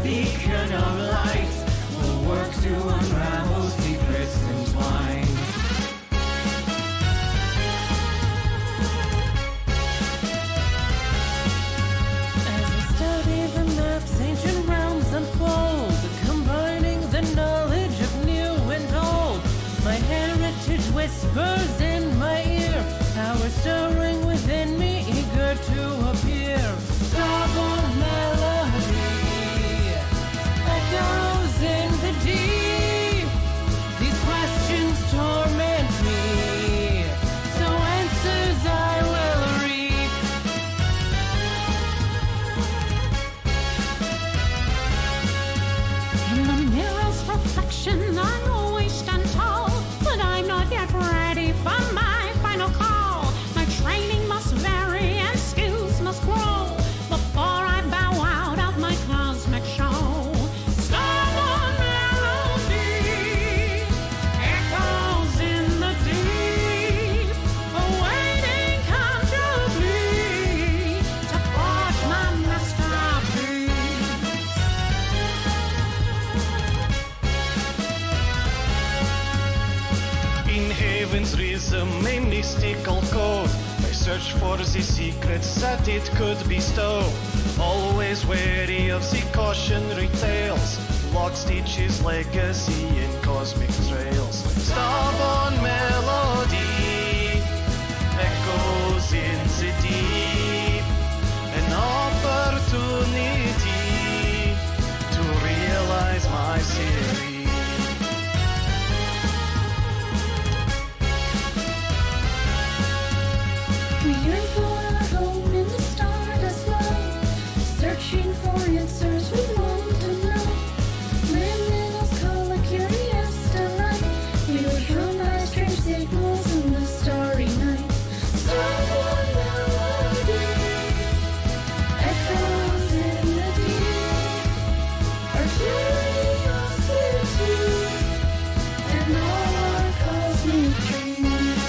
beacon of light will work to unravel secrets entwined. As we study the maps, ancient realms unfold, combining the knowledge of new and old. My heritage whispers in my ear, power stirring within me, eager to appear. Starborne Melody echoes in the deep. These questions torment me, so answers I will reap. In the mirror's reflection, I always stand tall, but I'm not yet ready for my final call. My training must vary and skills must grow before I bow out of my cosmic show. Starborne Melody echoes in the deep, awaiting comfortably to forge my masterpiece. In heaven's rhythm, a mystical code, I search for the secrets that it could bestow. Always wary of the cautionary tales, Lockstitch's legacy in cosmic trails. Starborne Melody echoes in the deep, an opportunity to realize my theory. We yearn for a home in the stardust light, searching for answers we want to know. Liminals call a curious delight. We were drawn by strange signals in the starry night. Starborne Melody echoes in the deep. Our curiosity and all our cosmic dreams.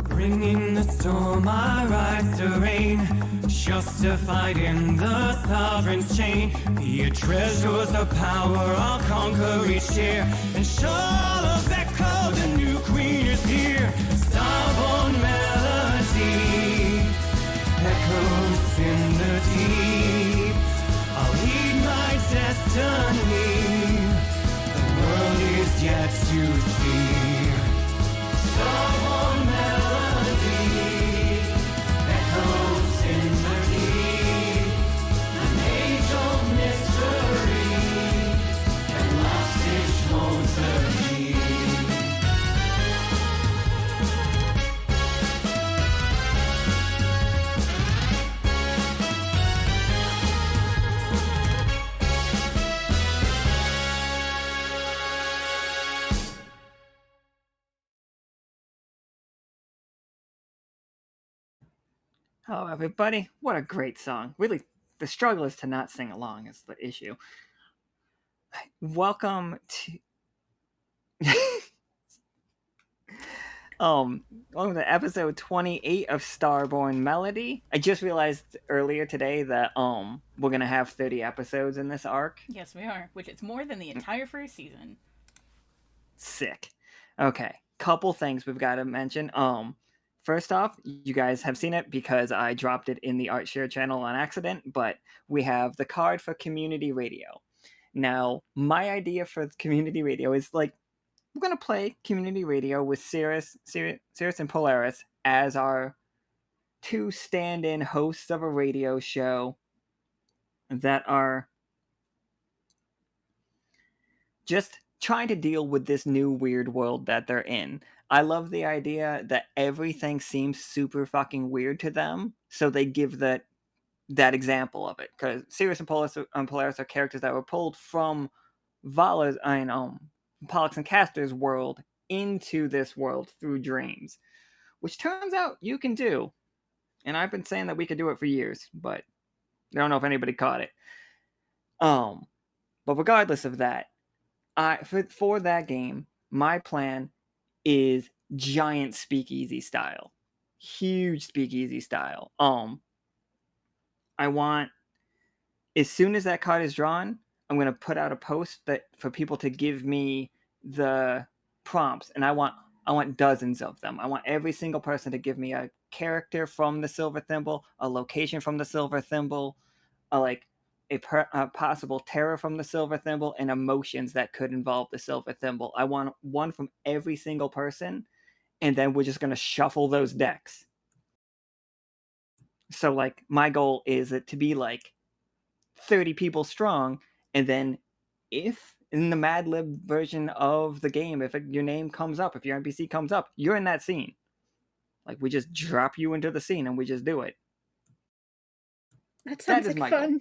Bringing the storm, I rise to reign, justified in the sovereign's chain. Be it treasures of power, I'll conquer each year, and show of echo, the new queen is here. Starborne Melody echoes in the deep. I'll lead my destiny, the world is yet to see. Starborne Melody echoes in the deep, an age of mystery, and Lockstitch holds the key. Hello, everybody. What a great song. Really, the struggle is to not sing along is the issue. Welcome to... welcome to episode 28 of Starborne Melody. I just realized earlier today that we're gonna have 30 episodes in this arc. Yes, we are, which is more than the entire first season. Sick. Okay, couple things we've got to mention. First off, you guys have seen it because I dropped it in the ArtShare channel on accident, but we have the card for community radio. Now, my idea for community radio is like, we're going to play community radio with Sirens and Pollux as our two stand-in hosts of a radio show that are just trying to deal with this new weird world that they're in. I love the idea that everything seems super fucking weird to them, so they give that example of it. Because Sirens and Pollux are characters that were pulled from Vala's, Pollux and Castor's world into this world through dreams, which turns out you can do. And I've been saying that we could do it for years, but I don't know if anybody caught it. But regardless of that, for that game, my plan is giant speakeasy style. Huge speakeasy style. I want, as soon as that card is drawn, I'm going to put out a post that for people to give me the prompts, and I want dozens of them. I want every single person to give me a character from the Silver Thimble, a location from the Silver Thimble, a possible terror from the Silver Thimble, and emotions that could involve the Silver Thimble. I want one from every single person, and then we're just going to shuffle those decks. So, like, my goal is it to be like 30 people strong, and then if in the Mad Lib version of the game, if your name comes up, if your NPC comes up, you're in that scene. Like, we just drop you into the scene and we just do it. That sounds is like my fun. goal.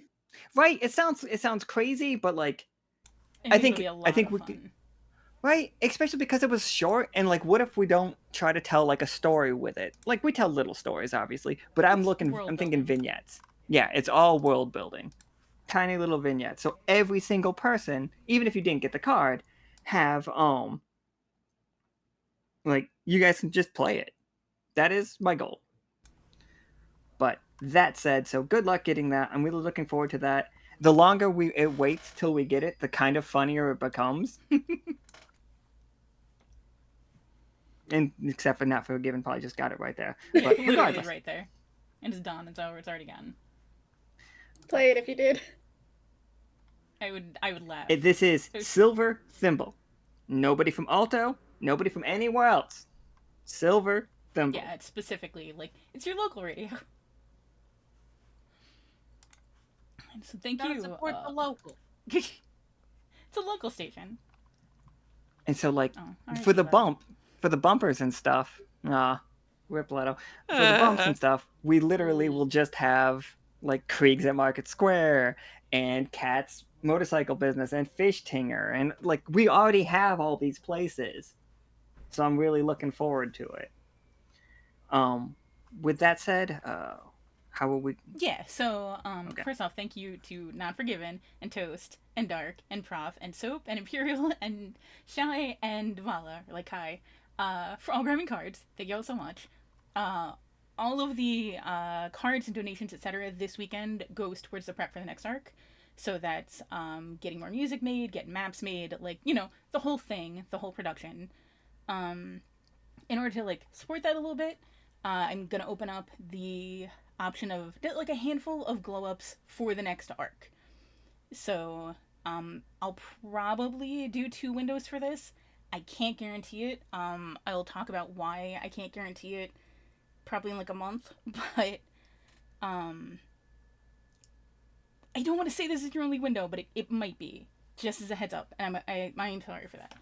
Right? It sounds crazy, but like, I think we could, right? Especially because it was short, and like, what if we don't try to tell like a story with it? Like, we tell little stories, obviously, but I'm thinking vignettes. Yeah, it's all world building. Tiny little vignettes. So every single person, even if you didn't get the card, have like, you guys can just play it. That is my goal. But that said, so good luck getting that. I'm really looking forward to that. The longer it waits till we get it, the kind of funnier it becomes. And except for Not Forgiven, probably just got it right there. But literally right there. And it's done. It's over. It's already gone. Play it if you did. I would laugh. This is Silver Thimble. Nobody from Alto. Nobody from anywhere else. Silver Thimble. Yeah, it's specifically like it's your local radio. So thank you. Support the local. It's a local station. And so, like, right, for the bumpers and stuff, Rip Leto. For the bumps and stuff, we literally will just have like Krieg's at Market Square and Cat's motorcycle business and Fish Tinger, and like, we already have all these places. So I'm really looking forward to it. With that said, how will we? Yeah. So, Okay. First off, thank you to Not Forgiven and Toast and Dark and Prof and Soap and Imperial and Shy and Vala, like Kai, for all grabbing cards. Thank you all so much. All of the cards and donations, etc., this weekend goes towards the prep for the next arc. So that's getting more music made, getting maps made, like, you know, the whole thing, the whole production. In order to like support that a little bit, I'm gonna open up the option of like a handful of glow ups for the next arc. So I'll probably do 2 windows for this. I can't guarantee it. I'll talk about why I can't guarantee it probably in like a month, but I don't want to say this is your only window, but it might be, just as a heads up, and I'm sorry for that.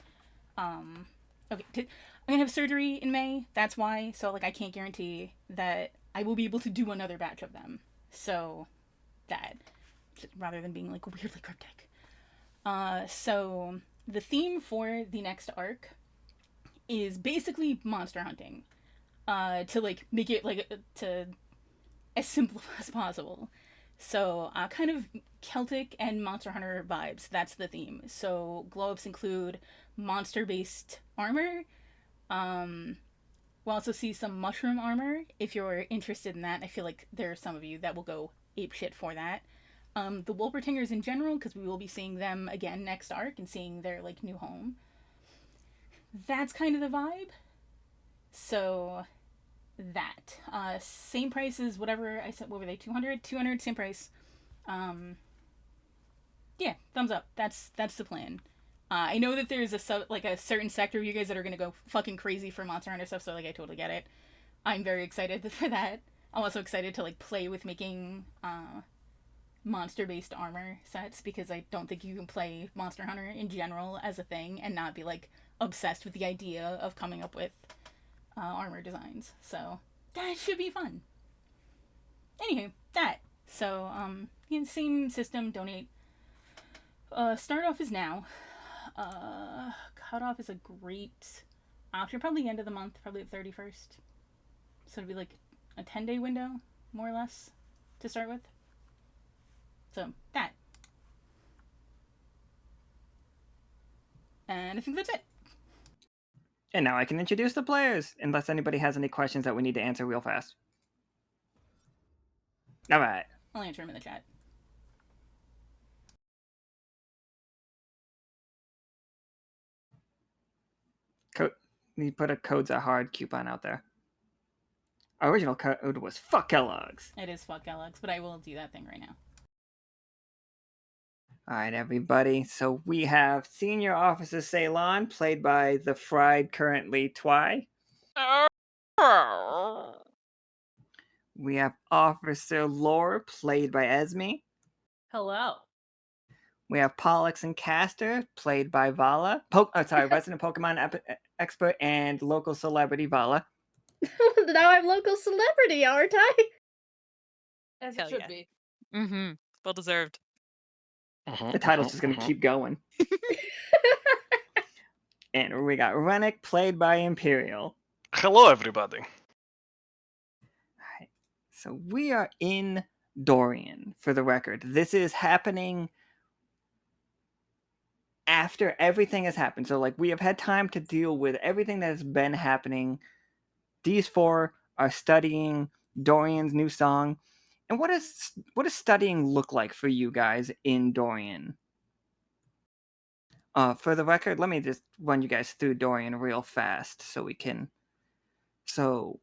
Okay, I'm gonna have surgery in May. That's why. So like, I can't guarantee that I will be able to do another batch of them. So that, rather than being like weirdly cryptic. So the theme for the next arc is basically monster hunting. To like make it like to as simple as possible. So kind of Celtic and Monster Hunter vibes. That's the theme. So glow ups include monster-based armor. We'll also see some mushroom armor if you're interested in that. I feel like there are some of you that will go apeshit for that. The Wolpertingers in general, because we will be seeing them again next arc and seeing their like new home. That's kind of the vibe. So that same price as whatever I said. What were they? 200 same price. Yeah, thumbs up. That's the plan. I know that there's a certain sector of you guys that are gonna go fucking crazy for Monster Hunter stuff, so like, I totally get it. I'm very excited for that. I'm also excited to like play with making monster based armor sets, because I don't think you can play Monster Hunter in general as a thing and not be like obsessed with the idea of coming up with armor designs. So that should be fun. Anywho, that. So same system, donate. Start off is now. Cutoff is a great option. Probably the end of the month, probably the 31st. So it'll be like a 10-day window, more or less, to start with. So that. And I think that's it. And now I can introduce the players, unless anybody has any questions that we need to answer real fast. All right. I'll answer them in the chat. You put a codes are hard coupon out there. Our original code was fuck Kellogg's. It is fuck Alex, but I will do that thing right now. All right, everybody. So we have Senior Officer Ceylon, played by the fried currently Twy. We have Officer Lore, played by Esme. Hello. We have Pollux and Castor, played by Vala. Resident Pokemon expert and local celebrity Vala. Now I'm local celebrity, aren't I? As Hell it should yeah. be. Mm-hmm. Well deserved. The title's just going to keep going. And we got Renic, played by Imperial. Hello, everybody. Alright, so we are in Dorian, for the record. This is happening after everything has happened. So, like, we have had time to deal with everything that has been happening. These four are studying Dorian's new song. And what does studying look like for you guys in Dorian? For the record, let me just run you guys through Dorian real fast so we can. So,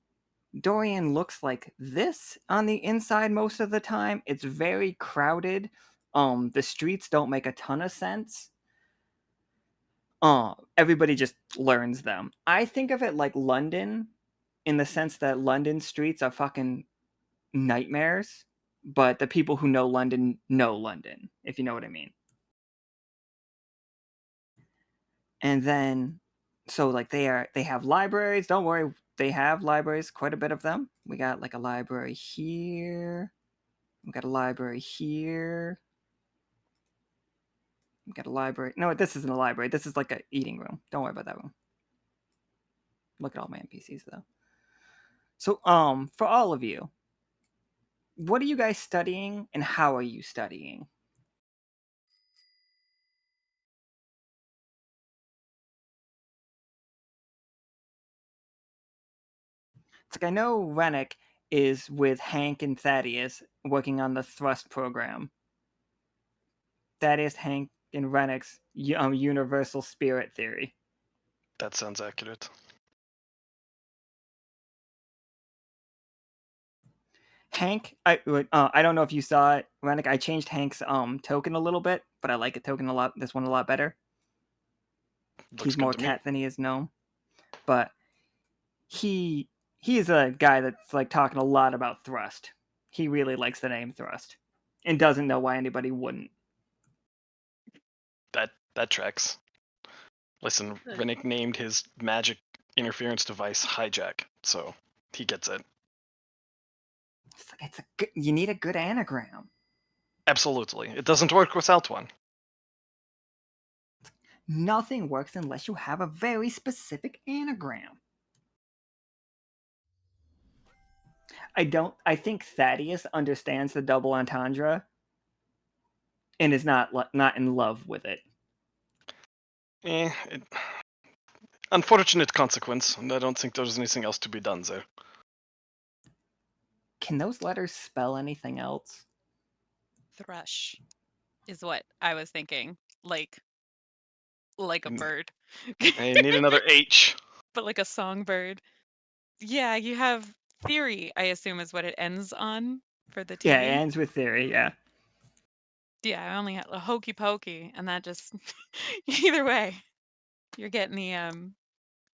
Dorian looks like this on the inside most of the time. It's very crowded. The streets don't make a ton of sense. Everybody just learns them. I think of it like London, in the sense that London streets are fucking nightmares, but the people who know London, if you know what I mean. And then, so like they have libraries. Don't worry, they have libraries, quite a bit of them. We got like a library here. We got a library here. We got a library. No, this isn't a library. This is like an eating room. Don't worry about that room. Look at all my NPCs though. So, for all of you, what are you guys studying and how are you studying? It's like I know Renic is with Hank and Thaddeus working on the thrust program. Thaddeus, Hank, and Renic's universal spirit theory. That sounds accurate. Hank, I don't know if you saw it, Renic. I changed Hank's token a little bit, but I like the token a lot. This one a lot better. Looks He's good more to me. cat than he is gnome, but he is a guy that's like talking a lot about thrust. He really likes the name thrust, and doesn't know why anybody wouldn't. That tracks. Listen, Renic named his magic interference device Hijack, so he gets it. You need a good anagram. Absolutely. It doesn't work without one. Nothing works unless you have a very specific anagram. I think Thaddeus understands the double entendre and is not in love with it. Unfortunate consequence, and I don't think there's anything else to be done there. Can those letters spell anything else? Thrush is what I was thinking. Like a bird. I need another H. But like a songbird. Yeah, you have theory, I assume is what it ends on for the TV. Yeah, it ends with theory, yeah. Yeah, I only had a hokey pokey, and that just either way, you're getting the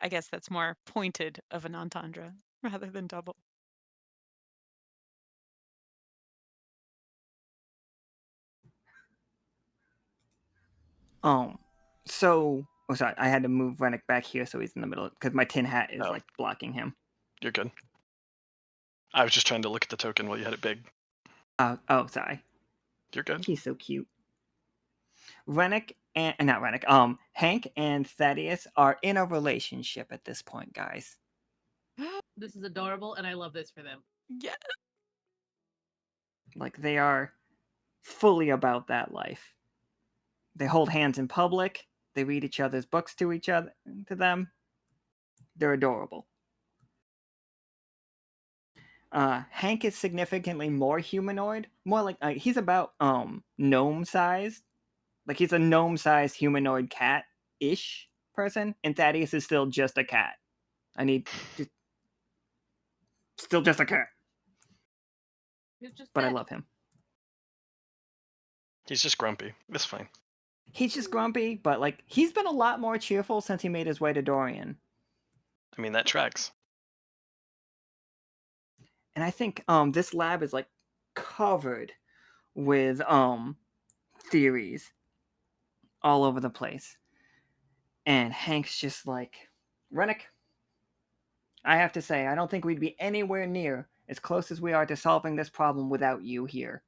I guess that's more pointed of an entendre rather than double. Sorry, I had to move Renic back here so he's in the middle because my tin hat is like blocking him. You're good. I was just trying to look at the token while you had it big. Sorry. You're good. He's so cute. Hank and Thaddeus are in a relationship at this point, guys. This is adorable, and I love this for them. Yeah. Like they are fully about that life. They hold hands in public. They read each other's books to them. They're adorable. Hank is significantly more humanoid, more like he's about gnome sized. Like he's a gnome sized humanoid cat ish person, and Thaddeus is still just a cat. Just, still just a cat, It's just but I that. love him. He's just grumpy. It's fine. He's just grumpy, but like he's been a lot more cheerful since he made his way to Dorian. I mean, that tracks. And I think this lab is like covered with theories all over the place. And Hank's just like, Renic, I have to say, I don't think we'd be anywhere near as close as we are to solving this problem without you here.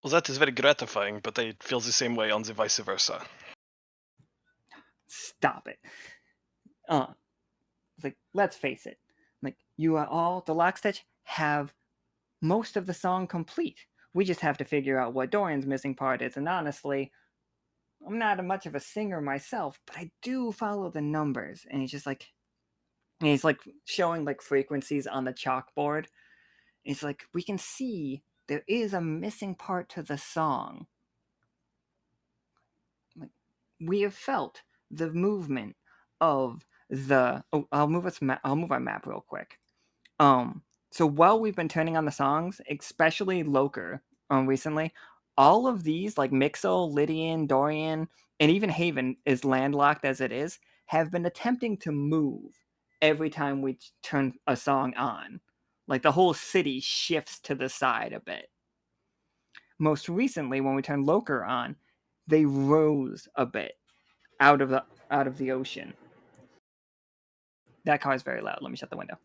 Well, that is very gratifying, but I feel the same way on the vice versa. Stop it. It's like, let's face it. Like, you are all, the Lockstitch, have most of the song complete. We just have to figure out what Dorian's missing part is. And honestly, I'm not much of a singer myself, but I do follow the numbers. And he's like showing like frequencies on the chalkboard. It's like we can see there is a missing part to the song. Like we have felt the movement of the. Oh, I'll move our map real quick. So while we've been turning on the songs, especially Loker, recently, all of these like Mixel, Lydian, Dorian, and even Haven is landlocked as it is, have been attempting to move every time we turn a song on. Like the whole city shifts to the side a bit. Most recently, when we turned Loker on, they rose a bit out of the ocean. That car is very loud. Let me shut the window.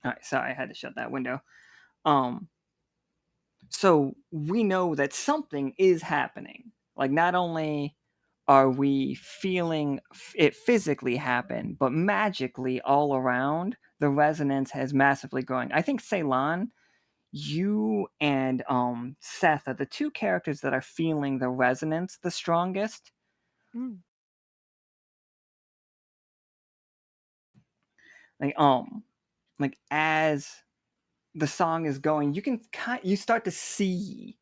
All right, sorry, I had to shut that window. So we know that something is happening. Like not only are we feeling it physically happen, but magically all around the resonance has massively growing. I think Ceylon, you and Seth are the two characters that are feeling the resonance the strongest. Mm. Like as the song is going, you start to see.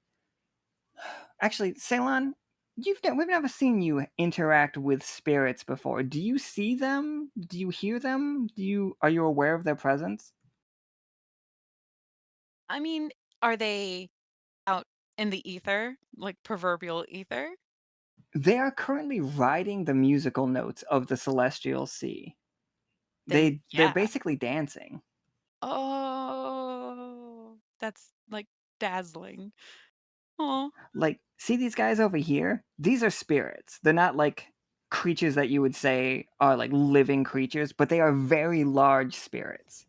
Actually, Ceylon, we've never seen you interact with spirits before. Do you see them? Do you hear them? Are you aware of their presence? I mean, are they out in the ether, like proverbial ether? They are currently riding the musical notes of the celestial sea. Then They're yeah. basically dancing. Oh, that's like dazzling. Oh, Like, see these guys over here? These are spirits. They're not like creatures that you would say are like living creatures, but they are very large spirits.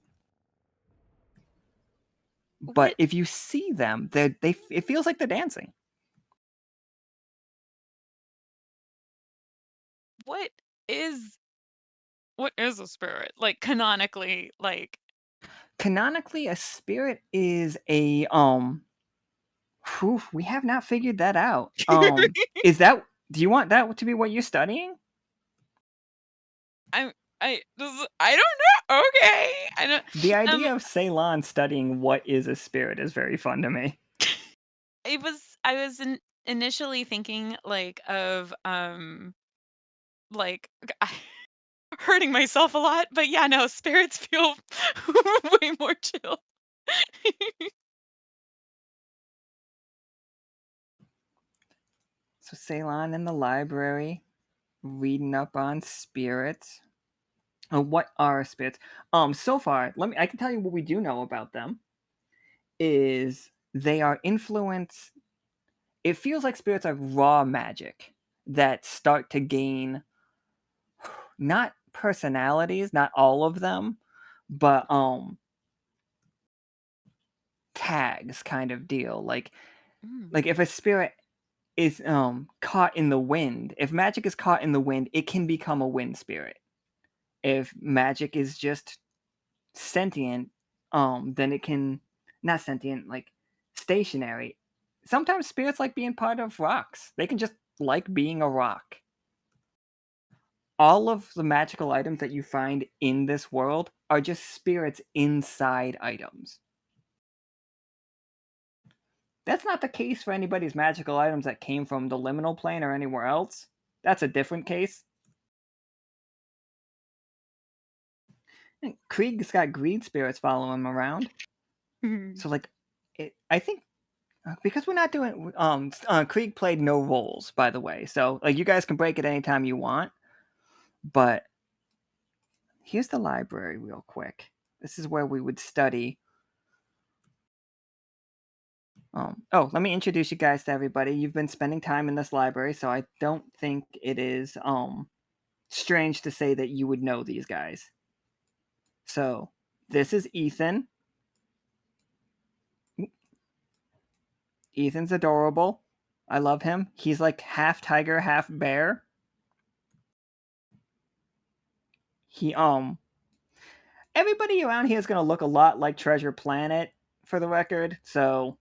But what if you see them, it feels like they're dancing. what is what is a spirit? Like canonically, like Canonically, a spirit is a we have not figured that out. Is that do you want that to be what you're studying? I don't know. Okay. I don't The um idea of Ceylon studying what is a spirit is very fun to me. I was initially thinking like of like hurting myself a lot, but yeah, no, spirits feel way more chill. So Ceylon in the library, reading up on spirits. What are spirits? So far, I can tell you what we do know about them. Is they are influenced. It feels like spirits are raw magic that start to gain not personalities, not all of them, but tags kind of deal. Like Mm. if a spirit is caught in the wind, if magic is caught in the wind, it can become a wind spirit. If magic is just sentient, then it can, not sentient, like stationary. Sometimes spirits like being part of rocks. They can just like being a rock. All of the magical items that you find in this world are just spirits inside items. That's not the case for anybody's magical items that came from the liminal plane or anywhere else. That's a different case. And Krieg's got greed spirits following him around. So like, I think because we're not doing Krieg played no roles, by the way. So like, you guys can break it anytime you want. But here's the library real quick. This is where we would study. Let me introduce you guys to everybody. You've been spending time in this library, so I don't think it is strange to say that you would know these guys. So this is Ethan. Ethan's adorable. I love him. He's like half tiger, half bear. He everybody around here is gonna look a lot like Treasure Planet, for the record. So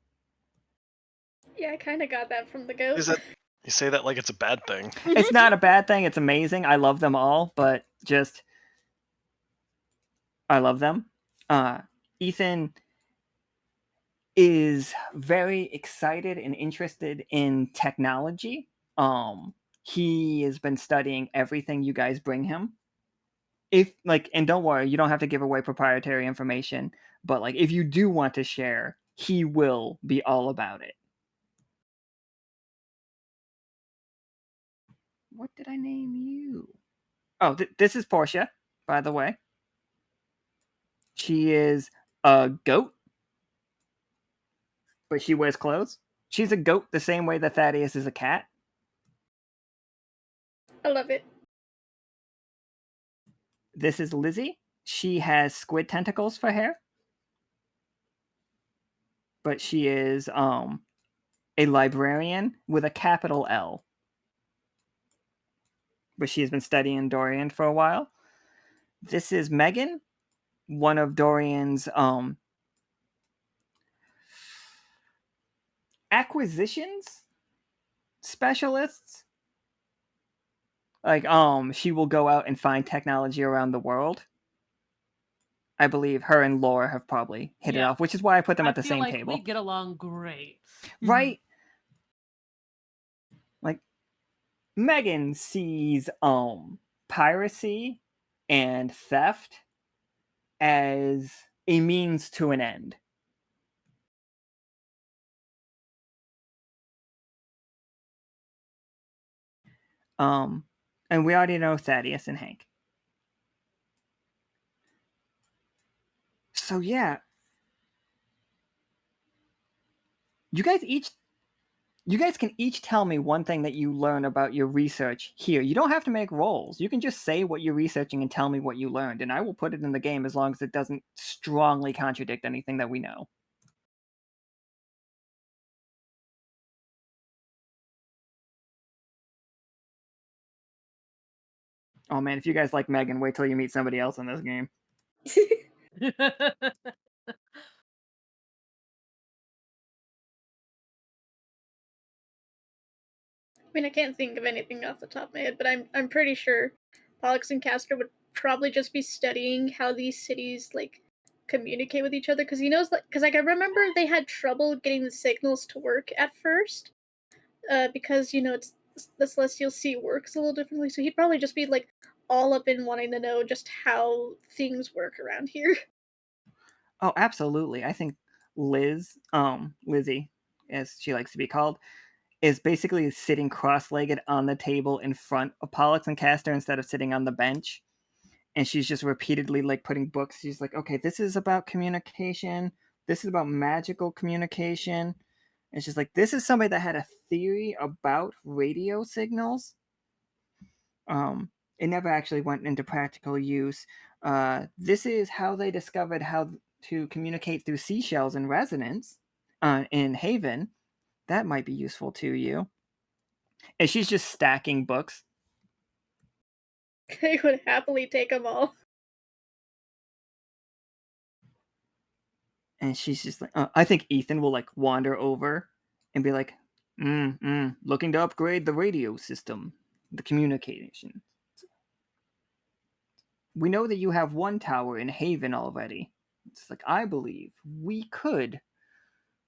Yeah, I kind of got that from the goat. Is that you say that like it's a bad thing? it's not a bad thing. It's amazing. I love them all, but just I love them. Ethan is very excited and interested in technology. He has been studying everything you guys bring him. If like, and don't worry, you don't have to give away proprietary information, but like, if you do want to share, he will be all about it. What did I name you? Oh, this is Portia, by the way. She is a goat, but she wears clothes. She's a goat the same way that Thaddeus is a cat. I love it. This is Lizzie. She has squid tentacles for hair. But she is a librarian with a capital L. But she has been studying Dorian for a while. This is Megan, one of Dorian's acquisitions specialists. Like, she will go out and find technology around the world. I believe her and Laura have probably hit it Yeah. off, which is why I put them I at the feel same like table. we get along great. Right? Like, Megan sees piracy and theft as a means to an end. And we already know Thaddeus and Hank. So yeah, you guys can each tell me one thing that you learn about your research here. You don't have to make rolls. You can just say what you're researching and tell me what you learned, and I will put it in the game as long as it doesn't strongly contradict anything that we know. Oh man, if you guys like Megan, wait till you meet somebody else in this game. I mean, I can't think of anything off the top of my head, but I'm pretty sure Pollux and Castor would probably just be studying how these cities like communicate with each other, because he knows, because like I remember they had trouble getting the signals to work at first, because it's the Celestial Sea works a little differently. So he'd probably just be like all up in wanting to know just how things work around here. Oh, absolutely. I think Lizzie, as she likes to be called, is basically sitting cross-legged on the table in front of Pollux and Castor instead of sitting on the bench. And she's just repeatedly like putting books. She's like, okay, this is about communication. This is about magical communication. And she's like, this is somebody that had a theory about radio signals. It never actually went into practical use. This is how they discovered how to communicate through seashells and resonance in Haven, that might be useful to you. And she's just stacking books. I would happily take them all. And she's just like, I think Ethan will like wander over and be like, looking to upgrade the radio system, the communication. We know that you have one tower in Haven already. It's like, I believe we could,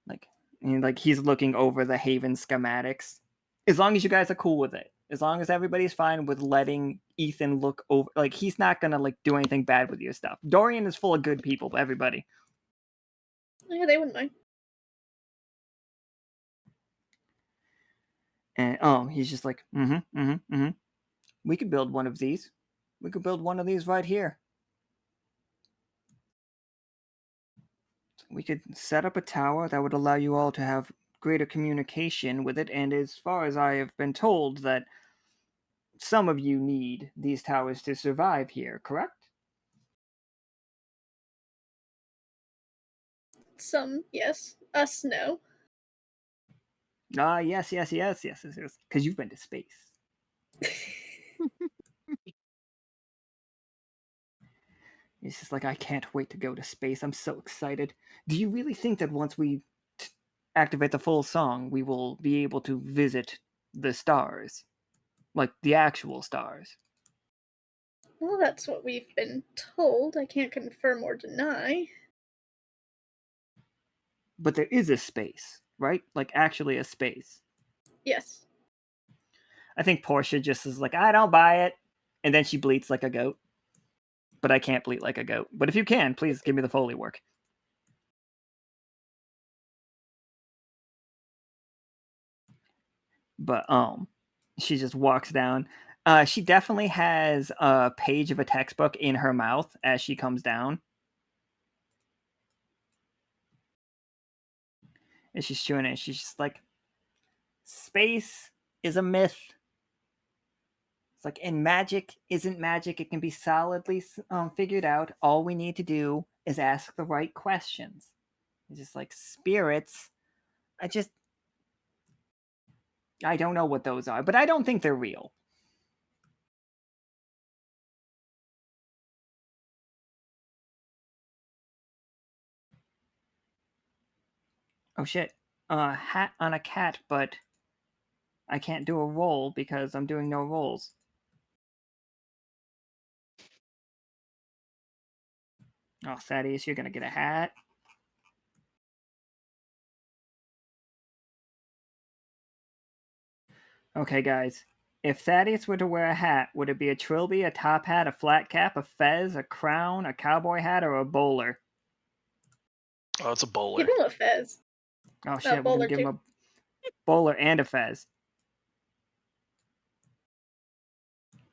like he's looking over the Haven schematics. As long as you guys are cool with it, as long as everybody's fine with letting Ethan look over, like he's not gonna like do anything bad with your stuff. Dorian is full of good people, everybody. Yeah, they wouldn't mind. And he's just like, we could build one of these. We could build one of these right here. We could set up a tower that would allow you all to have greater communication with it. And as far as I have been told, that some of you need these towers to survive here, correct? Some, yes. Us, no. Yes. Because you've been to space. It's just like, I can't wait to go to space. I'm so excited. Do you really think that once we activate the full song, we will be able to visit the stars? Like, the actual stars? Well, that's what we've been told. I can't confirm or deny. But there is a space, right? Like, actually a space. Yes. I think Portia just is like, I don't buy it. And then she bleats like a goat. But I can't bleat like a goat. But if you can, please give me the Foley work. But she just walks down. She definitely has a page of a textbook in her mouth as she comes down. And she's chewing it. She's just like, space is a myth. It's like, and magic isn't magic. It can be solidly figured out. All we need to do is ask the right questions. It's just like spirits. I don't know what those are, but I don't think they're real. Oh shit. Hat on a cat, but I can't do a roll because I'm doing no rolls. Oh, Thaddeus, you're gonna get a hat. Okay, guys. If Thaddeus were to wear a hat, would it be a trilby, a top hat, a flat cap, a fez, a crown, a cowboy hat, or a bowler? Oh, it's a bowler. Give him a fez. Oh shit, we're bowler gonna give too. him a bowler and a fez.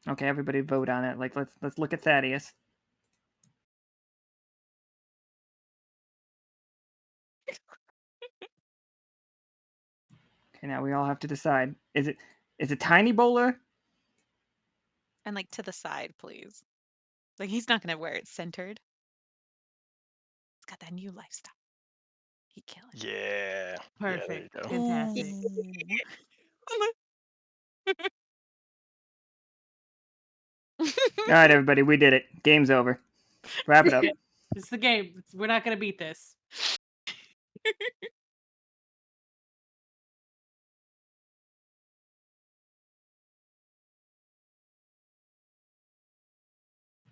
Okay, everybody vote on it. Like, let's look at Thaddeus. Okay, now we all have to decide. Is it tiny bowler? And like to the side, please. Like he's not gonna wear it centered. He's got that new lifestyle. He killing. Yeah. Perfect. Yeah, there you go. Fantastic. All right, everybody, we did it. Game's over. Wrap it up. It's the game. We're not gonna beat this.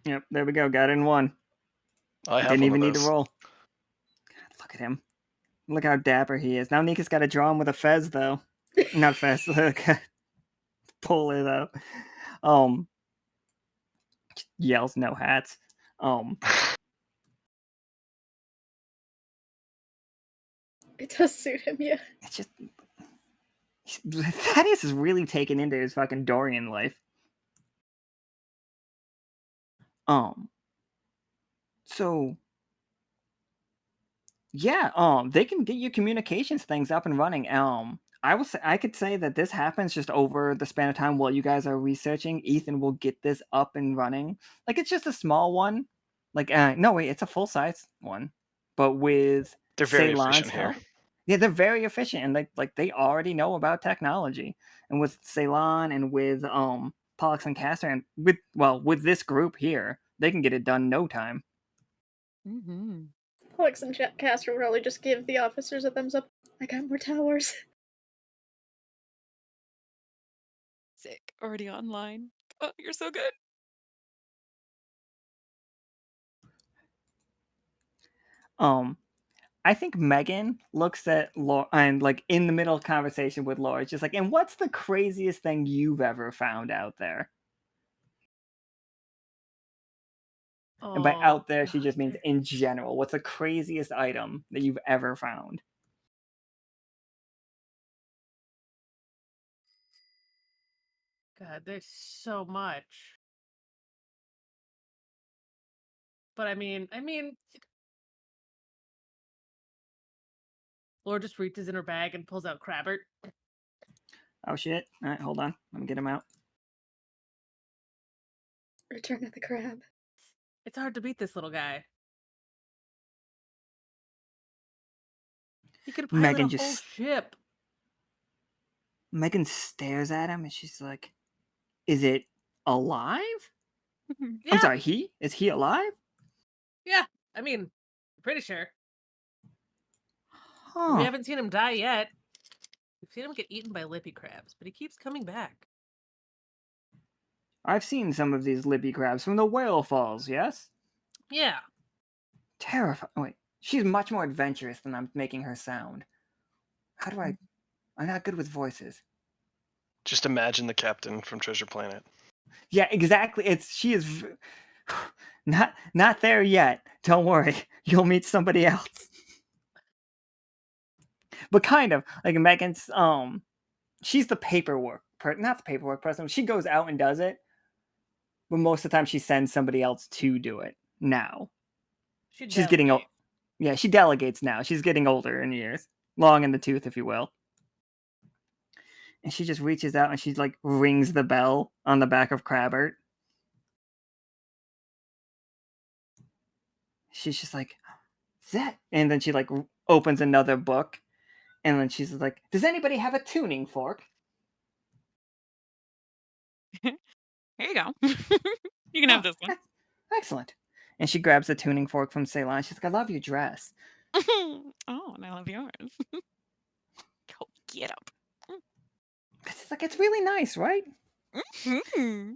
Yep, there we go. Got it in one. I have Didn't one even of need to those. roll. God, look at him. Look how dapper he is. Now Nika's got to draw him with a fez, though. Not fez. Puller, though. Yells no hats. It does suit him, yeah. It's just Thaddeus is really taken into his fucking Dorian life. So yeah, they can get your communications things up and running. I could say that this happens just over the span of time while you guys are researching. Ethan will get this up and running. Like, it's just a small one. Like, no, wait, it's a full size one. but with They're very Ceylon's efficient here. help, yeah, they're very efficient, and they already know about technology. And with Ceylon and with Pollux and Castor, and with this group here, they can get it done in no time. Mm-hmm. Pollux and Castor would probably just give the officers a thumbs up. I got more towers. Sick. Already online. Oh, you're so good. I think Megan looks at Laura and like in the middle of conversation with Laura, just like, and what's the craziest thing you've ever found out there? And by Oh, out there, she God, just means in general. What's the craziest item that you've ever found? God, there's so much. But I mean, Laura just reaches in her bag and pulls out Crabbert. Oh shit! All right, hold on. Let me get him out. Return of the Crab. It's hard to beat this little guy. He can pilot Megan a whole just ship. Megan stares at him and she's like, "Is it alive? I'm Yeah, sorry. Is he alive? yeah. I mean, I'm pretty sure. We Huh? haven't seen him die yet. We've seen him get eaten by lippy crabs, but he keeps coming back. I've seen some of these lippy crabs from the whale falls. Yes, Yeah. terrifying. Wait, she's much more adventurous than I'm making her sound. How do I? I'm not good with voices. Just imagine the captain from Treasure Planet. Yeah, exactly. She is not there yet. Don't worry, you'll meet somebody else. But kind of like Megan's. She's the paperwork, not the paperwork person. She goes out and does it, but most of the time she sends somebody else to do it. Now she's getting old. Yeah, she delegates now. She's getting older in years, long in the tooth, if you will. And she just reaches out and she like rings the bell on the back of Crabbert. She's just like, that, and then she like opens another book, and then she's like, "Does anybody have a tuning fork?" Here you go. You can have this one. Excellent. And she grabs the tuning fork from Ceylon. She's like, "I love your dress." Oh, and I love yours. Go get up. It's like, it's really nice, right? Mm-hmm.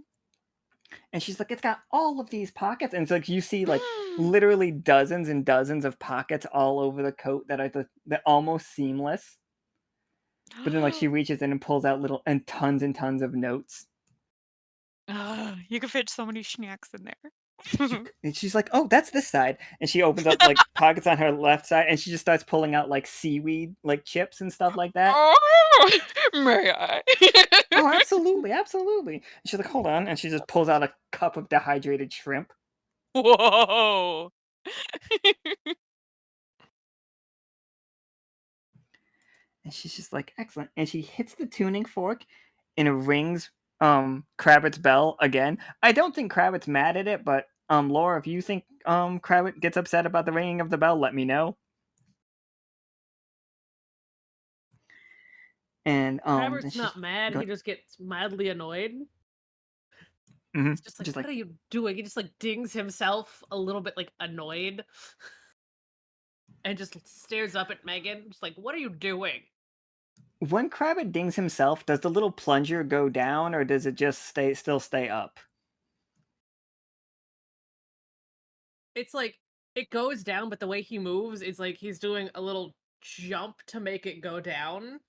And she's like, "It's got all of these pockets," and it's like you see like literally dozens and dozens of pockets all over the coat that are that almost seamless. But then like she reaches in and pulls out and tons of notes. You can fit so many snacks in there. And she's like, "Oh, that's this side." And she opens up like pockets on her left side, and she just starts pulling out like seaweed, like chips and stuff like that. Oh, may I? Oh, absolutely, absolutely. And she's like, "Hold on," and she just pulls out a cup of dehydrated shrimp. Whoa. And she's just like, "Excellent." And she hits the tuning fork, and it rings Krabbett's bell again. I don't think Krabbett's mad at it, but Laura, if you think Krabbett gets upset about the ringing of the bell, let me know. And Crabbert's she's not mad. go He just gets mildly annoyed. mhm, It's just like, just what like, are you doing? He just like dings himself a little bit like annoyed and just stares up at Megan. Just like, what are you doing? when Krabbit dings himself, does the little plunger go down or does it just still stay up? It's like it goes down, but the way he moves is like he's doing a little jump to make it go down.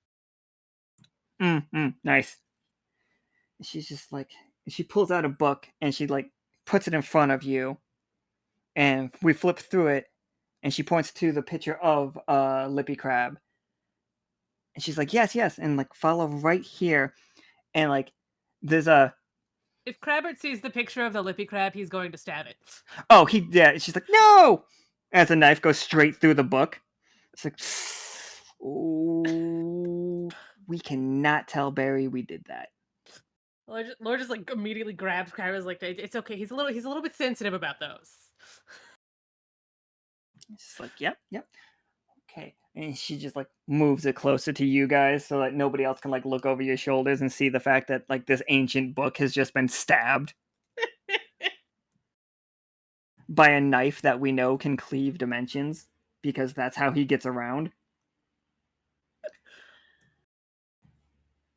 Nice. She's just like, she pulls out a book and she like puts it in front of you, and we flip through it, and she points to the picture of Lippy Crab, and she's like, "Yes, yes," and like follow right here, and like there's a If Crabbert sees the picture of the lippy crab, he's going to stab it. yeah. She's like, "No!" As the knife goes straight through the book. It's like, "Ooh, we cannot tell Barry we did that." Lord just like immediately grabs Crabbert. Like, it's okay. He's a little bit sensitive about those. It's like, yep. Okay. And she just like moves it closer to you guys so that nobody else can like look over your shoulders and see the fact that like this ancient book has just been stabbed by a knife that we know can cleave dimensions because that's how he gets around.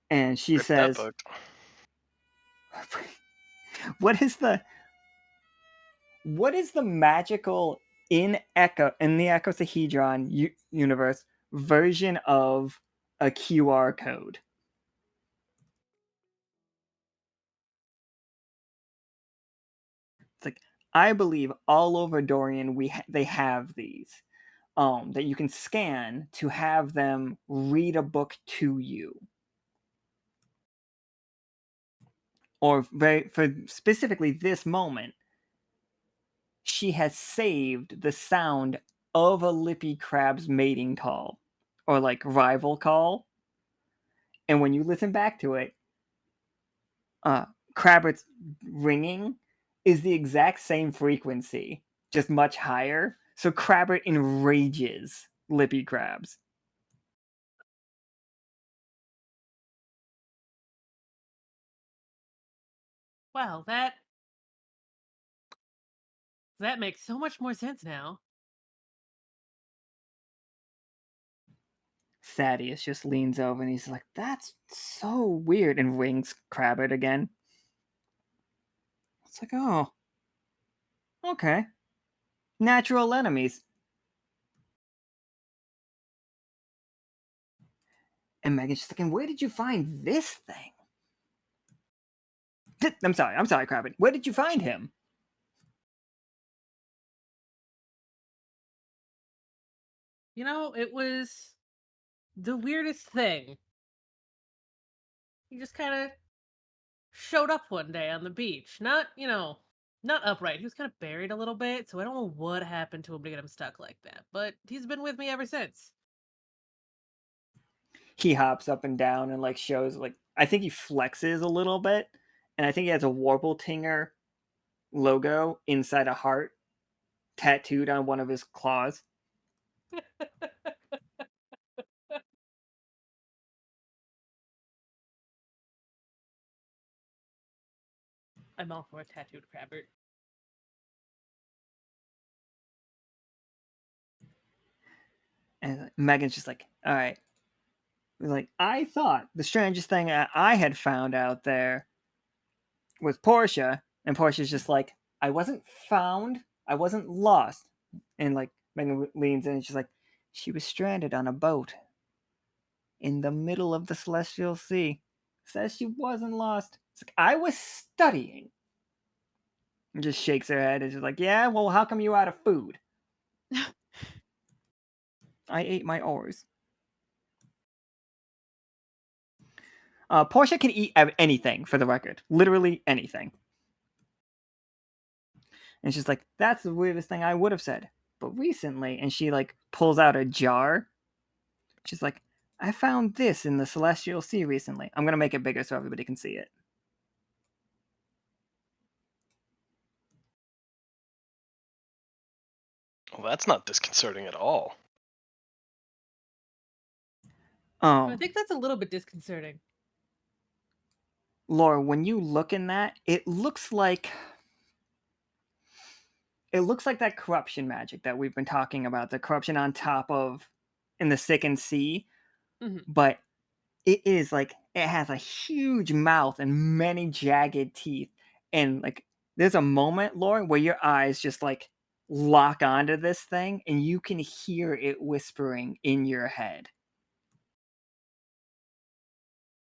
And she Rip that says, book. what is the magical in the ecosahedron universe version of a QR code? It's like, I believe all over Dorian they have these that you can scan to have them read a book to you, or for specifically this moment, she has saved the sound of a lippy crab's mating call or like rival call, and when you listen back to it, Crabbert's ringing is the exact same frequency, just much higher. So Crabbert enrages Lippy Crabs. Well, that makes so much more sense now. Thaddeus just leans over and he's like, "That's so weird," and rings Crabbert again. It's like, oh, okay. Natural enemies. And Megan's just like, "And where did you find this thing?" I'm sorry, Crabbert. Where did you find him? You know, it was the weirdest thing. He just kind of showed up one day on the beach. Not, not upright. He was kind of buried a little bit, so I don't know what happened to him to get him stuck like that. But he's been with me ever since. He hops up and down and like shows like, I think he flexes a little bit, and I think he has a Warbletinger logo inside a heart tattooed on one of his claws. I'm all for a tattooed Crabbert. And Megan's just like, all right. Like, I thought the strangest thing I had found out there was Portia. And Portia's just like, I wasn't found. I wasn't lost. And like, Megan leans in and she's like, she was stranded on a boat in the middle of the Celestial Sea. Says she wasn't lost. It's like, I was studying. And just shakes her head and she's like, yeah, well, how come you out of food? I ate my oars. Portia can eat anything, for the record. Literally anything. And she's like, that's the weirdest thing I would have said. But recently, and she like pulls out a jar. She's like, I found this in the Celestial Sea recently. I'm going to make it bigger so everybody can see it. Well, that's not disconcerting at all. I think that's a little bit disconcerting. Laura, when you look in that, it looks like that corruption magic that we've been talking about, the corruption on top of in the Sickened Sea. Mhm. But it is like, it has a huge mouth and many jagged teeth. And like, there's a moment, Laura, where your eyes just like lock onto this thing and you can hear it whispering in your head.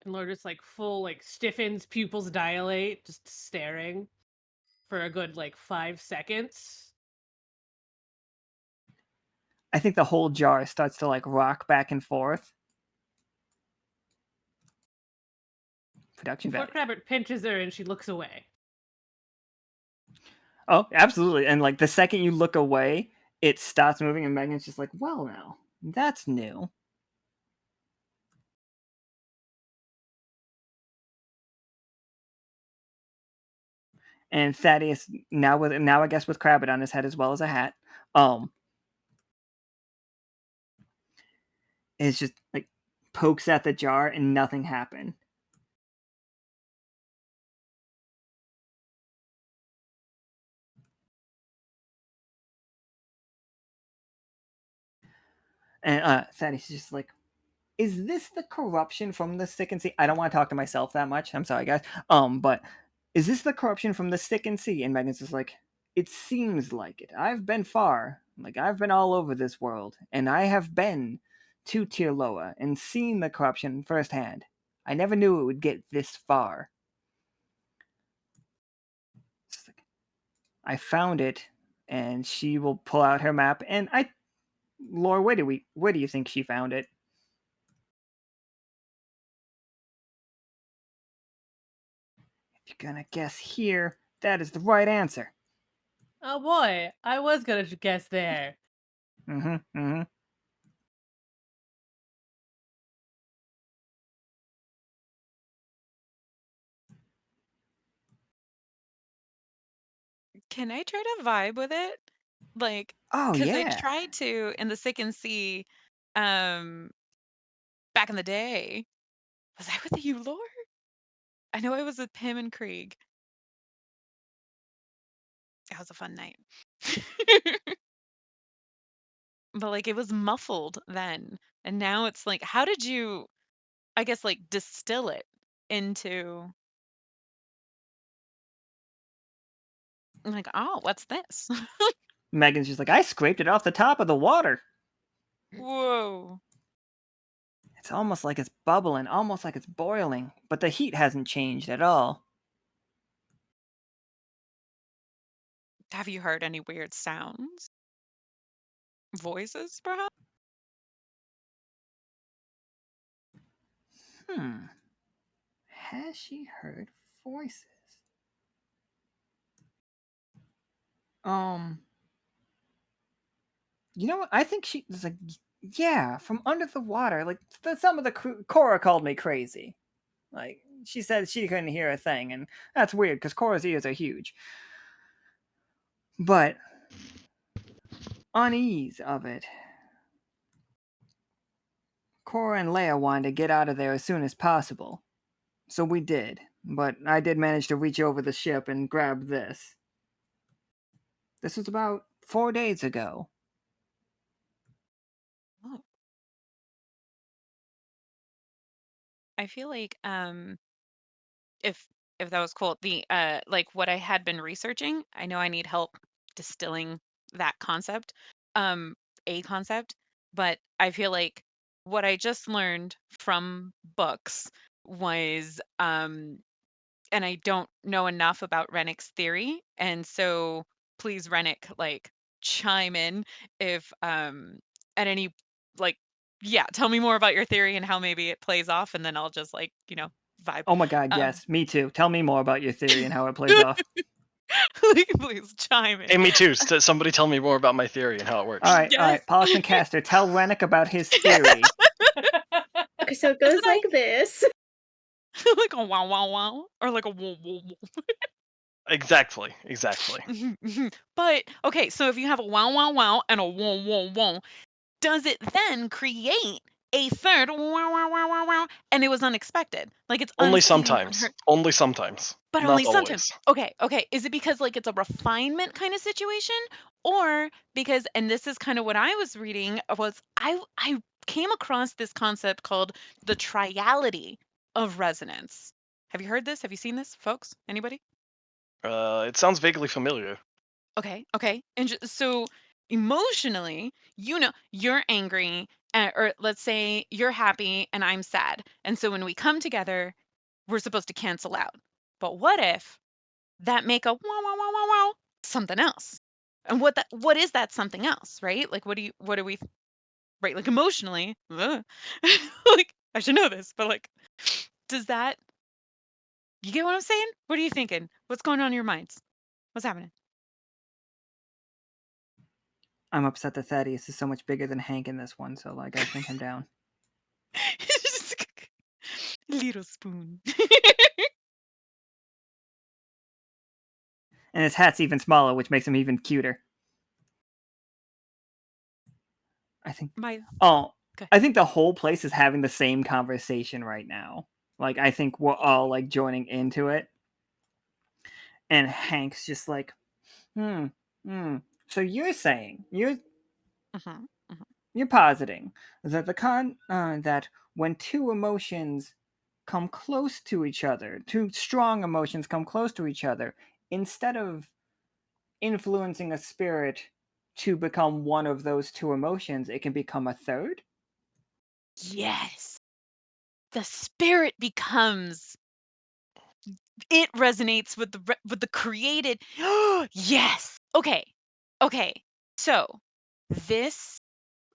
And Laura just like full like stiffens, pupils dilate, just staring for a good like 5 seconds. I think the whole jar starts to like rock back and forth. Production Before value. Crabbert pinches her and she looks away. Oh, absolutely. And like the second you look away, it stops moving and Megan's just like, well, now, that's new. And Thaddeus, now I guess with Crabbit on his head as well as a hat, is just like pokes at the jar and nothing happened. And Thaddeus is just like, is this the corruption from the stick and see? I don't want to talk to myself that much. I'm sorry, guys. But is this the corruption from the stick and see? And Megan's just like, it seems like it. I've been far. Like, I've been all over this world. And I have been to Tirloa and seen the corruption firsthand. I never knew it would get this far. Like, I found it. And she will pull out her map. And Laura, where do you think she found it? If you're gonna guess here, that is the right answer. Oh boy, I was gonna guess there. Mm-hmm. Can I try to vibe with it? Like, Oh because I yeah. tried to in the Sick and Sea, um, back in the day. Was I with you, Lord? I know I was with Pim and Krieg. That was a fun night. But like it was muffled then. And now it's like, how did you, I guess, like distill it into like, oh, what's this? Megan's just like, I scraped it off the top of the water. Whoa. It's almost like it's bubbling, almost like it's boiling, but the heat hasn't changed at all. Have you heard any weird sounds? Voices, perhaps? Has she heard voices? You know what? I think she was like, yeah, from under the water. Like some of the Cora called me crazy. Like she said she couldn't hear a thing, and that's weird because Cora's ears are huge. But unease of it. Cora and Leia wanted to get out of there as soon as possible. So we did, but I did manage to reach over the ship and grab this. This was about 4 days ago. Oh. I feel like if that was cool, the like what I had been researching, I know I need help distilling that concept, um, a concept, but I feel like what I just learned from books was and I don't know enough about Renic's theory, and so please Renic like chime in if at any like yeah, tell me more about your theory and how maybe it plays off and then I'll just like, vibe. Oh my god, Um yes, me too. Tell me more about your theory and how it plays off. like, please chime Hey, in. me too. Somebody tell me more about my theory and how it works. All right, Yes. Pollux and Castor, tell Renic about his theory. Okay, so it goes Isn't like this. like a wow wow wow or like a whoa whoa whoa. Exactly. But okay, so if you have a wow wow wow and a whoa whoa whoa, does it then create a third wow wow wow wow wow? And it was unexpected. Like it's Only unseen, sometimes. unheard, Only sometimes. but Not only sometimes. always. Okay. Is it because like it's a refinement kind of situation? Or because and this is kind of what I was reading was I came across this concept called the triality of resonance. Have you heard this? Have you seen this, folks? Anybody? It sounds vaguely familiar. Okay. And so emotionally, you're angry, or let's say you're happy and I'm sad. And so when we come together, we're supposed to cancel out. But what if that make a wow wow wow wow wow something else? And what is that something else, right? Like what do we right like emotionally, like I should know this, but like does that you get what I'm saying? What are you thinking? What's going on in your minds? What's happening? I'm upset that Thaddeus is so much bigger than Hank in this one, so like I shrink him down. Little spoon. And his hat's even smaller, which makes him even cuter. I think. My Oh, I think the whole place is having the same conversation right now. Like, I think we're all like joining into it, and Hank's just like, hmm, hmm. So you're saying Mhm. you're positing that that when two emotions come close to each other, two strong emotions come close to each other, instead of influencing a spirit to become one of those two emotions, it can become a third? Yes. The spirit becomes it resonates with with the created. Yes. Okay. Okay. So, this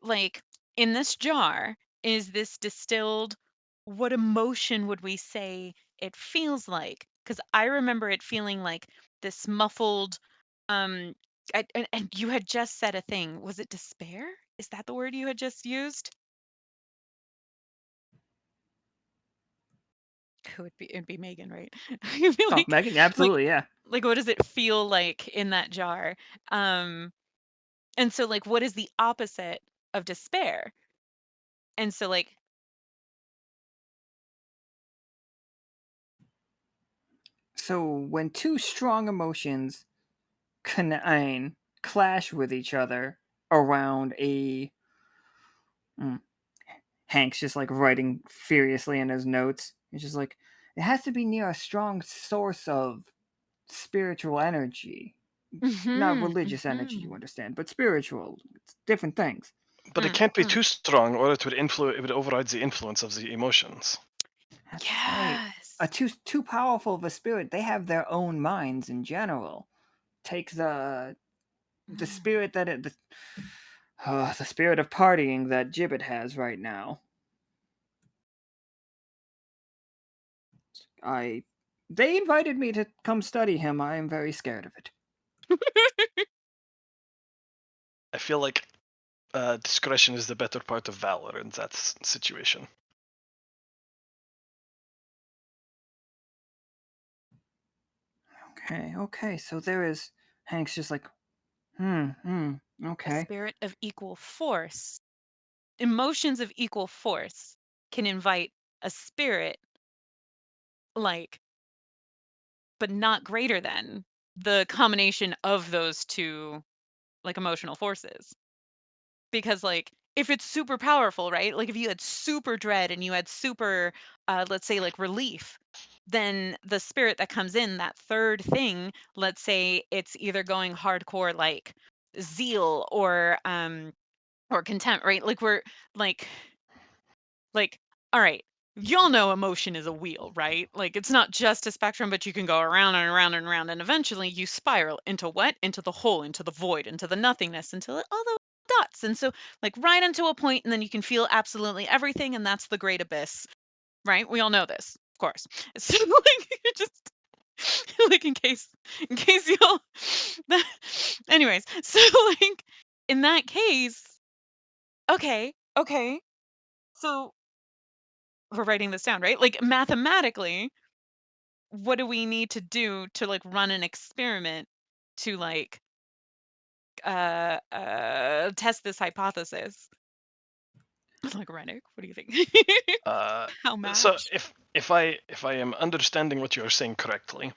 like in this jar is this distilled what emotion would we say it feels like? Cuz I remember it feeling like this muffled um and you had just said a thing. Was it despair? Is that the word you had just used? Who would be it'd be Megan, right? You'd be Oh, Megan, like absolutely, yeah. what does it feel like in that jar? Um and so like what is the opposite of despair? And so like So when two strong emotions clash with each other around a mm, Hank's just like writing furiously in his notes. He's just like, it has to be near a strong source of spiritual energy. Not mhm, religious energy, you mhm, understand, but spiritual. It's different things. But it mm, can't be mm. too strong, or it would override the influence of the emotions. That's right. A Yes. too powerful of a spirit, they have their own minds in general. Take the Mm. spirit that the spirit of partying that Gibbet has right now. I They invited me to come study him. I am very scared of it. I feel like discretion is the better part of valor in that situation. Okay. So there is Hank's just like, A okay. spirit of equal force. Emotions of equal force can invite a spirit like but not greater than the combination of those two like emotional forces. Because like if it's super powerful, right? Like if you had super dread and you had super let's say like relief, then the spirit that comes in, that third thing, let's say it's either going hardcore like zeal or contempt, right? Like we're like like all right, y'all know emotion is a wheel, right? Like it's not just a spectrum, but you can go around and around and around, and eventually you spiral into what? Into the hole, into the void, into the nothingness, until all the dots. And so, like, right into a point, and then you can feel absolutely everything, and that's the great abyss, right? We all know this, of course. So, like, you just like in case y'all. Anyways, so like in that case, okay. So we're writing this down, right? Like mathematically, what do we need to do to like run an experiment to like test this hypothesis? Like Renic, what do you think? Uh, How so matched? if I am understanding what you are saying correctly,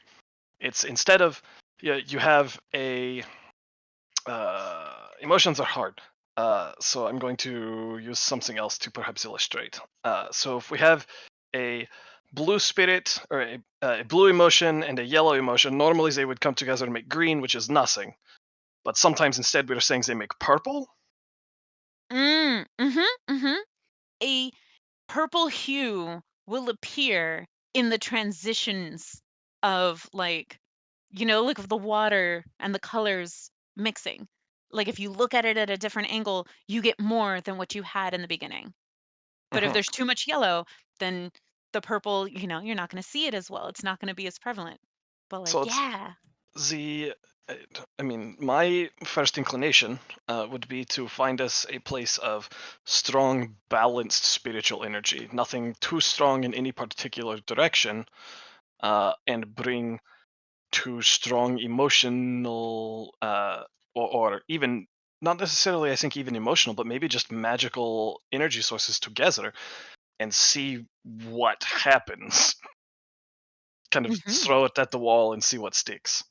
it's instead of you have a emotions are hard. So I'm going to use something else to perhaps illustrate. So if we have a blue spirit or a blue emotion and a yellow emotion, normally they would come together and make green, which is nothing. But sometimes instead we're saying they make purple. Mm. A purple hue will appear in the transitions of like like of the water and the colors mixing. Like if you look at it at a different angle, you get more than what you had in the beginning. But if Mhm. there's too much yellow, then the purple, you're not going to see it as well. It's not going to be as prevalent. But So like, it's yeah. the I mean, my first inclination would be to find us a place of strong, balanced spiritual energy, nothing too strong in any particular direction, and bring too strong emotional or even not necessarily, I think, even emotional, but maybe just magical energy sources together and see what happens. Kind of Hmm. throw it at the wall and see what sticks.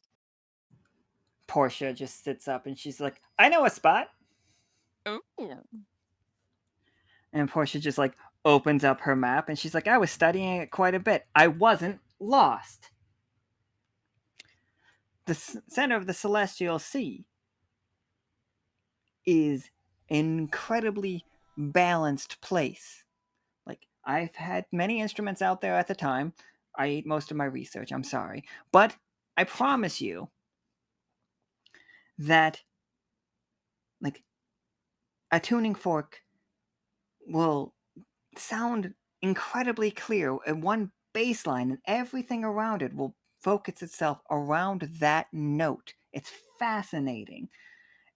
Portia just sits up and she's like, I know a spot. Ooh. And Portia just like opens up her map and she's like, I was studying it quite a bit. I wasn't lost. The center of the Celestial Sea is an incredibly balanced place. Like, I've had many instruments out there at the time. I ate most of my research, I'm sorry. But I promise you that, like, a tuning fork will sound incredibly clear, and one bass line and everything around it will focus itself around that note. It's fascinating.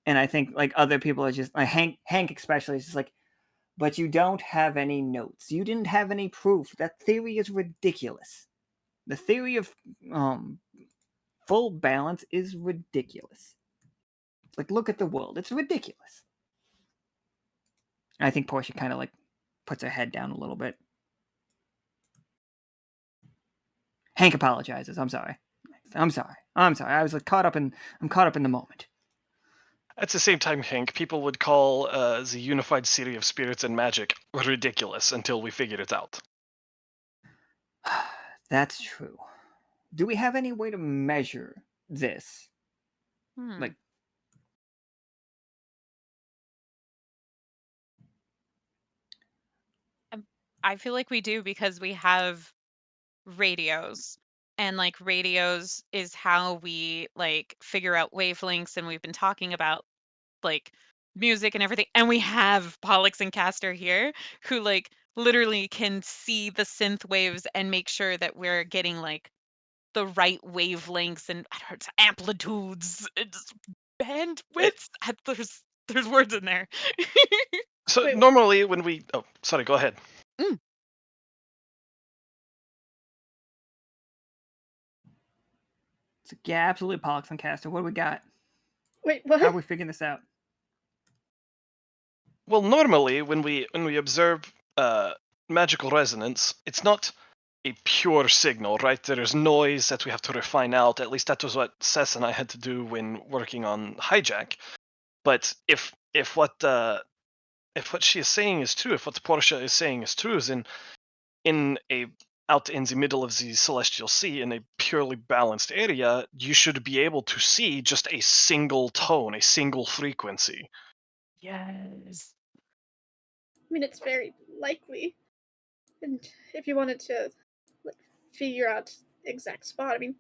And I think like other people are just like Hank especially is just like, but you don't have any notes. You didn't have any proof. That theory is ridiculous. The theory of full balance is ridiculous. Like, look at the world. It's ridiculous. I think Portia kind of like puts her head down a little bit. Hank apologizes. I'm sorry. I'm sorry. I was like, I'm caught up in the moment. At the same time, Hank, people would call the unified city of spirits and magic ridiculous until we figured it out. That's true. Do we have any way to measure this? Hmm. Like, I feel like we do because we have radios. And like radios is how we like figure out wavelengths, and we've been talking about like music and everything. And we have Pollux and Castor here who like literally can see the synth waves and make sure that we're getting like the right wavelengths and I don't know, it's amplitudes, it's It, bandwidths. There's words in there. so Wait, normally when we... Oh, sorry, go ahead. Mm. it's like, yeah, absolutely, Pollux and Castor. What do we got? wait, How are what? we figuring this out? Well, normally when we observe magical resonance, it's not a pure signal, right? There is noise that we have to refine out. At least that was what Sess and I had to do when working on Hijack. But if what she is saying is true, if what Portia is saying is true, then in a out in the middle of the celestial sea in a purely balanced area, you should be able to see just a single tone, a single frequency. Yes. I mean, it's very likely. And if you wanted to like, figure out exact spot, I mean,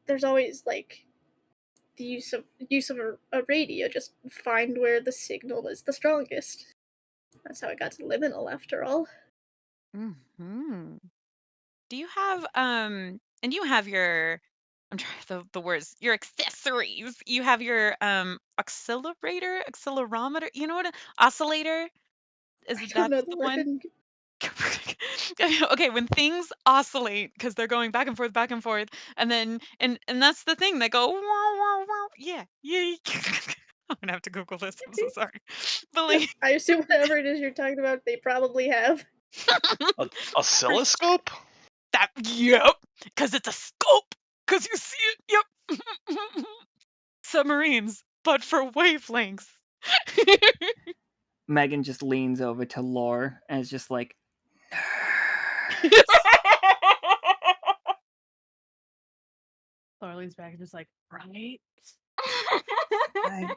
there's always like the use of a radio. Just find where the signal is the strongest. That's how I got to liminal, after all. Hmm. Do you have and you have your I'm trying the words, your accessories. You have your accelerometer, you know what oscillator? I Is don't that know the the word. one? Okay, when things oscillate because they're going back and forth, and then and that's the thing, they go wow, wow, wow. Yeah, yeah. I'm gonna have to Google this. I'm so sorry, but like I assume whatever it is you're talking about, they probably have. A oscilloscope? that, yep, because it's a scope, because you see it. Yep, submarines, but for wavelengths. Megan just leans over to Lore and is just like, Laura leans back and just like, right? I...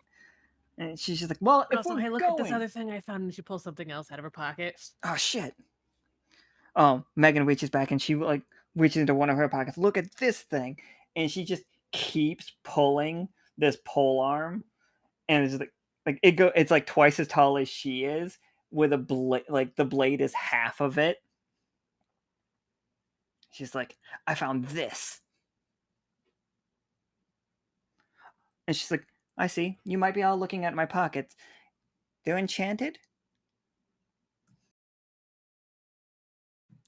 and she's just like, well, And if also, we're hey, look at this going, other thing I found, and she pulls something else out of her pocket. oh shit. Megan reaches back and she like reaches into one of her pockets. Look at this thing, and she just keeps pulling this pole arm, and it's like it's like twice as tall as she is, with a blade. Like the blade is half of it. She's like, I found this, and she's like, I see. You might be all looking at my pockets. They're enchanted.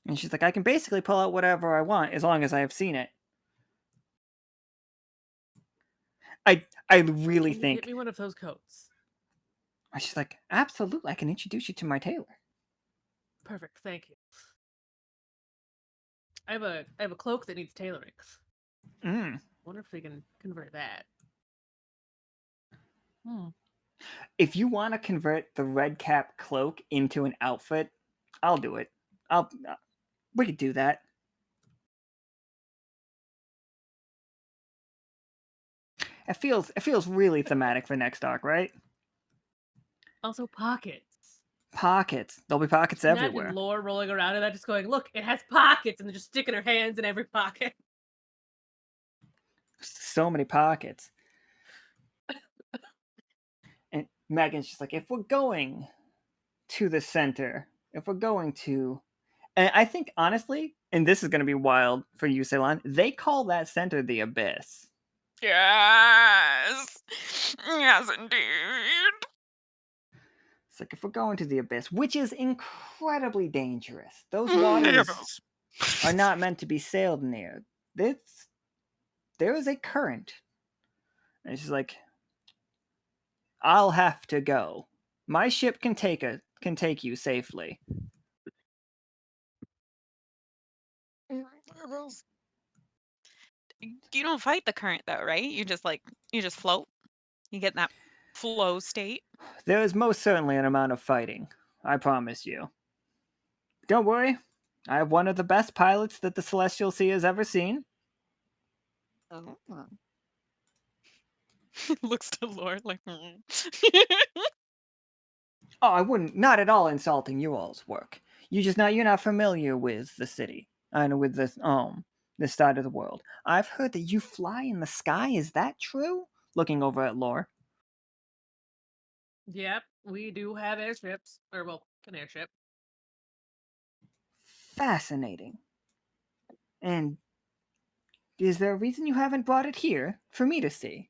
And she's like, I can basically pull out whatever I want as long as I have seen it. I really Can you think get me one of those coats? she's like, absolutely, I can introduce you to my tailor. Perfect, thank you. I have a cloak that needs tailoring. Mm. Wonder if we can convert that. If you want to convert the red cap cloak into an outfit, I'll do it. We could do that. It feels really thematic for next arc, right? Also pockets. Pockets. There'll be pockets Imagine everywhere. Lore rolling around and that just going, look, it has pockets, and then just sticking her hands in every pocket. So many pockets. And Megan's just like, if we're going to the center, if we're going to, and I think honestly, and this is going to be wild for you, Ceylon, they call that center the Abyss. Yes. Yes, indeed. It's like if we're going to the Abyss, which is incredibly dangerous. Those waters are not meant to be sailed near. There is a current. And it's just like, I'll have to go. My ship can take you safely. You don't fight the current though, right? You just float. You get in that flow state. There is most certainly an amount of fighting, I promise you. Don't worry, I have one of the best pilots that the Celestial Sea has ever seen. Oh. Looks to Lord like. Oh, I wouldn't, not at all insulting you all's work. You're not familiar with the city and with this side of the world. I've heard that you fly in the sky. Is that true? Looking over at Lore. Yep, we do have airships. Or, well, an airship. Fascinating. And is there a reason you haven't brought it here for me to see?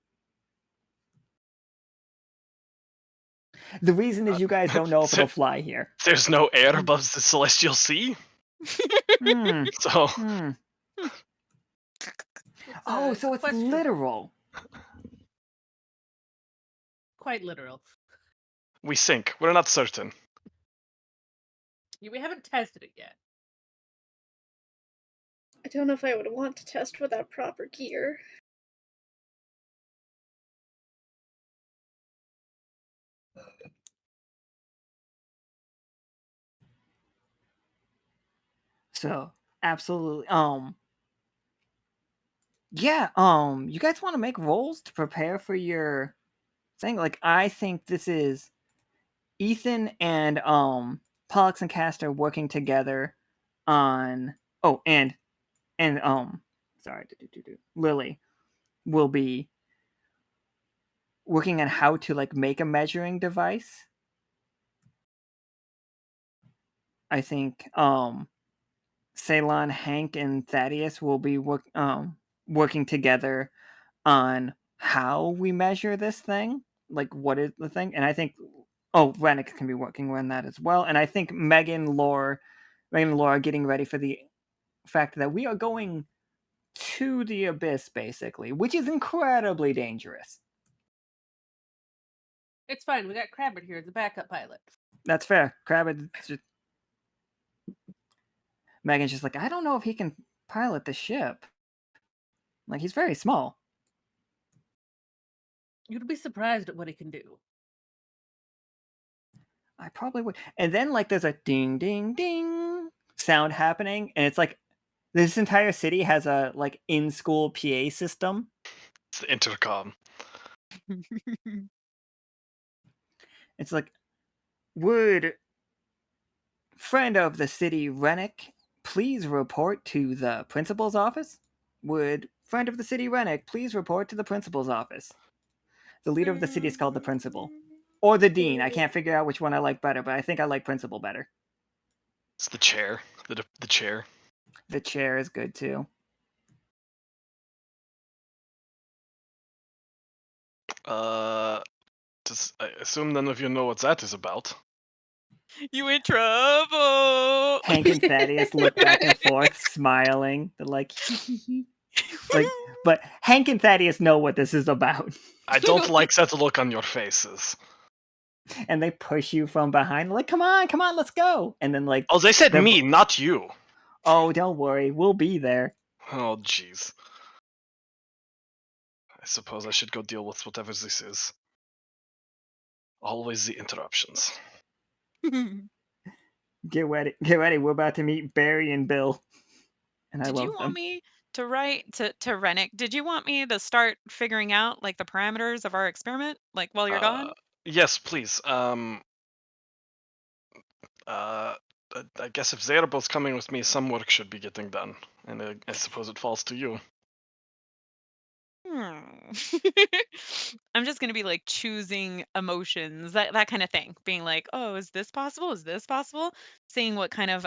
The reason is you guys don't know if it'll fly here. There's no air above the celestial sea, Hmm. so Hmm. Oh, so it's literal. Quite literal. we sink. We're not certain. We haven't tested it yet. I don't know if I would want to test without proper gear. So, absolutely. Yeah, you guys want to make rolls to prepare for your thing? Like, I think this is Ethan and Pollux and Castor working together on sorry, Lily will be working on how to like make a measuring device. I think Ceylon, Hank, and Thaddeus will be working together on how we measure this thing, like what is the thing. And I think Renic can be working on that as well. And I think Megan and Laura are getting ready for the fact that we are going to the Abyss, basically, which is incredibly dangerous. It's fine. We got Crabbit here as a backup pilot. That's fair. Crabbit just... Megan's just like, I don't know if he can pilot the ship. Like, he's very small. You'd be surprised at what he can do. I probably would. And then, like, there's a ding, ding, ding sound happening, and it's like this entire city has a like in-school PA system. It's the intercom. It's like, would friend of the city Renic please report to the principal's office? Would friend of the city Renic please report to the principal's office? The leader of the city is called the principal. Or the dean. I can't figure out which one I like better, but I think I like principal better. It's the chair. The chair. The chair is good too. I assume none of you know what that is about. You in trouble. Hank and Thaddeus look back and forth, smiling. They're like, Like, but Hank and Thaddeus know what this is about. I don't like that look on your faces. And they push you from behind, like, come on, let's go. And then, like, Oh, they said they're me, not you. oh, don't worry, we'll be there. Oh, jeez. I suppose I should go deal with whatever this is. Always the interruptions. Get ready. We're about to meet Barry and Bill. And I Did you love want them. me to write to Renic? Did you want me to start figuring out like the parameters of our experiment, like while you're Uh, gone? yes, please. I guess if they're both coming with me, some work should be getting done, and I suppose it falls to you. Hmm. I'm just gonna be like choosing emotions, that kind of thing. Being like, oh, is this possible? Is this possible? Seeing what kind of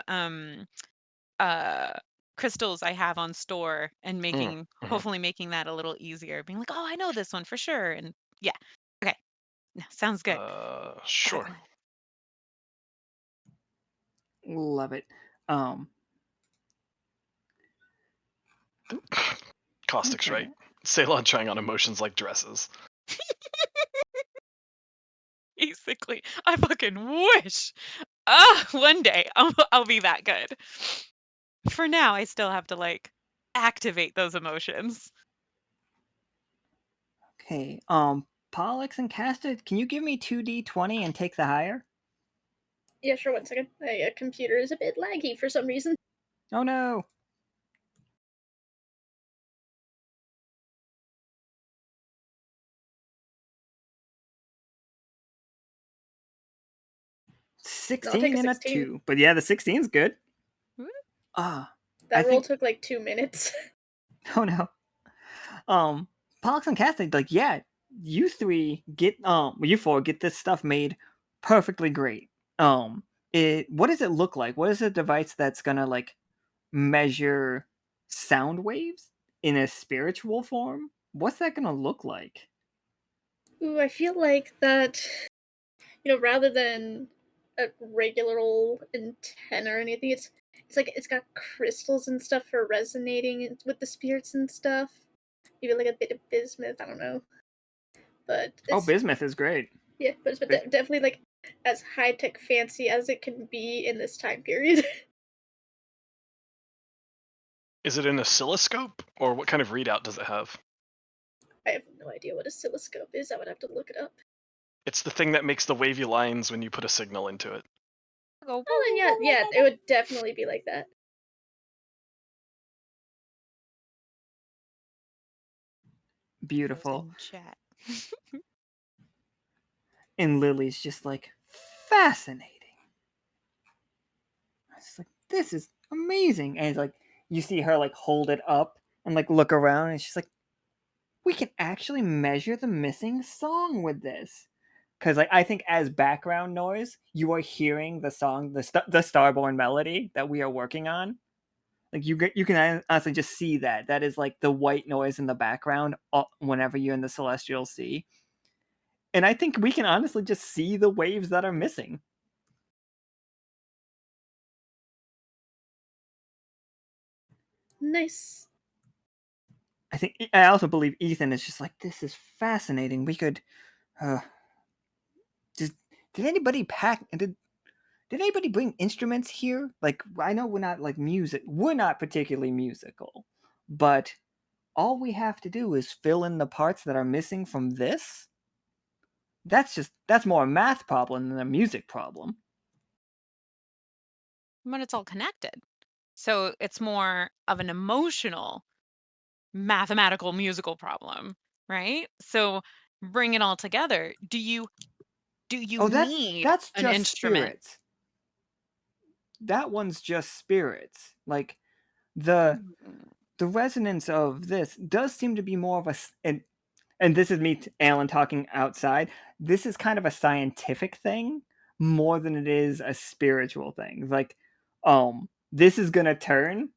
uh crystals I have on store and making Mhm. hopefully making that a little easier. Being like, oh, I know this one for sure. And yeah. Okay. No, sounds good. Sure. Excellent. Love it. Um, one Caustic's right. second. Ceylon trying on emotions like dresses. Basically, I fucking wish. Ah, one day I'll be that good. For now, I still have to like activate those emotions. Okay. Pollux and Castor, can you give me 2d20 and take the higher? Yeah, sure. 1 second. My computer is a bit laggy for some reason. Oh no. No, I'll take 16 a and a 16. 2. But yeah, the 16's good. Woo. Ah, I That roll think took like 2 minutes. oh no. Pollux and Castor, like, yeah, you three get you four get this stuff made perfectly great. What does it look like? What is a device that's gonna like measure sound waves in a spiritual form? What's that gonna look like? Ooh, I feel like that, rather than a regular old antenna or anything, it's like it's got crystals and stuff for resonating with the spirits and stuff. Maybe like a bit of bismuth. I don't know, but Oh, it's bismuth is great. yeah, but it's Bis- definitely like as high tech fancy as it can be in this time period. Is it an oscilloscope, or what kind of readout does it have? I have no idea what oscilloscope is. I would have to look it up. It's the thing that makes the wavy lines when you put a signal into it. Go. Oh, then yeah, it would definitely be like that. Beautiful. In chat. And Lily's just like fascinating. It's like this is amazing. And it's like you see her like hold it up and like look around and she's like, we can actually measure the missing song with this. Because like I think as background noise, you are hearing the song, the Starborne Melody that we are working on. Like you can honestly just see that. That is like the white noise in the background whenever you're in the celestial sea. And I think we can honestly just see the waves that are missing. Nice. I also believe Ethan is just like, this is fascinating. We could uh just did anybody pack did anybody bring instruments here? Like I know we're not like music. We're not particularly musical. But all we have to do is fill in the parts that are missing from this. That's more a math problem than a music problem. But it's all connected. So it's more of an emotional, mathematical, musical problem, right? So bring it all together. Do you Oh, need that's an just instrument? spirits. That one's just spirits. Like the Mm. the resonance of this does seem to be more of and this is me Alan talking outside. This is kind of a scientific thing more than it is a spiritual thing. Like this is going to turn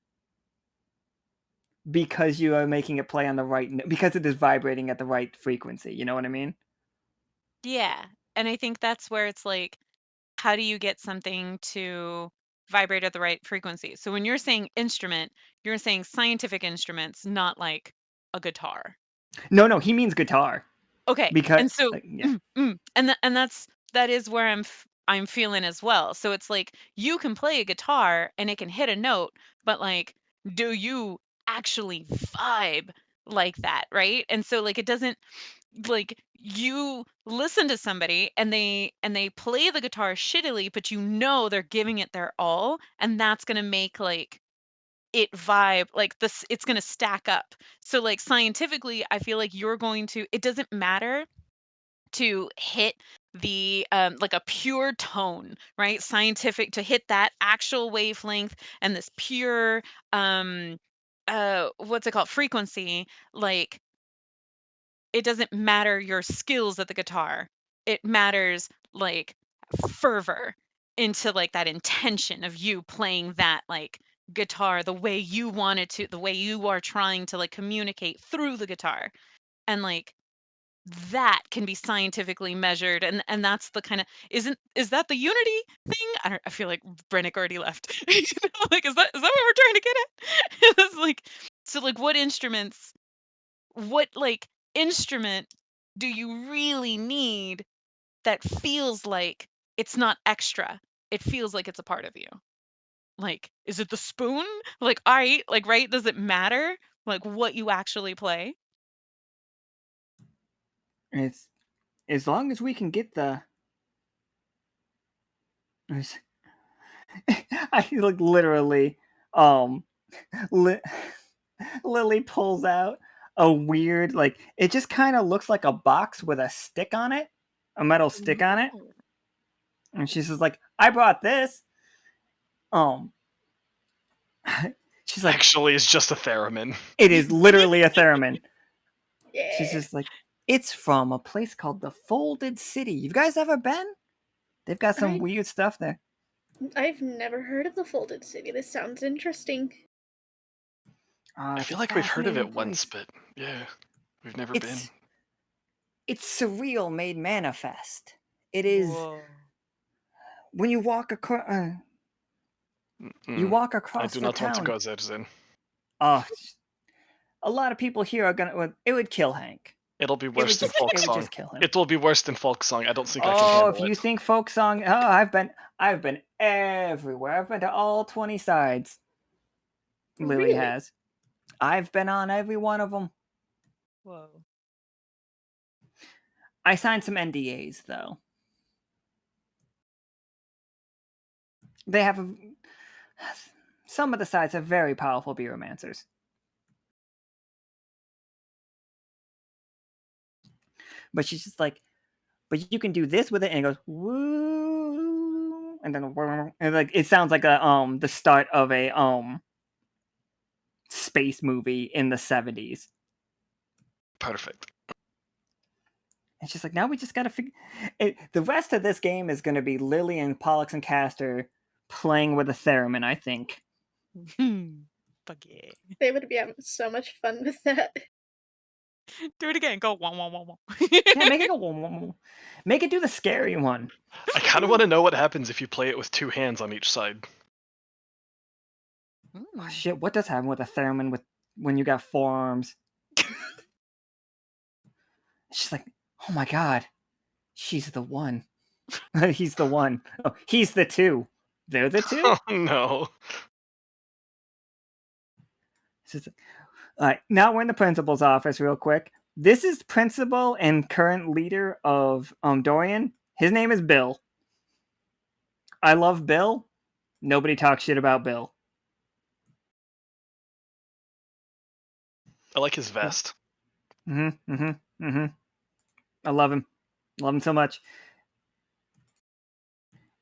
because you are making it play on the right because it is vibrating at the right frequency, you know what I mean? Yeah. And I think that's where it's like, how do you get something to vibrate at the right frequency. So when you're saying instrument, you're saying scientific instruments, not like a guitar. No, he means guitar Okay, because and so yeah. and that is where I'm feeling as well. So it's like you can play a guitar and it can hit a note, but like, do you actually vibe like that, right? And so like it doesn't like you listen to somebody and they play the guitar shittily, but you know they're giving it their all, and that's gonna make like it vibe like this it's going to stack up. So like scientifically I feel like you're going to it doesn't matter to hit the like a pure tone, right? Scientific to hit that actual wavelength and this pure what's it called frequency, like it doesn't matter your skills at the guitar. It matters like fervor into like that intention of you playing that like guitar the way you wanted to, the way you are trying to like communicate through the guitar. And like that can be scientifically measured, and that's the kind of is that the unity thing? I feel like Brennick already left. You know, like is that what we're trying to get at? It's like so like what like instrument do you really need that feels like it's not extra? It feels like it's a part of you. Like, is it the spoon? Like, all right, like, right? Does it matter? Like, what you actually play? It's as long as we can get the. I like literally, li- Lily pulls out a weird like it just kind of looks like a box with a stick on it, a metal stick on it, Ooh. and she says like, "I brought this." Um, she's like, Actually, it's just a theremin. "It is literally a theremin." Yeah. She's just like, "It's from a place called the Folded City. You guys ever been? They've got some I- weird stuff there." I've never heard of the Folded City. This sounds interesting. I It's feel a like we've heard of fascinating it once, place. but yeah, we've never been. It's surreal made manifest. It is Whoa. when you walk across. You Mm, walk I across do the not want to town. go there then. Oh, a lot of people here are gonna. It would kill Hank. It'll be It would worse than just. folk It would song. just kill him. It will be worse than folk song. I don't think I can Oh, if handle you it. think folk song, oh, I've been everywhere. I've been to all 20 sides. Lily Really? has. I've been on every one of them. Whoa. I signed some NDAs though. They have some of the sides have very powerful beeromancers. But she's just like, but you can do this with it, and it goes woo, and then and like it sounds like a the start of a space movie in the 70s. Perfect. It's just like now we just gotta figure. The rest of this game is going to be Lily and Pollux and Castor playing with a theremin. I think. Fuck yeah. They would be having so much fun with that. Do it again. Go wah wah wah wah. Yeah, make it go. Make it do the scary one. I kind of want to know what happens if you play it with two hands on each side. Oh, shit, what does happen with a theremin with when you got forearms? She's like, oh my god, she's the one. He's the one. Oh, he's the two. They're the two. Oh no. All right, now we're in the principal's office real quick. This is principal and current leader of Dorian. His name is Bill. I love Bill. Nobody talks shit about Bill. I like his vest. I love him. Love him so much.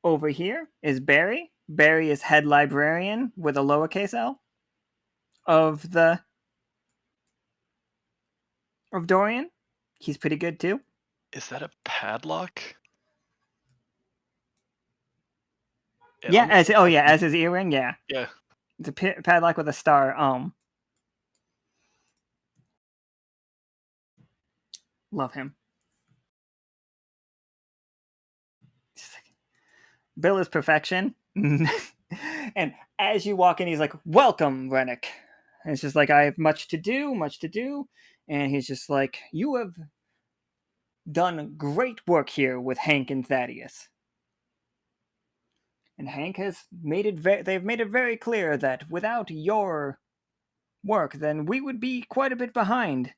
Over here is Barry. Barry is head librarian with a lowercase l of Dorian. He's pretty good too. Is that a padlock? Yeah, as his earring, yeah. Yeah. It's a padlock with a star. Love him. Bill is perfection. And as you walk in, he's like, "Welcome, Renic." And it's just like, "I have much to do, much to do." And he's just like, "You have done great work here with Hank and Thaddeus." And Hank has made it they've made it very clear that without your work, then we would be quite a bit behind.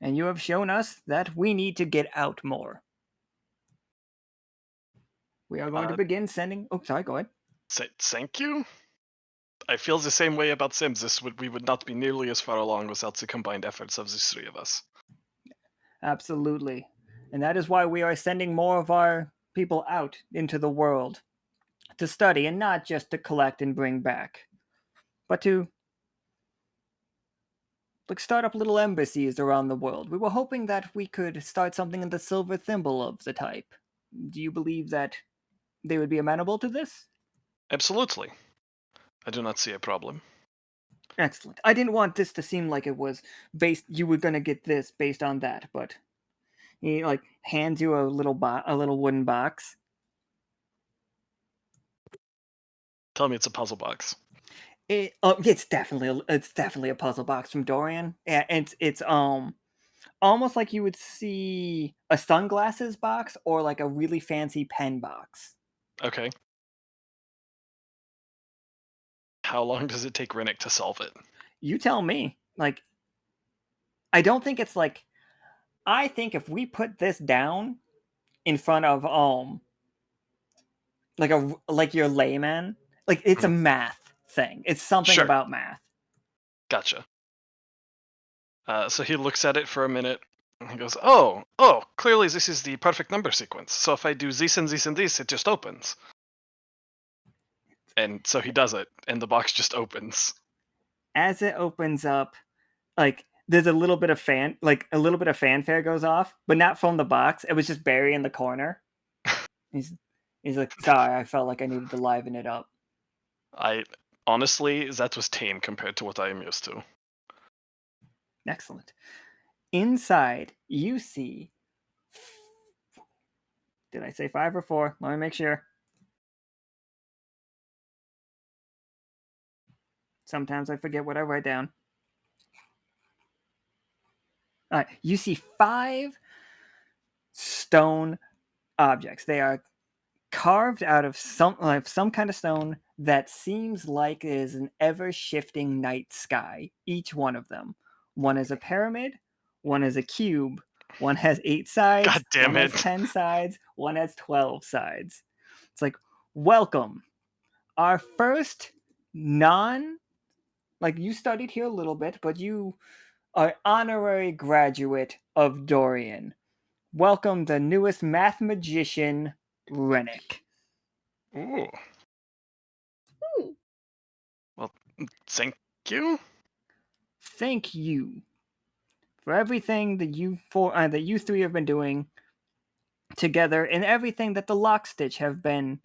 And you have shown us that we need to get out more. We are going to begin sending... Oh, sorry, go ahead. Thank you? I feel the same way about Sims. We would not be nearly as far along without the combined efforts of the three of us. Absolutely. And that is why we are sending more of our people out into the world to study, and not just to collect and bring back, but to start up little embassies around the world. We were hoping that we could start something in the Silver Thimble of the type. Do you believe that they would be amenable to this? Absolutely. I do not see a problem. Excellent. I didn't want this to seem like it was based... You were going to get this based on that, but he hands you a little wooden box. Tell me it's a puzzle box. It's definitely a puzzle box from Dorian. Yeah, it's almost like you would see a sunglasses box or like a really fancy pen box. Okay. How long does it take Renic to solve it? You tell me. I don't think it's like... I think if we put this down in front of like your layman, it's a math thing. It's something about math. Gotcha. So he looks at it for a minute, and he goes, oh, clearly this is the perfect number sequence. So if I do this and this and this, it just opens. And so he does it, and the box just opens. As it opens up, there's a little bit of fanfare goes off, but not from the box. It was just Barry in the corner. He's like, "Sorry, I felt like I needed to liven it up." Honestly, that was tame compared to what I am used to. Excellent. Inside, you see... Did I say 5 or 4? Let me make sure. Sometimes I forget what I write down. All right, you see 5 stone objects. They are carved out of some kind of stone that seems like it is an ever-shifting night sky. Each one of them. One is a pyramid. One is a cube. One has 8 sides. God damn one it. has 10 sides. One has 12 sides. It's like, welcome. Our first you studied here a little bit, but you are honorary graduate of Dorian. Welcome the newest math magician, Renic. Ooh. Ooh. Well, thank you. Thank you for everything that you 3 have been doing together, and everything that the Lockstitch have been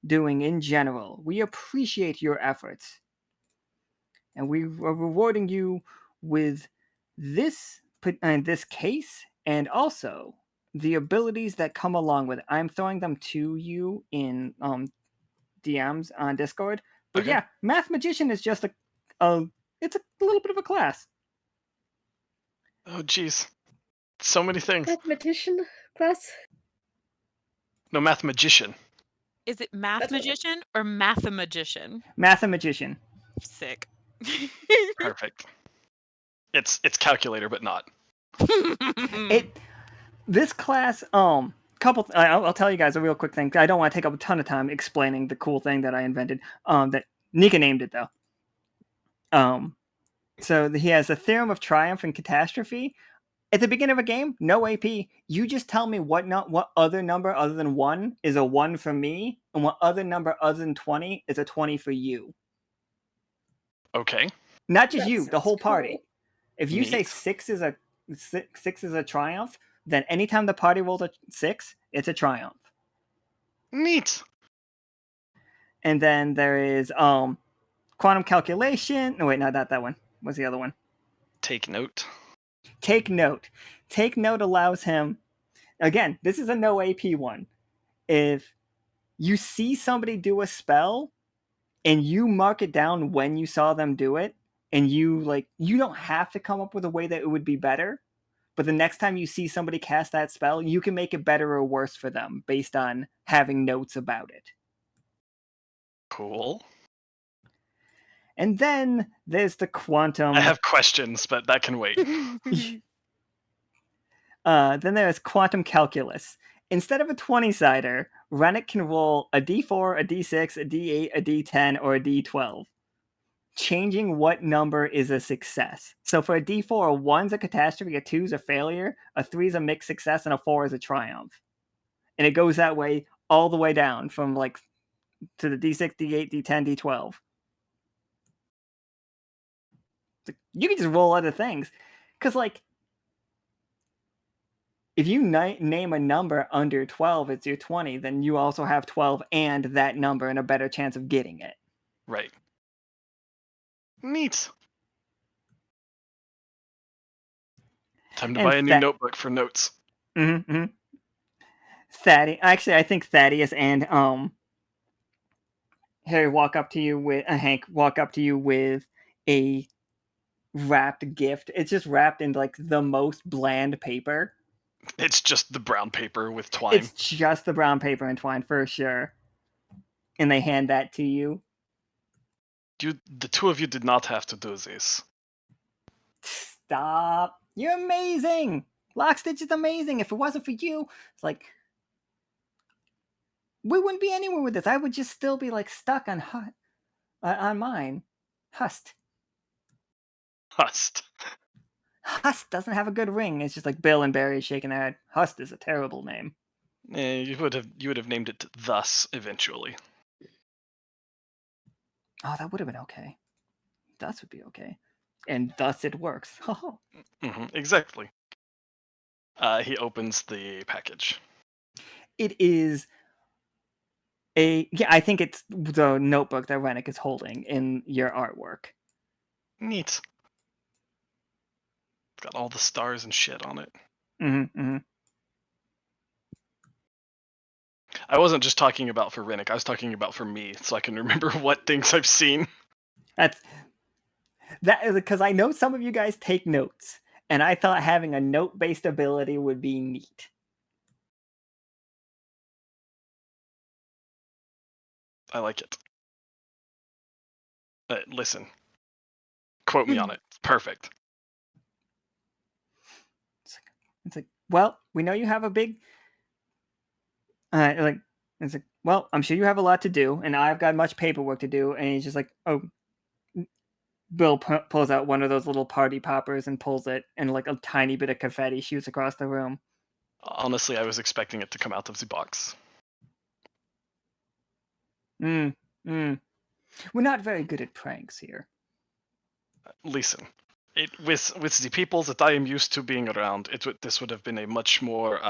doing in general. We appreciate your efforts, and we are rewarding you with this case, and also the abilities that come along with it. I'm throwing them to you in DMs on Discord. But Okay. yeah, Math Magician is just it's a little bit of a class. Oh, jeez. So many things. Mathematician class? No, Math Magician. Is it math magician or mathemagician? Mathemagician. Sick. Perfect. It's calculator, but not. This class, I'll tell you guys a real quick thing. I don't want to take up a ton of time explaining the cool thing that I invented. That Nika named it though. So he has a theorem of triumph and catastrophe. At the beginning of a game, no AP. You just tell me what other number other than 1 is a 1 for me, and what other number other than 20 is a 20 for you. Okay. Not just you, the whole party. Cool. If you say 6 is a triumph, then anytime the party rolls a 6, it's a triumph. Neat. And then there is quantum calculation. No, wait, not that one. What's the other one? Take note. Take note. Take note allows him... Again, this is a no AP one. If you see somebody do a spell and you mark it down when you saw them do it, and you don't have to come up with a way that it would be better, but the next time you see somebody cast that spell, you can make it better or worse for them based on having notes about it. Cool. And then there's the quantum. I have questions, but that can wait. Then there's quantum calculus. Instead of a 20-sider, Renic can roll a d4, a d6, a d8, a d10, or a d12, changing what number is a success. So for a d4, a 1's a catastrophe, a 2's a failure, a 3's a mixed success, and a 4 is a triumph. And it goes that way all the way down from to the d6, d8, d10, d12. You can just roll other things. Because, if you name a number under 12, it's your 20, then you also have 12 and that number and a better chance of getting it. Right. Neat. Time to buy a new notebook for notes. Mm-hmm. Thaddeus, actually, I think Thaddeus and Hank walk up to you with a wrapped gift. It's just wrapped in the most bland paper. It's just the brown paper with twine. It's just the brown paper and twine for sure. And they hand that to you. The two of you did not have to do this. Stop. You're amazing. Lockstitch is amazing. If it wasn't for you, it's we wouldn't be anywhere with this. I would just still be stuck on mine. Hust. Hust. Hust doesn't have a good ring. It's just Bill and Barry shaking their head. Hust is a terrible name. You would have named it thus eventually. Oh, that would have been okay. Thus would be okay. And thus it works. Exactly. He opens the package. It is I think it's the notebook that Renic is holding in your artwork. Neat. It's got all the stars and shit on it. I wasn't just talking about for Renic, I was talking about for me, so I can remember what things I've seen. That is because I know some of you guys take notes, and I thought having a note-based ability would be neat. I like it. Listen. Quote me on it. It's perfect. It's well, we know you have a big... well, I'm sure you have a lot to do, and I've got much paperwork to do, and he's just oh... Bill pulls out one of those little party poppers and pulls it, and a tiny bit of confetti shoots across the room. Honestly, I was expecting it to come out of the box. We're not very good at pranks here. Listen, with the people that I am used to being around, this would have been a much more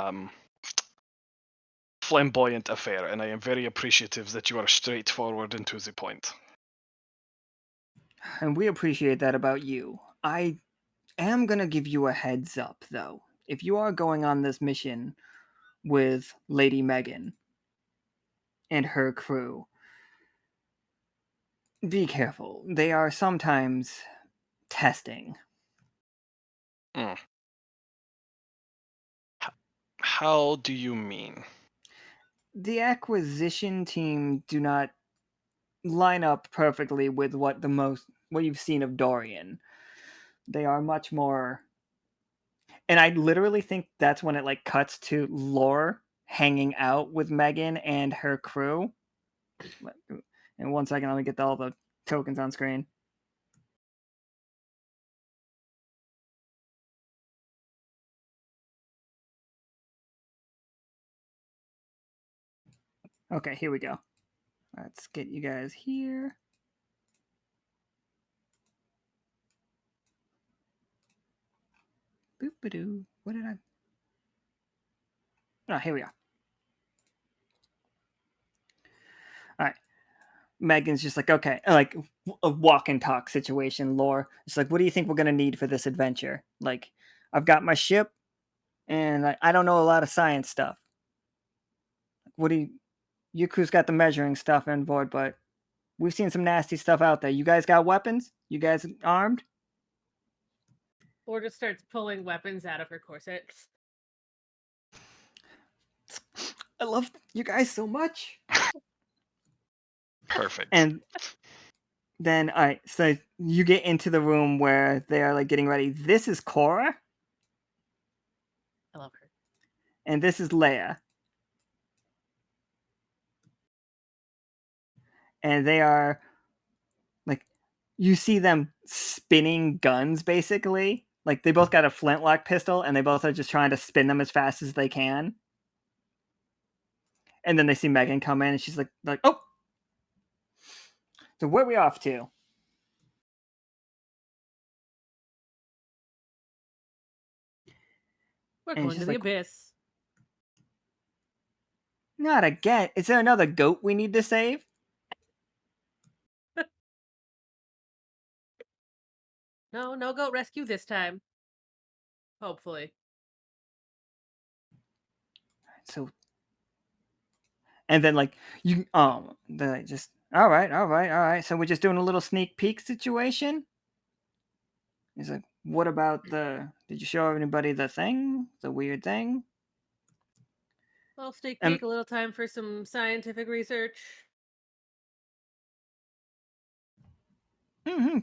flamboyant affair, and I am very appreciative that you are straightforward and to the point. And we appreciate that about you. I am going to give you a heads up, though. If you are going on this mission with Lady Megan and her crew, be careful. They are sometimes testing. How do you mean? The acquisition team do not line up perfectly with what you've seen of Dorian. They are much more... And I literally think that's when it cuts to Lore hanging out with Megan and her crew. In 1 second, let me get all the tokens on screen. Okay, here we go. Let's get you guys here. Boop-a-doo. What did I... Oh, here we are. All right. Megan's just okay, a walk and talk situation. Lore, it's what do you think we're gonna need for this adventure? I've got my ship, and I don't know a lot of science stuff. Your crew's got the measuring stuff on board, but we've seen some nasty stuff out there. You guys got weapons? You guys armed? Border starts pulling weapons out of her corsets. I love you guys so much. Perfect. And then, all right, so you get into the room where they are like getting ready. This is Cora, I love her. and this is Leia. And they are like, you see them spinning guns basically. Like they both got a flintlock pistol, and they both are just trying to spin them as fast as they can. And then they see Megan come in, and she's like, oh. So where are we off to? We're And going she's to the like, abyss. not again. Is there another goat we need to save? No goat rescue this time. Hopefully. So, and then like you, they just all right. So we're just doing a little sneak peek situation. He's like, what about did you show anybody the thing, the weird thing? Well, sneak peek, a little time for some scientific research.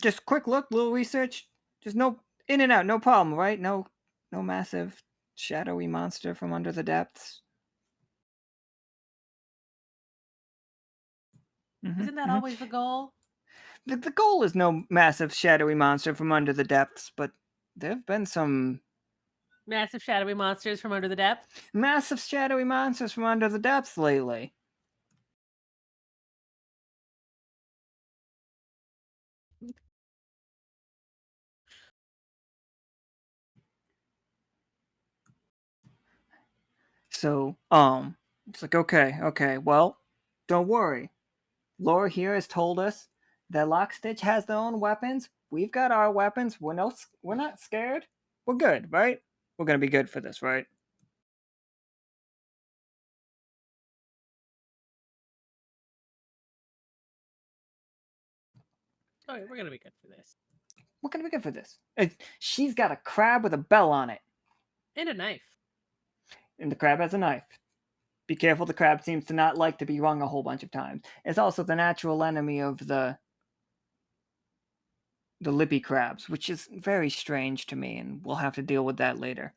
Just quick look, little research. Just no in and out, no problem, right? No massive shadowy monster from under the depths. Isn't that always the goal? The goal is no massive shadowy monster from under the depths, but there have been some Massive shadowy monsters from under the depths? massive shadowy monsters from under the depths lately. So, it's like, okay, well, don't worry. Laura here has told us that Lockstitch has their own weapons. We've got our weapons. We're not scared. We're good, right? We're gonna be good for this, right? Oh, yeah, we're gonna be good for this. We're gonna be good for this. She's got a crab with a bell on it. And a knife. And the crab has a knife. Be careful, the crab seems to not like to be wrung a whole bunch of times. It's also the natural enemy of the lippy crabs, which is very strange to me, and we'll have to deal with that later.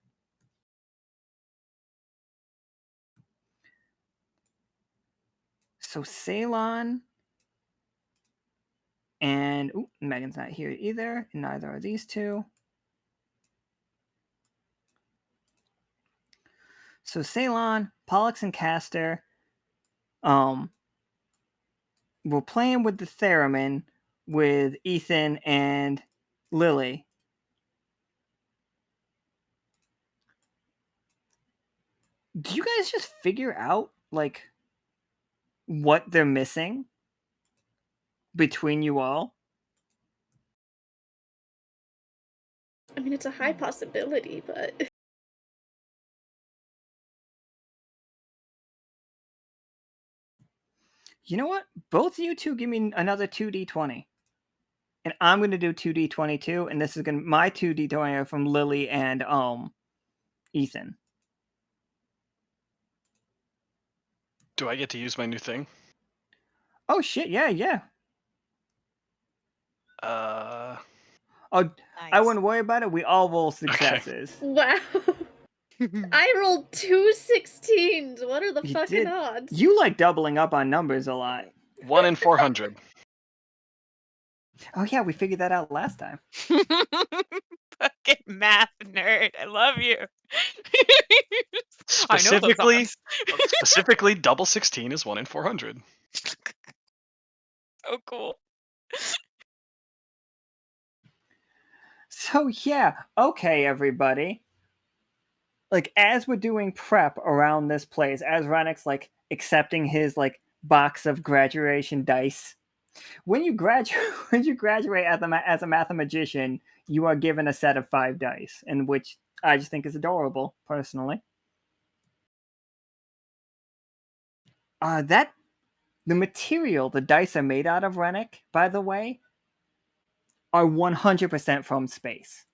So Ceylon and Megan's not here either, and neither are these two. So Ceylon, Pollux, and Castor, we're playing with the theremin with Ethan and Lily. Do you guys just figure out like what they're missing between you all? I mean, it's a high possibility, but You know what? Both of you two give me another 2d20. And I'm going to do 2d20 too, and this is going to my 2d20 are from Lily and Ethan. Do I get to use my new thing? Oh shit, yeah. Uh, Oh, Nice. I wouldn't worry about it. We all roll successes. wow. I rolled 2 16s. What are the You fucking did. odds? You like doubling up on numbers a lot. 1 in 400. Oh yeah, we figured that out last time. Fucking math nerd. I love you. I know those Specifically, odds. specifically, double 16 is 1 in 400. So cool. So yeah, okay, everybody. Like as we're doing prep around this place, as Renic's like accepting his like box of graduation dice. When you graduate as a mathematician, you are given a set of 5 dice, and which I just think is adorable, personally. That The material the dice are made out of, Renic, by the way, are 100% from space.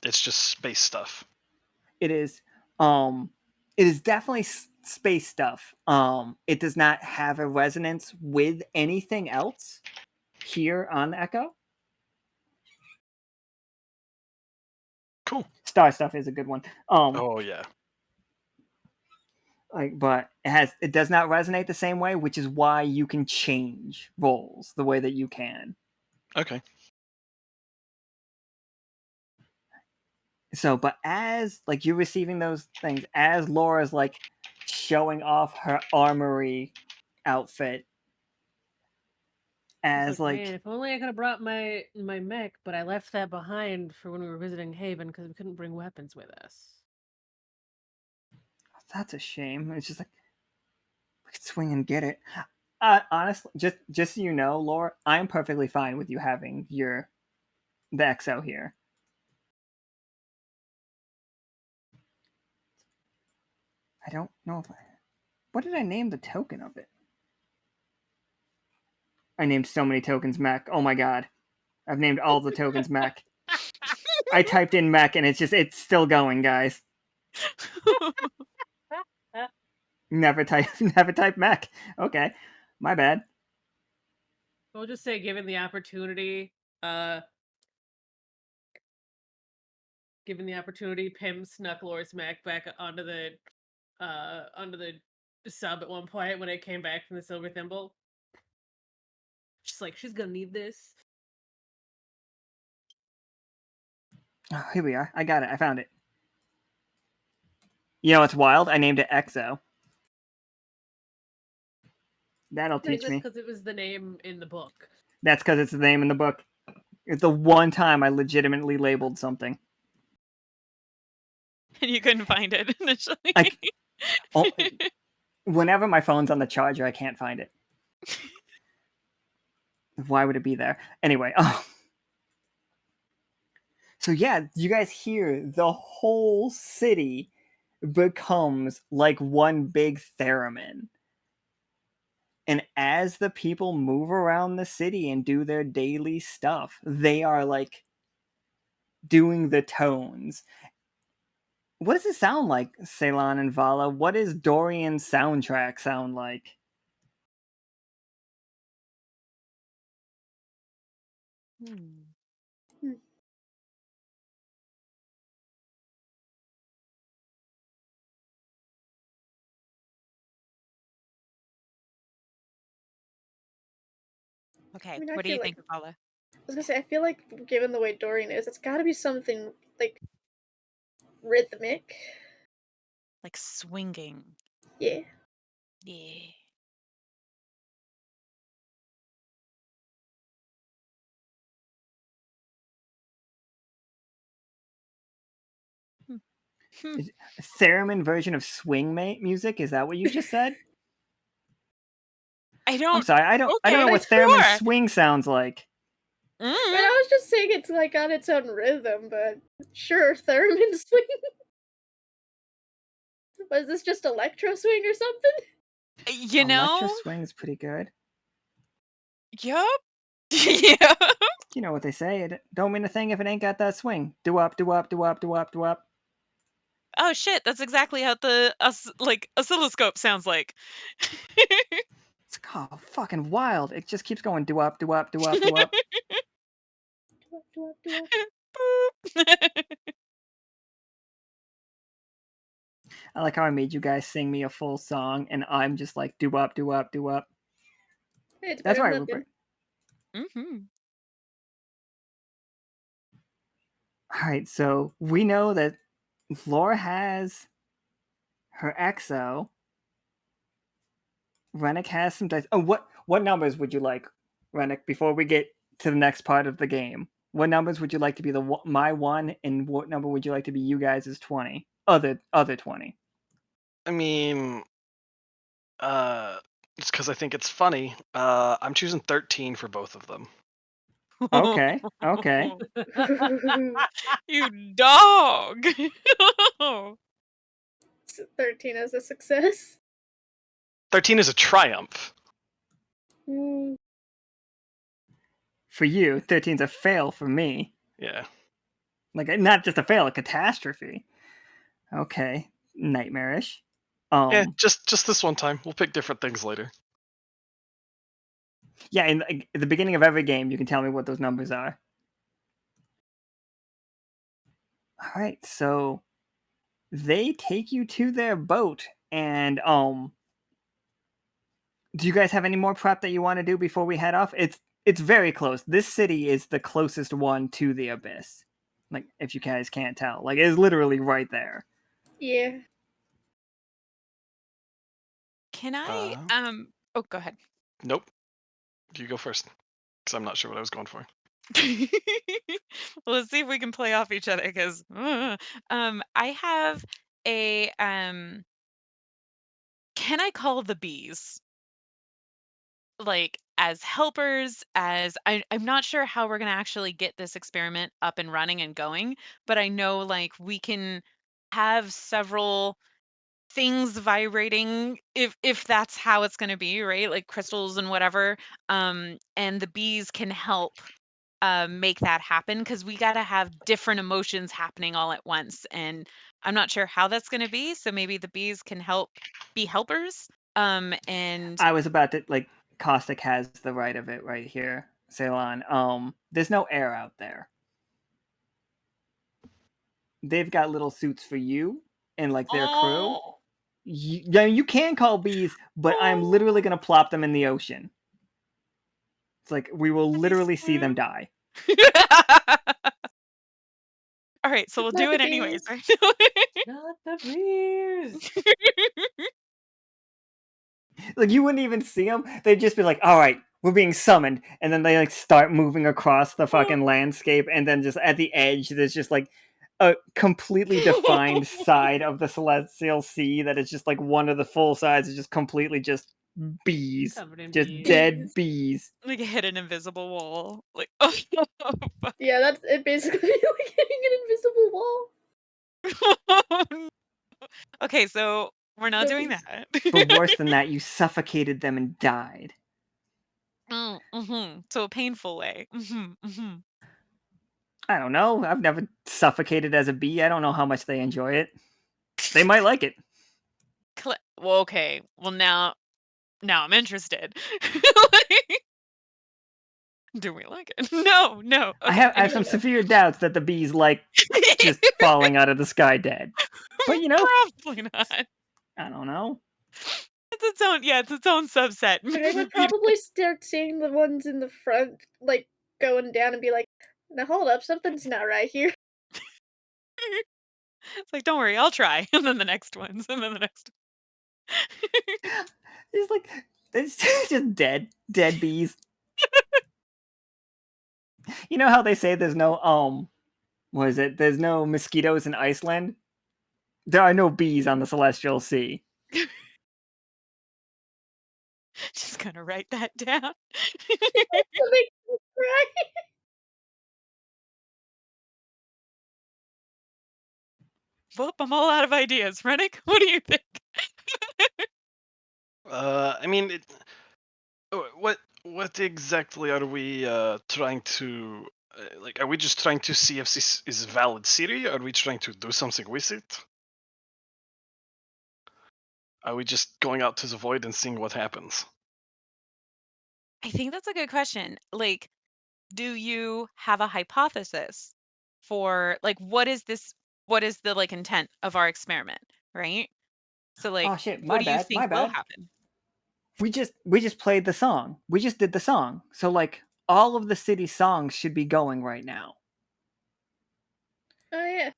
It's just space stuff. It is it is definitely space stuff. It does not have a resonance with anything else here on Echo. Cool. Star stuff is a good one. Oh yeah. But it does not resonate the same way, which is why you can change roles the way that you can. Okay. So, but as like you're receiving those things, as Laura's like showing off her armory outfit, as like man, if only I could have brought my mech, but I left that behind for when we were visiting Haven because we couldn't bring weapons with us. That's a shame. It's just like we could swing and get it. Honestly, just so you know, Laura, I'm perfectly fine with you having the XO here. I don't know if what did I name the token of it? I named so many tokens mech. Oh my god. I've named all the tokens mech. I typed in mech and it's still going, guys. Never type mech. Okay. My bad. We'll just say given the opportunity, Pim snuck Laura's mech back onto the sub at one point when it came back from the Silver Thimble. She's like, she's gonna need this. Oh, here we are. I got it. I found it. You know what's wild? I named it EXO. That'll teach me. Because it was the name in the book. That's because it's the name in the book. It's the one time I legitimately labeled something. And you couldn't find it initially. Whenever my phone's on the charger, I can't find it. Why would it be there? Anyway, so yeah, you guys hear the whole city becomes like one big theremin. And as the people move around the city and do their daily stuff, they are like doing the tones. What does it sound like, Ceylon and Vala? What does Dorian's soundtrack sound like? Okay, I mean, I what do you feel think, like- Paula? I was gonna say, I feel like given the way Dorian is, it's got to be something like rhythmic. Like swinging. Yeah. Yeah. Theremin version of swing music? Is that what you just said? I don't. I'm sorry. I don't know Okay, what theremin sure. swing sounds like. I mean, I was just saying it's like on its own rhythm, but sure, theremin swing. Was this just electro swing or something? You know? Electro swing is pretty good. Yup. Yeah. You know what they say. It don't mean a thing if it ain't got that swing. Do up, do up, do up, do up, do up. Oh shit, that's exactly how the oscilloscope sounds like. It's fucking wild. It just keeps going do up, do up, do up, do up. I like how I made you guys sing me a full song and I'm just like do up, do up, do up. Hey, it's That's better right, than Rupert. Mm-hmm. Alright, so we know that Laura has her EXO. Renic has some dice. Oh, what numbers would you like, Renic, before we get to the next part of the game? What numbers would you like to be my one, and what number would you like to be you guys' 20? Other 20. I mean, just because I think it's funny, I'm choosing 13 for both of them. Okay. You dog. 13 as a success. 13 is a triumph. Mm, For you, 13's a fail for me. Yeah. Like, not just a fail, a catastrophe. Okay, nightmarish. Yeah, just this one time. We'll pick different things later. Yeah, in the beginning of every game, you can tell me what those numbers are. All right, so they take you to their boat, and do you guys have any more prep that you want to do before we head off? It's very close. This city is the closest one to the abyss. Like, if you guys can't tell, like, it's literally right there. yeah. Can I oh, go ahead. Nope. You go first, because I'm not sure what I was going for. Well, let's see if we can play off each other because I have a can I call the bees like as helpers as I'm not sure how we're gonna actually get this experiment up and running and going, but I know like we can have several things vibrating if that's how it's going to be, right? Like crystals and whatever, and the bees can help make that happen because we got to have different emotions happening all at once, and I'm not sure how that's going to be, so maybe the bees can help be helpers. And I was about to, like, Caustic has the right of it right here, Ceylon. There's no air out there. They've got little suits for you and like their crew. oh, You can call bees, but I'm literally gonna plop them in the ocean. It's like we will literally see them die. all right, so we'll Not do the it anyways, bees. right? Not the beers. Like, you wouldn't even see them. They'd just be like, "All right, we're being summoned," and then they like start moving across the fucking landscape, and then just at the edge, there's just like a completely defined side of the celestial sea that is just like one of the full sides is just completely just bees, Covered in just bees. dead bees. Like hit an invisible wall. Like Yeah, that's it. Basically, like hitting an invisible wall. okay, so we're not The doing bees. that. But worse than that, you suffocated them and died. So a painful way. I don't know. I've never suffocated as a bee. I don't know how much they enjoy it. They might like it. Well, okay. Well, now I'm interested. Do we like it? No, no. I Okay. have some severe doubts that the bees like just falling out of the sky dead. But you know, Probably not. I don't know. It's its own. Yeah, it's its own subset. But I would probably start seeing the ones in the front, like going down, and be like, "Now hold up, something's not right here." It's like, don't worry, I'll try. And then the next ones, and then the next. It's like it's just dead bees. You know how they say there's no what is it? There's no mosquitoes in Iceland. There are no bees on the celestial sea. Just gonna write that down. To make me cry. Whoop! I'm all out of ideas. Renic, what do you think? I mean, what exactly are we trying to like? Are we just trying to see if this is a valid city? Are we trying to do something with it? Are we just going out to the void and seeing what happens? I think that's a good question. Like, do you have a hypothesis for like what is this? What is the like intent of our experiment? Right. So, Oh like, shit, what my do you bad, think my will bad. happen? We just played the song. We just did the song. So like all of the city songs should be going right now. Oh yeah.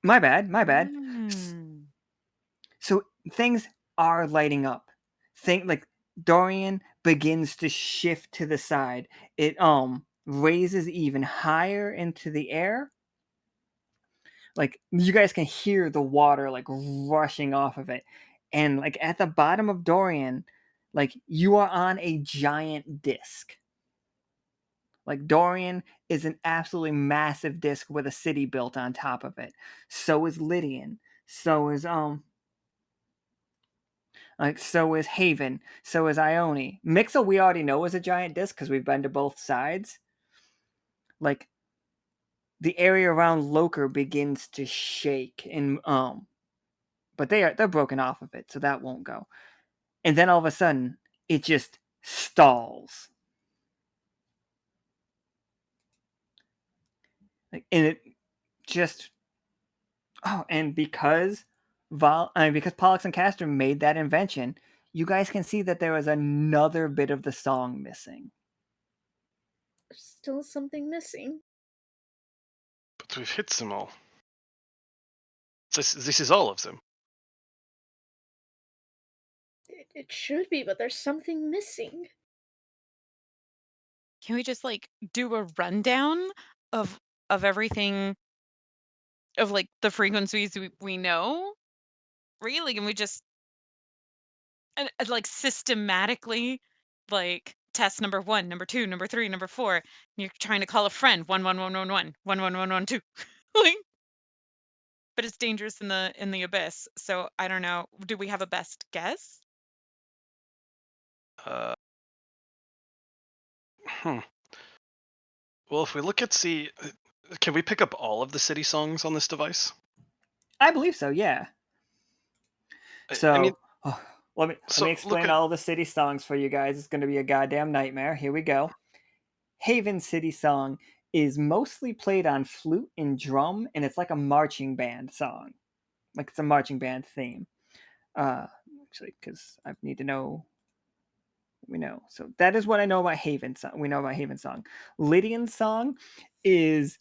My bad, my bad. Mm. So things are lighting up. Think like Dorian begins to shift to the side. It raises even higher into the air. Like you guys can hear the water like rushing off of it. And like at the bottom of Dorian, like you are on a giant disc. Like Dorian is an absolutely massive disc with a city built on top of it. So is Lydian. So is Like, so is Haven, so is Ione. Mixel, we already know is a giant disc because we've been to both sides. Like, the area around Loker begins to shake, and but they're broken off of it, so that won't go. And then all of a sudden, it just stalls. Like, and it just and because because Pollux and Castor made that invention, you guys can see that there was another bit of the song missing. There's still something missing. But we've hit them all. This is all of them. It should be, but there's something missing. Can we just like do a rundown of everything, of like the frequencies we know? Really? Can we just like systematically, like test number 1, number 2, number 3, number 4, and you're trying to call a friend 11111 11112. Like, but it's dangerous in the abyss. So I don't know. Do we have a best guess? Uh, hmm. Well, if we look at can we pick up all of the city songs on this device? I believe so, yeah. So I mean, let me so look explain at- all the city songs for you guys. It's going to be a goddamn nightmare. Here we go. Haven City Song is mostly played on flute and drum, and it's like a marching band song. Like, it's a marching band theme. Actually, because I need to know. We know. So that is what I know about Haven Song. We know about Haven Song. Lydian's Song is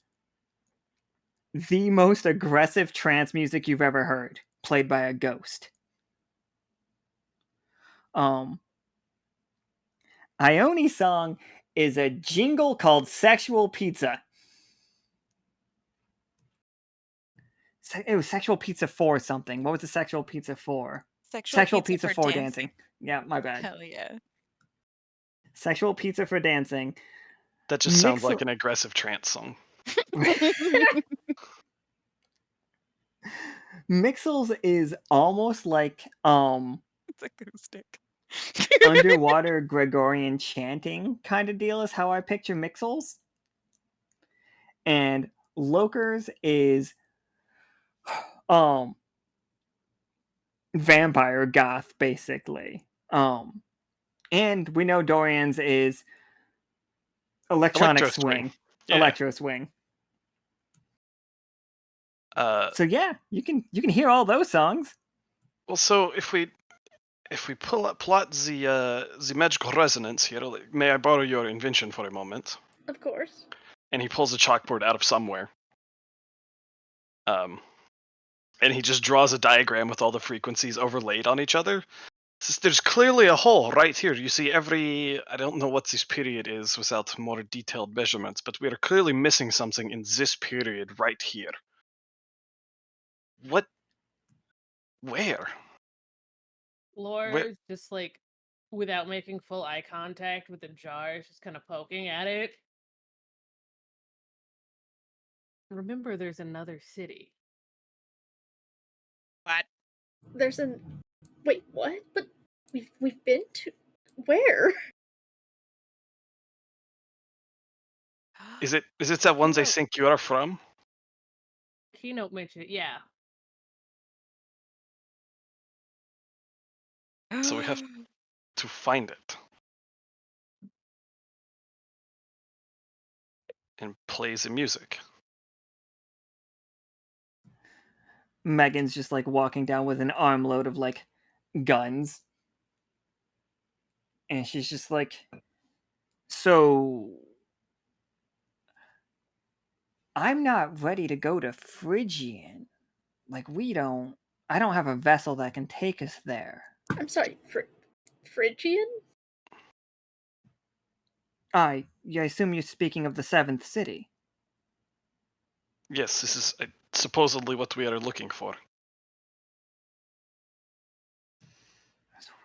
the most aggressive trance music you've ever heard, played by a ghost. Ione Song is a jingle called Sexual Pizza. It was Sexual Pizza for something. What was the Sexual Pizza for? Sexual Pizza for dancing. Yeah, my bad. Hell yeah. Sexual Pizza for dancing. that just sounds Mixel- like an aggressive trance song. Mixels is almost like It's acoustic. underwater Gregorian chanting kind of deal is how I picture Mixels. And Loker's is vampire goth, basically. And we know Dorian's is electronic Electro swing. Yeah. Electro swing. Uh, So yeah, you can hear all those songs. well, so if we plot the magical resonance here, may I borrow your invention for a moment? Of course. And he pulls a chalkboard out of somewhere. And he just draws a diagram with all the frequencies overlaid on each other. There's clearly a hole right here. You see I don't know what this period is without more detailed measurements, but we are clearly missing something in this period right here. What? Where? Laura's just like, without making full eye contact with the jar, just kind of poking at it. Remember, there's another city. What? There's an. Wait, what? But we've been to where? Is it that one they No. think you are from? Keynote mentioned it, yeah. So we have to find it. And play the music. Megan's just like walking down with an armload of like guns. And she's just like, so I'm not ready to go to Phrygian. Like, I don't have a vessel that can take us there. I'm sorry, Phrygian? I assume you're speaking of the 7th city. Yes, this is supposedly what we are looking for.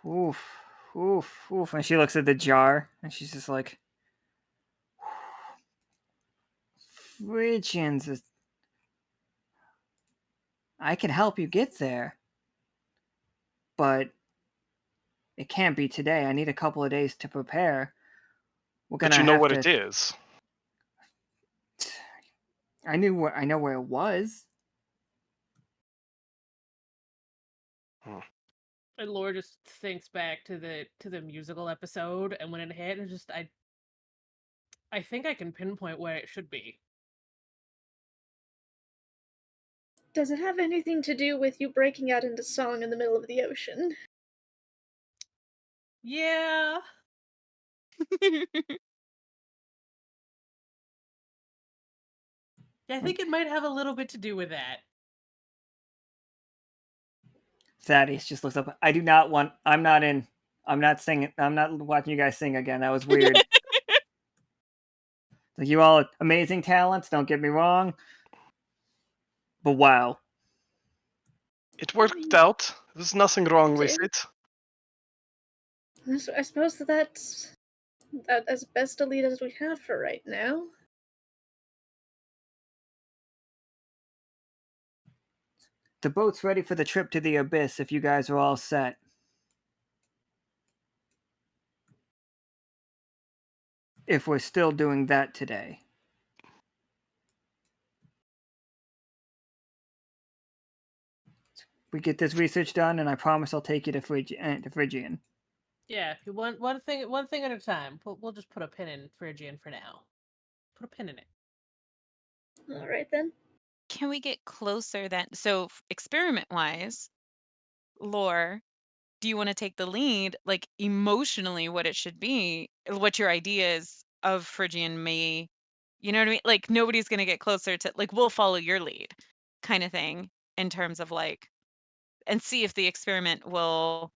Oof, oof, oof. And she looks at the jar and she's just like, Phrygians is. I can help you get there. But It can't be today. I need a couple of days to prepare. We're But gonna you know have what to. it is. I know where it was. And Laura just thinks back to the musical episode, and when it hit, it's just I think I can pinpoint where it should be. Does it have anything to do with you breaking out into song in the middle of the ocean? Yeah. I think it might have a little bit to do with that. Thaddeus just looks up. I do not want. I'm not in. I'm not singing. I'm not watching you guys sing again. That was weird. Like, you all amazing talents. Don't get me wrong. But wow. It worked out. There's nothing wrong with Did? I suppose that's as best a lead as we have for right now. The boat's ready for the trip to the abyss if you guys are all set. If we're still doing that today. We get this research done, and I promise I'll take you to Phrygian. Yeah, one thing at a time. We'll just put a pin in Phrygian for now. Put a pin in it. All right then. Can we get closer then? So, experiment wise, lore, do you want to take the lead, like emotionally, what it should be, what your ideas of Phrygian may, you know what I mean? Like, nobody's going to get closer to, like, we'll follow your lead kind of thing in terms of like, and see if the experiment will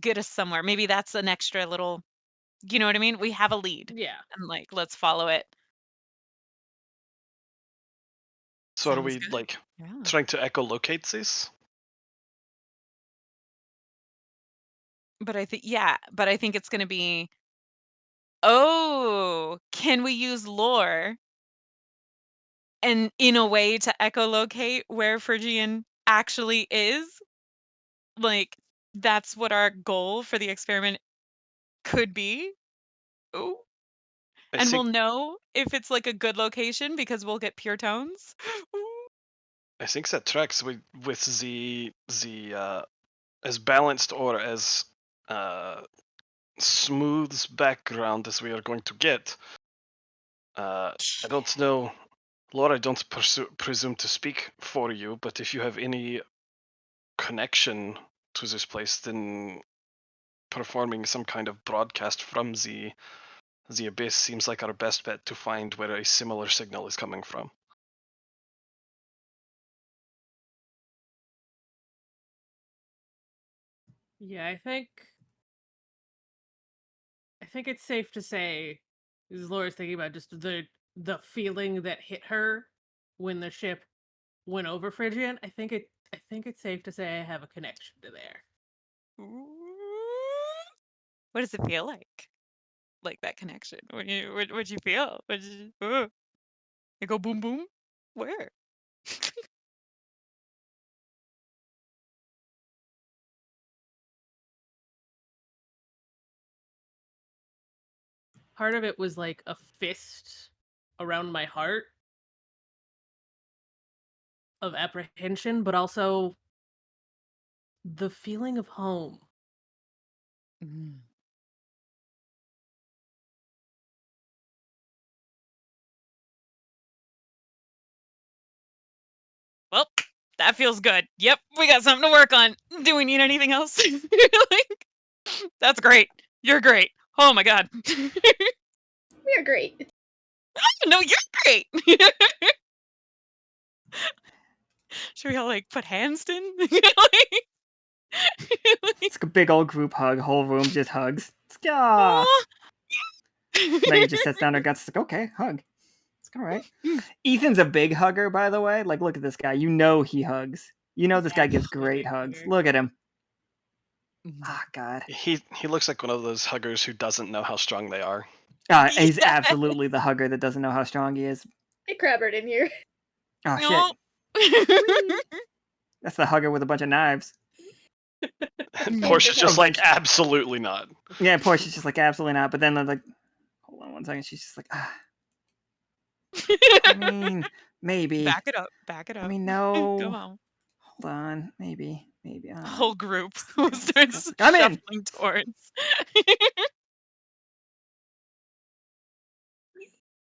get us somewhere. Maybe that's an extra little, you know what I mean? We have a lead Yeah. and like, let's follow it. So are Sounds we good. like Yeah. trying to echolocate this? But I think, yeah, but I think it's going to be, oh, can we use lore and in a way to echolocate where Phrygian actually is? Like, that's what our goal for the experiment could be. Ooh. I And we'll think know if it's like a good location because we'll get pure tones. Ooh. I think that tracks with the as balanced or as smooth background as we are going to get. I don't know, Laura. I don't presume to speak for you, but if you have any connection to this place, then performing some kind of broadcast from the abyss seems like our best bet to find where a similar signal is coming from. Yeah, I think it's safe to say, as Laura's thinking about just the feeling that hit her when the ship went over Phrygian. I think it's safe to say I have a connection to there. What does it feel like? Like that connection? What'd you feel? It go boom boom? Where? Part of it was like a fist around my heart of apprehension, but also the feeling of home. Well, that feels good. Yep, we got something to work on. Do we need anything else? Like, that's great. You're great. Oh my god. We are great. No, you're great. Should we all like put hands in? It's like a big old group hug. Whole room just hugs. It's, ah. Aw. Megan just sits down her guts. Like, okay, hug. It's all right. Ethan's a big hugger, by the way. Like, look at this guy. You know he hugs. You know this guy gives Actually a great big hugs. hugger. Look at him. Mhm. Ah, God. He looks like one of those huggers who doesn't know how strong they are. He's Yeah. absolutely the hugger that doesn't know how strong he is. Hey, Crabbert in here. Oh, shit. No. That's the hugger with a bunch of knives. And Portia's just like, absolutely not. Yeah, Portia's just like, absolutely not. But then they're like, hold on one second. She's just like, I mean, maybe. Back it up. Back it up. I mean, no. Come on. Hold on. Maybe. I don't know. Whole group Just starts I'm in. shuffling towards.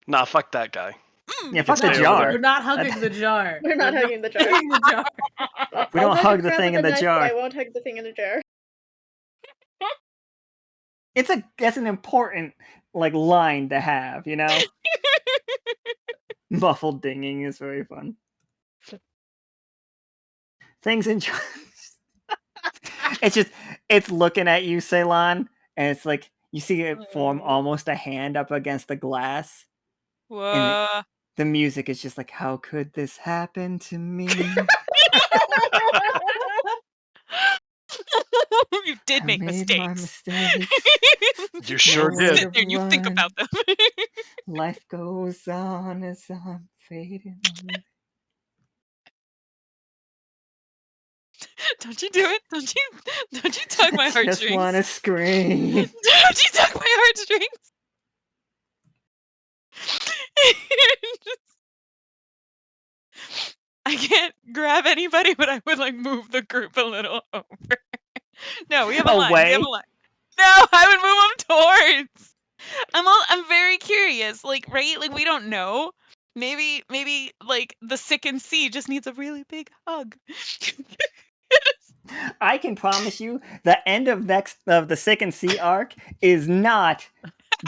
Nah, fuck that guy. Yeah, can fuck the stay over jar. there. We're not hugging the jar. We're not hugging the jar. hugging the jar. We don't I'll hug the grab thing in the knife, but jar. I won't hug the thing in the jar. That's an important like line to have, you know? Muffled dinging is very fun. Things in it's looking at you, Ceylon, and it's like you see it form almost a hand up against the glass. Whoa. The music is just like, how could this happen to me? You did I make made my mistakes. mistakes. You sure Nowhere did. to Sit there and you think run. about them. Life goes on as I'm fading away. Don't you do it? Don't you tug my I just want to heartstrings? scream. Don't you tug my heartstrings? I can't grab anybody, but I would like move the group a little over. No, we have a line. We have Away? a line. No, I would move them towards. I'm very curious. Like, right? Like, we don't know. Maybe like the sick and sea just needs a really big hug. I can promise you the end of the Sick and Sea arc is not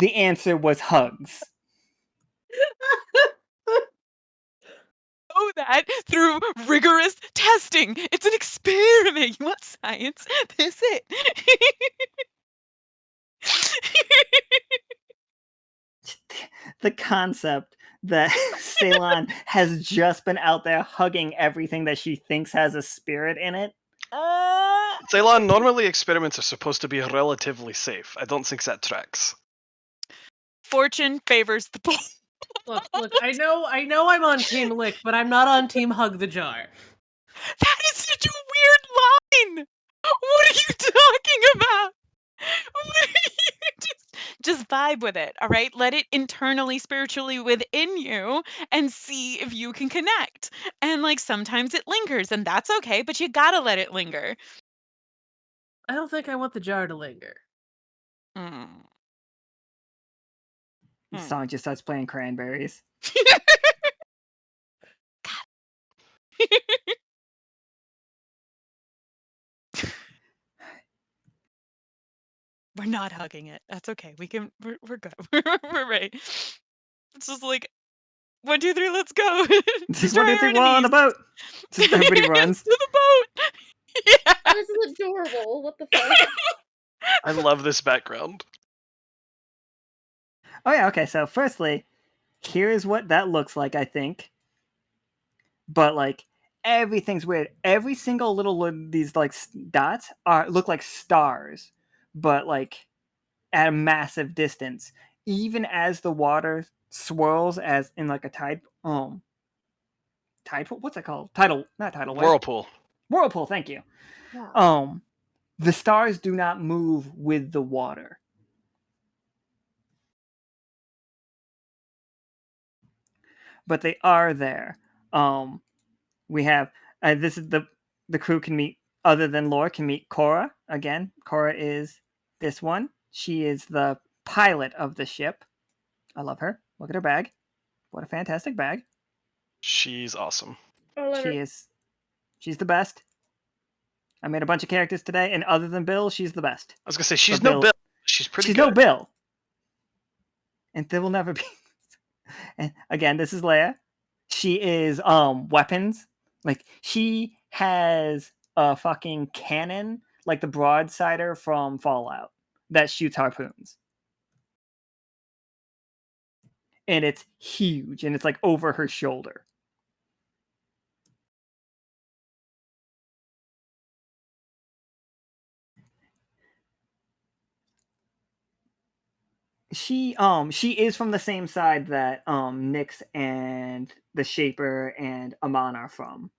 the answer was hugs. Know that through rigorous testing. It's an experiment. You want science? This it. The concept that Ceylon has just been out there hugging everything that she thinks has a spirit in it. Ceylon, normally experiments are supposed to be relatively safe. I don't think that tracks. Fortune favors the bold. Look, I know I'm on Team Lick, but I'm not on Team Hug the Jar. That is such a weird line. What are you talking about? What are you just vibe with it, all right? Let it internally, spiritually within you and see if you can connect. And like sometimes it lingers, and that's okay, but you gotta let it linger. I don't think I want the jar to linger. Mm. The song just starts playing Cranberries. We're not hugging it. That's okay. We're good. We're right. It's just like 1, 2, 3, let's go. Destroy What do you our think? Well, on the enemies. boat. Just everybody runs. To the boat. Yeah. This is adorable. What the fuck? I love this background. Oh yeah, okay. So firstly, here's what that looks like, I think. But like everything's weird. Every single little these like dots look like stars, but like at a massive distance. Even as the water swirls as in like a tide pool, what's that called? Not tidal wave. Whirlpool. Whirlpool, thank you. The stars do not move with the water. But they are there. We have this is the crew can meet other than Lore can meet Cora again. Cora is this one. She is the pilot of the ship. I love her. Look at her bag. What a fantastic bag. She's awesome. She's the best. I made a bunch of characters today, and other than Bill, she's the best. I was gonna say she's But no Bill. She's pretty she's good. no Bill. And there will never be. And again, this is Leia. She is weapons. Like she has a fucking cannon, like the broadsider from Fallout, that shoots harpoons. And it's huge, and it's like over her shoulder. She is from the same side that Nyx and the Shaper and Amon are from.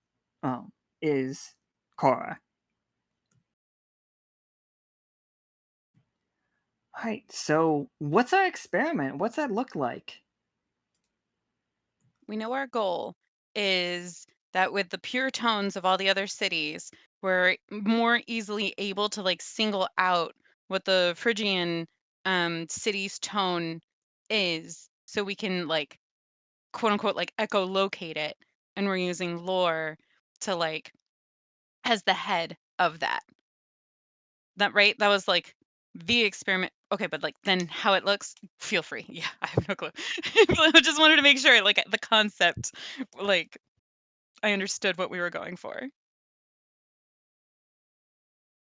Is Cora. All right. So, what's our experiment? What's that look like? We know our goal is that with the pure tones of all the other cities, we're more easily able to like single out what the Phrygian city's tone is, so we can like quote unquote like echolocate it, and we're using lore to like as the head of that. That right? That was like the experiment. Okay, but like then how it looks, feel free. Yeah, I have no clue. I just wanted to make sure like the concept, like I understood what we were going for.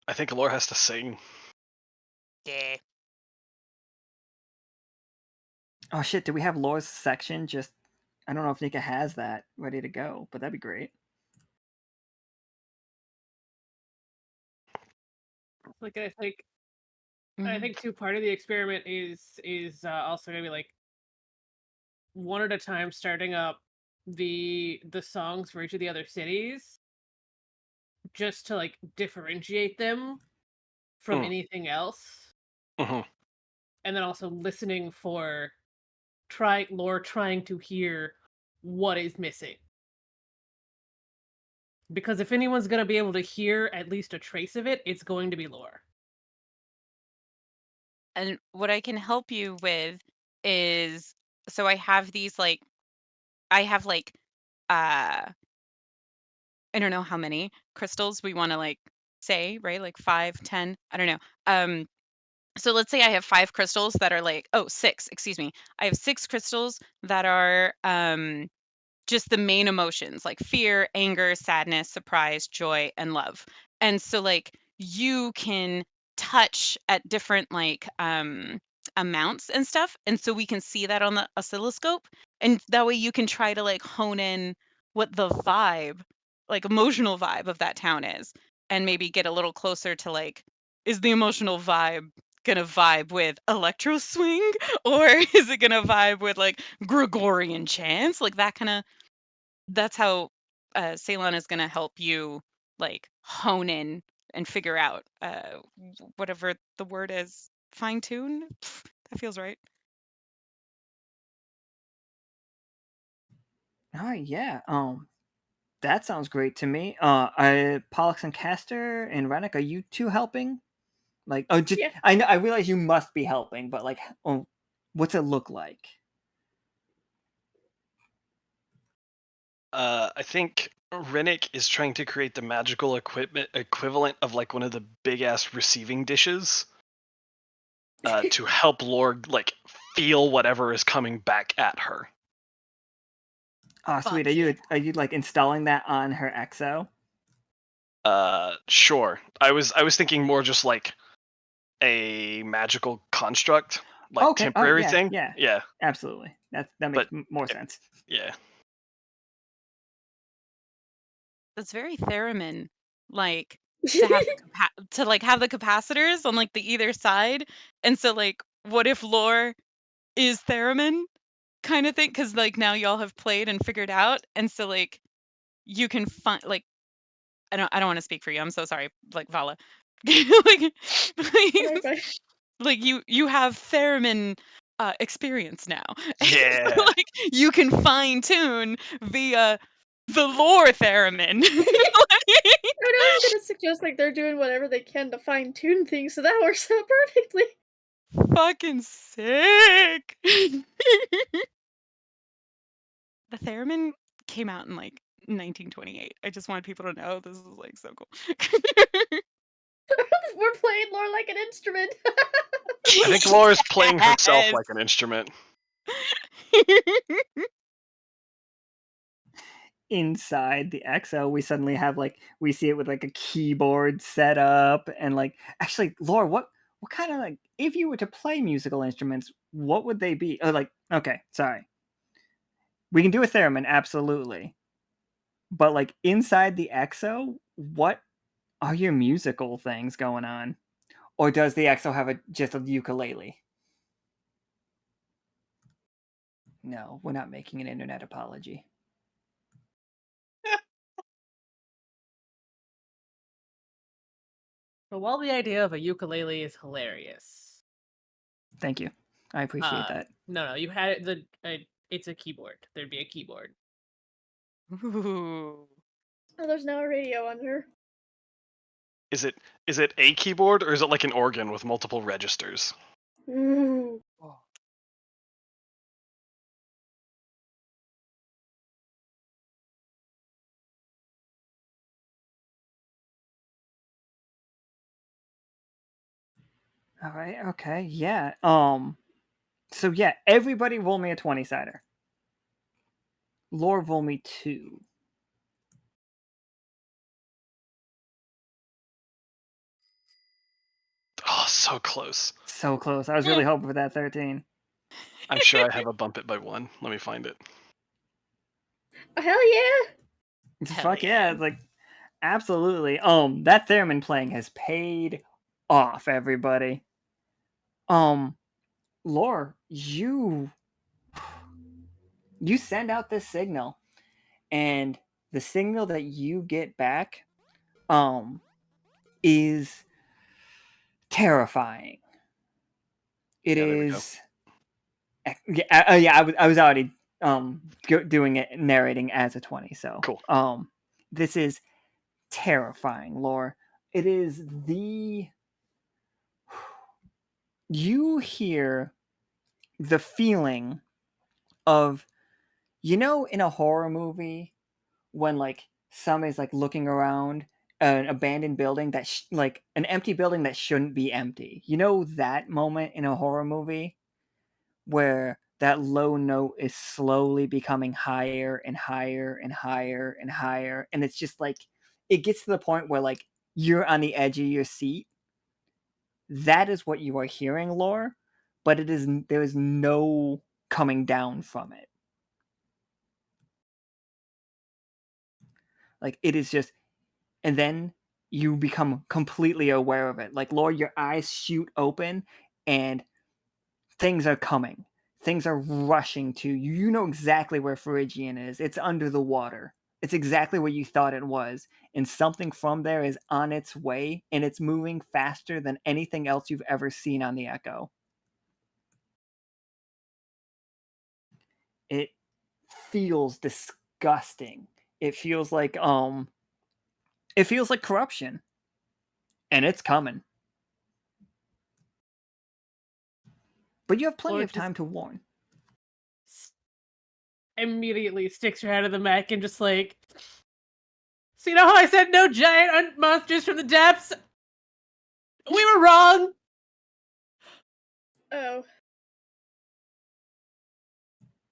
I think Lore has to sing. Yeah. Oh shit! Do we have Laura's section? Just I don't know if Nika has that ready to go, but that'd be great. Like I think Mhm. too, part of the experiment is also gonna be like one at a time starting up the songs for each of the other cities, just to like differentiate them from Mm. anything else, Hmm. and then also listening for lore trying to hear what is missing. Because if anyone's gonna be able to hear at least a trace of it, it's going to be lore. And what I can help you with is, so I have these like I have like uh I don't know how many crystals we want to like say, right? Like 5, 10, I don't know. So let's say I have 5 crystals that are like, oh, 6, excuse me. I have 6 crystals that are just the main emotions like fear, anger, sadness, surprise, joy, and love. And so like you can touch at different like amounts and stuff. And so we can see that on the oscilloscope. And that way you can try to like hone in what the vibe, like emotional vibe of that town is. And maybe get a little closer to like, is the emotional vibe gonna vibe with electro swing or is it gonna vibe with like Gregorian chants, like that kind of, that's how Ceylon is going to help you like hone in and figure out whatever the word is, fine tune. That feels right. All right. Yeah. That sounds great to me. Pollux and Castor and Renic, are you two helping? Like, oh, just Yeah. I know I realize you must be helping, but like, oh, what's it look like? I think Renic is trying to create the magical equivalent of like one of the big ass receiving dishes to help Lore like feel whatever is coming back at her. Oh, Fuck sweet. Are yeah. you like installing that on her EXO? Sure. I was thinking more just like a magical construct, like Okay. Oh, temporary yeah, thing. yeah, Yeah, absolutely. That makes but more sense. yeah. That's very theremin, like to have the to like have the capacitors on like the either side. And so like what if lore is theremin kind of thing, because like now y'all have played and figured out, and so like you can find like I don't want to speak for you. I'm so sorry, like Vala. like, Alright, bye. like you have theremin experience now. And so, Yeah. like you can fine tune via the lore theremin. I know I was gonna suggest like they're doing whatever they can to fine tune things, so that works out perfectly. Fucking sick. The theremin came out in like 1928. I just wanted people to know this is like so cool. We're playing more like an instrument. I think Lore is playing herself Yes. like an instrument. Inside the EXO, we suddenly have like we see it with like a keyboard set up and like actually, Laura, what kind of like if you were to play musical instruments, what would they be? Oh, like okay, sorry, we can do a theremin, absolutely, but like inside the EXO, what are your musical things going on? Or does the EXO have just a ukulele? No, we're not making an internet apology. But while the idea of a ukulele is hilarious, Thank you. I appreciate that. No, you had it's a keyboard. There'd be a keyboard. Ooh. Oh, there's now a radio on her. Is it a keyboard or is it like an organ with multiple registers? Ooh. All right. Okay. Yeah. So yeah, everybody roll me a 20-sider. Lore roll me 2. Oh, so close. So close. I was really hoping for that 13. I'm sure I have a bump it by 1. Let me find it. Oh, hell yeah! Fuck yeah. It's like absolutely. That theremin playing has paid off, everybody. Lore, you send out this signal, and the signal that you get back is terrifying. It Yeah, there we go. is yeah, I was already doing it, narrating as a 20, so Cool. this is terrifying, Lore. It is you hear the feeling of, in a horror movie when like somebody's like looking around an abandoned building that like an empty building that shouldn't be empty. That moment in a horror movie where that low note is slowly becoming higher and higher and higher and higher, and it's just like it gets to the point where like you're on the edge of your seat. That is what you are hearing, Lore, but there is no coming down from it. Like it is just, and then you become completely aware of it. Like, Lore, your eyes shoot open and things are coming. Things are rushing to you. You know exactly where Phrygian is. It's under the water. It's exactly where you thought it was. And something from there is on its way, and it's moving faster than anything else you've ever seen on the Echo. It feels disgusting. It feels like corruption. And it's coming. But you have plenty Lore of time to warn. Immediately sticks her head in the mech and just like, so you know how I said no giant monsters from the depths? We were wrong. Oh.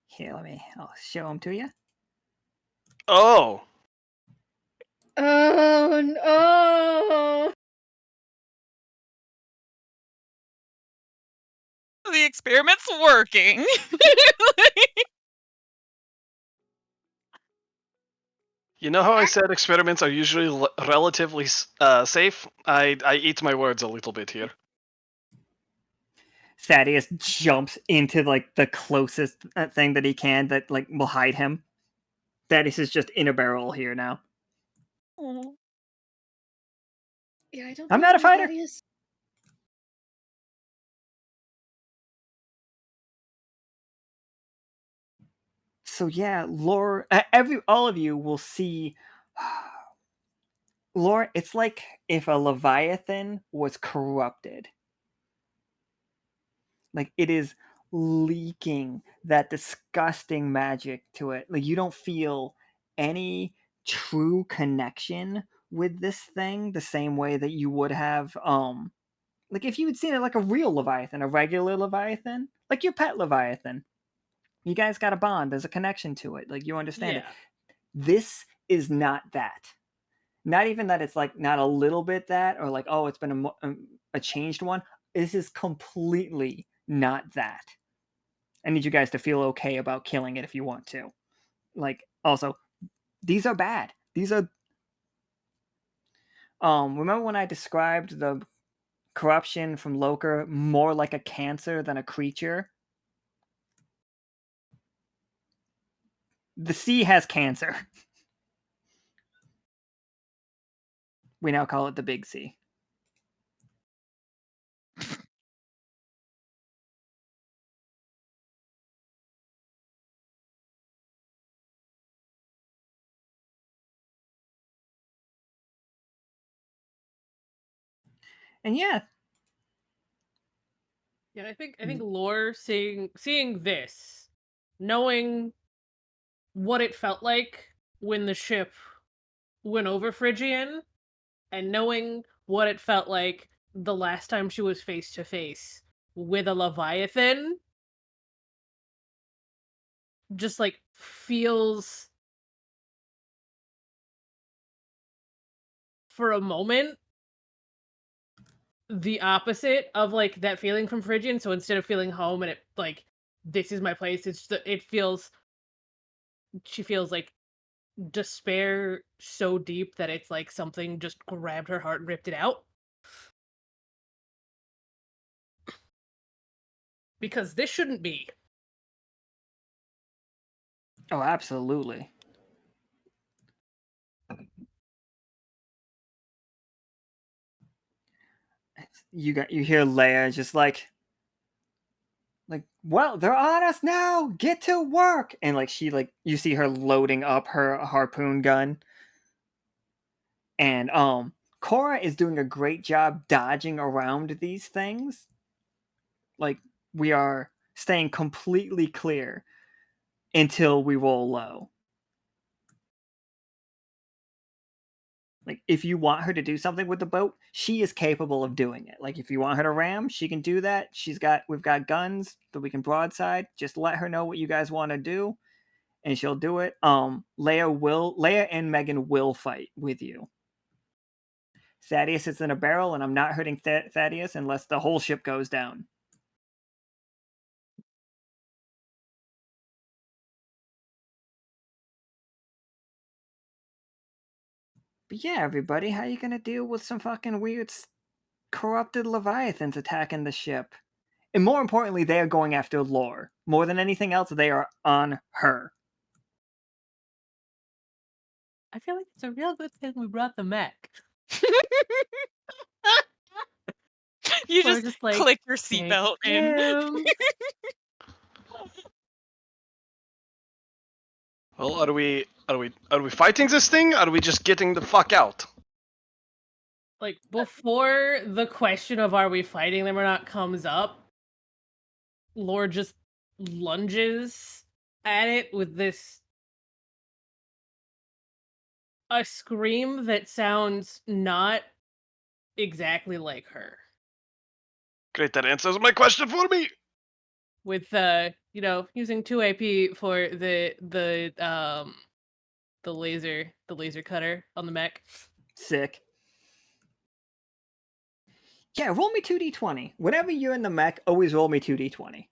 Here, I'll show them to you. Oh. Oh no! The experiment's working. You know how I said experiments are usually relatively safe? I eat my words a little bit here. Thaddeus jumps into like the closest thing that he can that like will hide him. Thaddeus is just in a barrel here now. Yeah, I don't. I'm not a fighter. Thaddeus. So yeah, Lore, all of you will see. Lore, it's like if a Leviathan was corrupted. Like it is leaking that disgusting magic to it. Like you don't feel any true connection with this thing the same way that you would have like if you had seen it like a real Leviathan, a regular Leviathan, like your pet Leviathan. You guys got a bond, there's a connection to it. Like you understand it. This is not that. Not even that it's like not a little bit that, or like, oh, it's been a changed one. This is completely not that. I need you guys to feel okay about killing it if you want to. Like, also, these are bad. These are. Remember when I described the corruption from Loker more like a cancer than a creature? The sea has cancer. We now call it the Big C. And yeah, Yeah, I think Lore seeing this, knowing what it felt like when the ship went over Phrygian, and knowing what it felt like the last time she was face to face with a Leviathan, just like feels for a moment the opposite of like that feeling from Phrygian. So instead of feeling home and it like this is my place, she feels like despair so deep that it's like something just grabbed her heart and ripped it out. Because this shouldn't be. oh, absolutely. You hear Leia just like, well, they're on us now. Get to work. And like she like you see her loading up her harpoon gun. And Cora is doing a great job dodging around these things. Like we are staying completely clear until we roll low. Like if you want her to do something with the boat, she is capable of doing it. Like if you want her to ram, she can do that. We've got guns that we can broadside. Just let her know what you guys want to do and she'll do it. Leia and Megan will fight with you. Thaddeus is in a barrel, and I'm not hurting Thaddeus unless the whole ship goes down. But yeah, everybody, how you gonna deal with some fucking weird, corrupted leviathans attacking the ship? And more importantly, they are going after Lore. More than anything else, they are on her. I feel like it's a real good thing we brought the mech. You Or just like, click your thanks, seatbelt in. Tim. Well, are we fighting this thing? Or are we just getting the fuck out? Like, before the question of are we fighting them or not comes up, Lord just lunges at it with a scream that sounds not exactly like her. Great, that answers my question for me. With using 2 AP for the laser cutter on the mech. Sick. Yeah, roll me 2d20. Whenever you're in the mech, always roll me 2d20.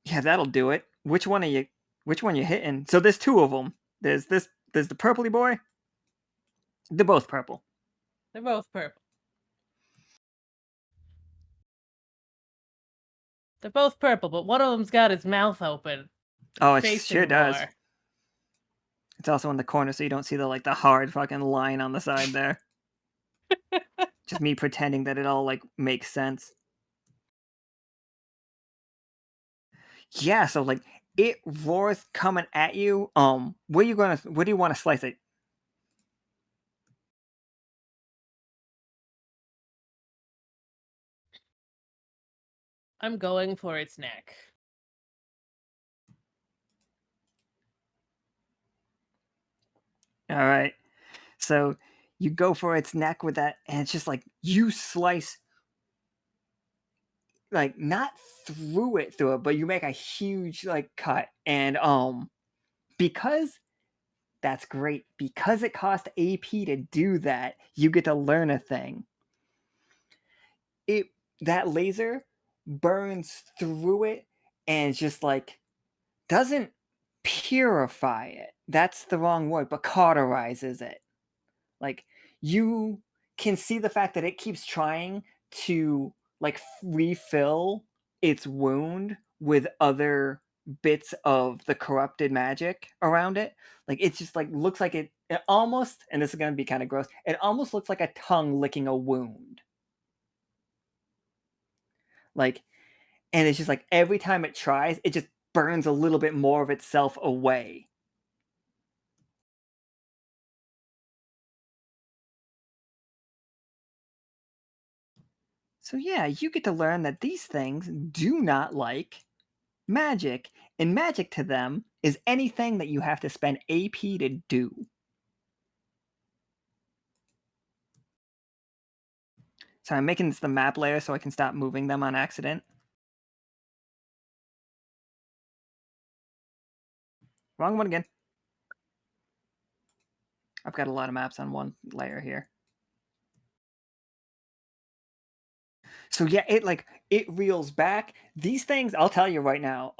Yeah, that'll do it. Which one you hitting? So there's two of them. There's the purpley boy. They're both purple. They're both purple. They're both purple, but one of them's got his mouth open. Oh, it facing sure does. Lore. It's also in the corner, so you don't see the hard fucking line on the side there. Just me pretending that it all like makes sense. Yeah, so like it roars coming at you. Where do you want to slice it? I'm going for its neck. All right. So you go for its neck with that, and it's just like you slice, like not through it, but you make a huge like cut, and because that's great, because it cost AP to do that, you get to learn a thing. That laser burns through it and just like doesn't purify it. That's the wrong word, but cauterizes it. Like you can see the fact that it keeps trying to like refill its wound with other bits of the corrupted magic around it. Like it's just like looks like it almost, and this is going to be kind of gross, it almost looks like a tongue licking a wound. Like, and it's just like every time it tries, it just burns a little bit more of itself away. So yeah, you get to learn that these things do not like magic, and magic to them is anything that you have to spend AP to do. So I'm making this the map layer so I can stop moving them on accident. Wrong one again. I've got a lot of maps on one layer here. So yeah, it reels back. These things, I'll tell you right now,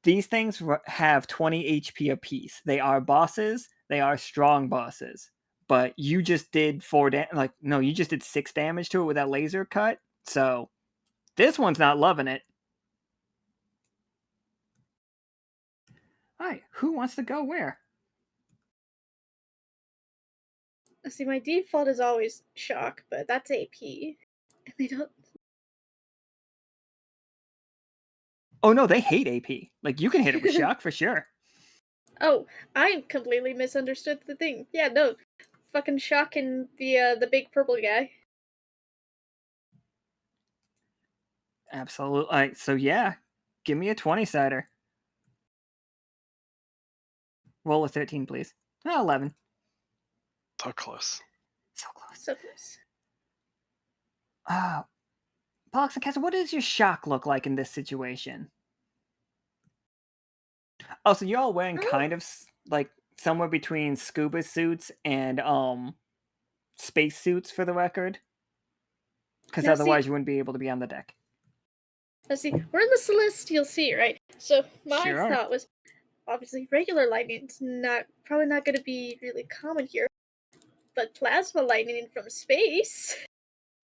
these things have 20 HP apiece. They are bosses. They are strong bosses. But you just did you just did 6 damage to it with that laser cut. So this one's not loving it. All right, who wants to go where? See, my default is always shock, but that's AP. And they don't. Oh no, they hate AP. Like you can hit it with shock for sure. Oh, I completely misunderstood the thing. Yeah, no, fucking shock and the big purple guy. Absolutely. All right, so yeah, give me a 20-sider. Roll a 13, please. 11. So close. So close. So close. Pollux and Castor, what does your shock look like in this situation? Oh, so you're all wearing kind of like somewhere between scuba suits and space suits for the record, because Now, otherwise see- you wouldn't be able to be on the deck. Let's see, we're in the Celestial Sea, right? So my Sure are. thought was, obviously, regular lightning's probably not going to be really common here, but plasma lightning from space,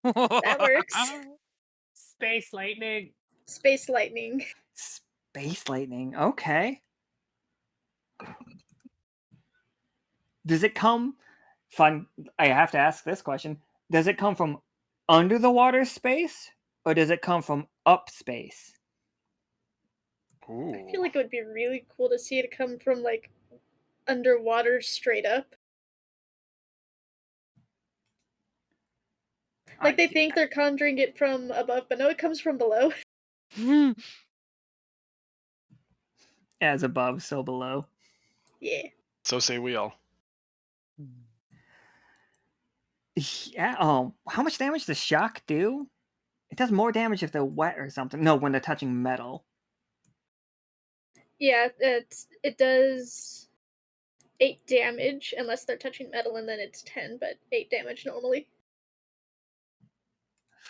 that works. Space lightning. Space lightning. Space lightning. Okay. Does it come? Fun. I have to ask this question. Does it come from under the water space, or does it come from up space? Ooh. I feel like it would be really cool to see it come from like underwater straight up. Like they think they're conjuring it from above, but no, it comes from below. As above, so below. Yeah. So say we all. Yeah. How much damage does shock do? It does more damage if they're wet or something. No, when they're touching metal. Yeah, it does 8 damage unless they're touching metal, and then it's 10, but 8 damage normally.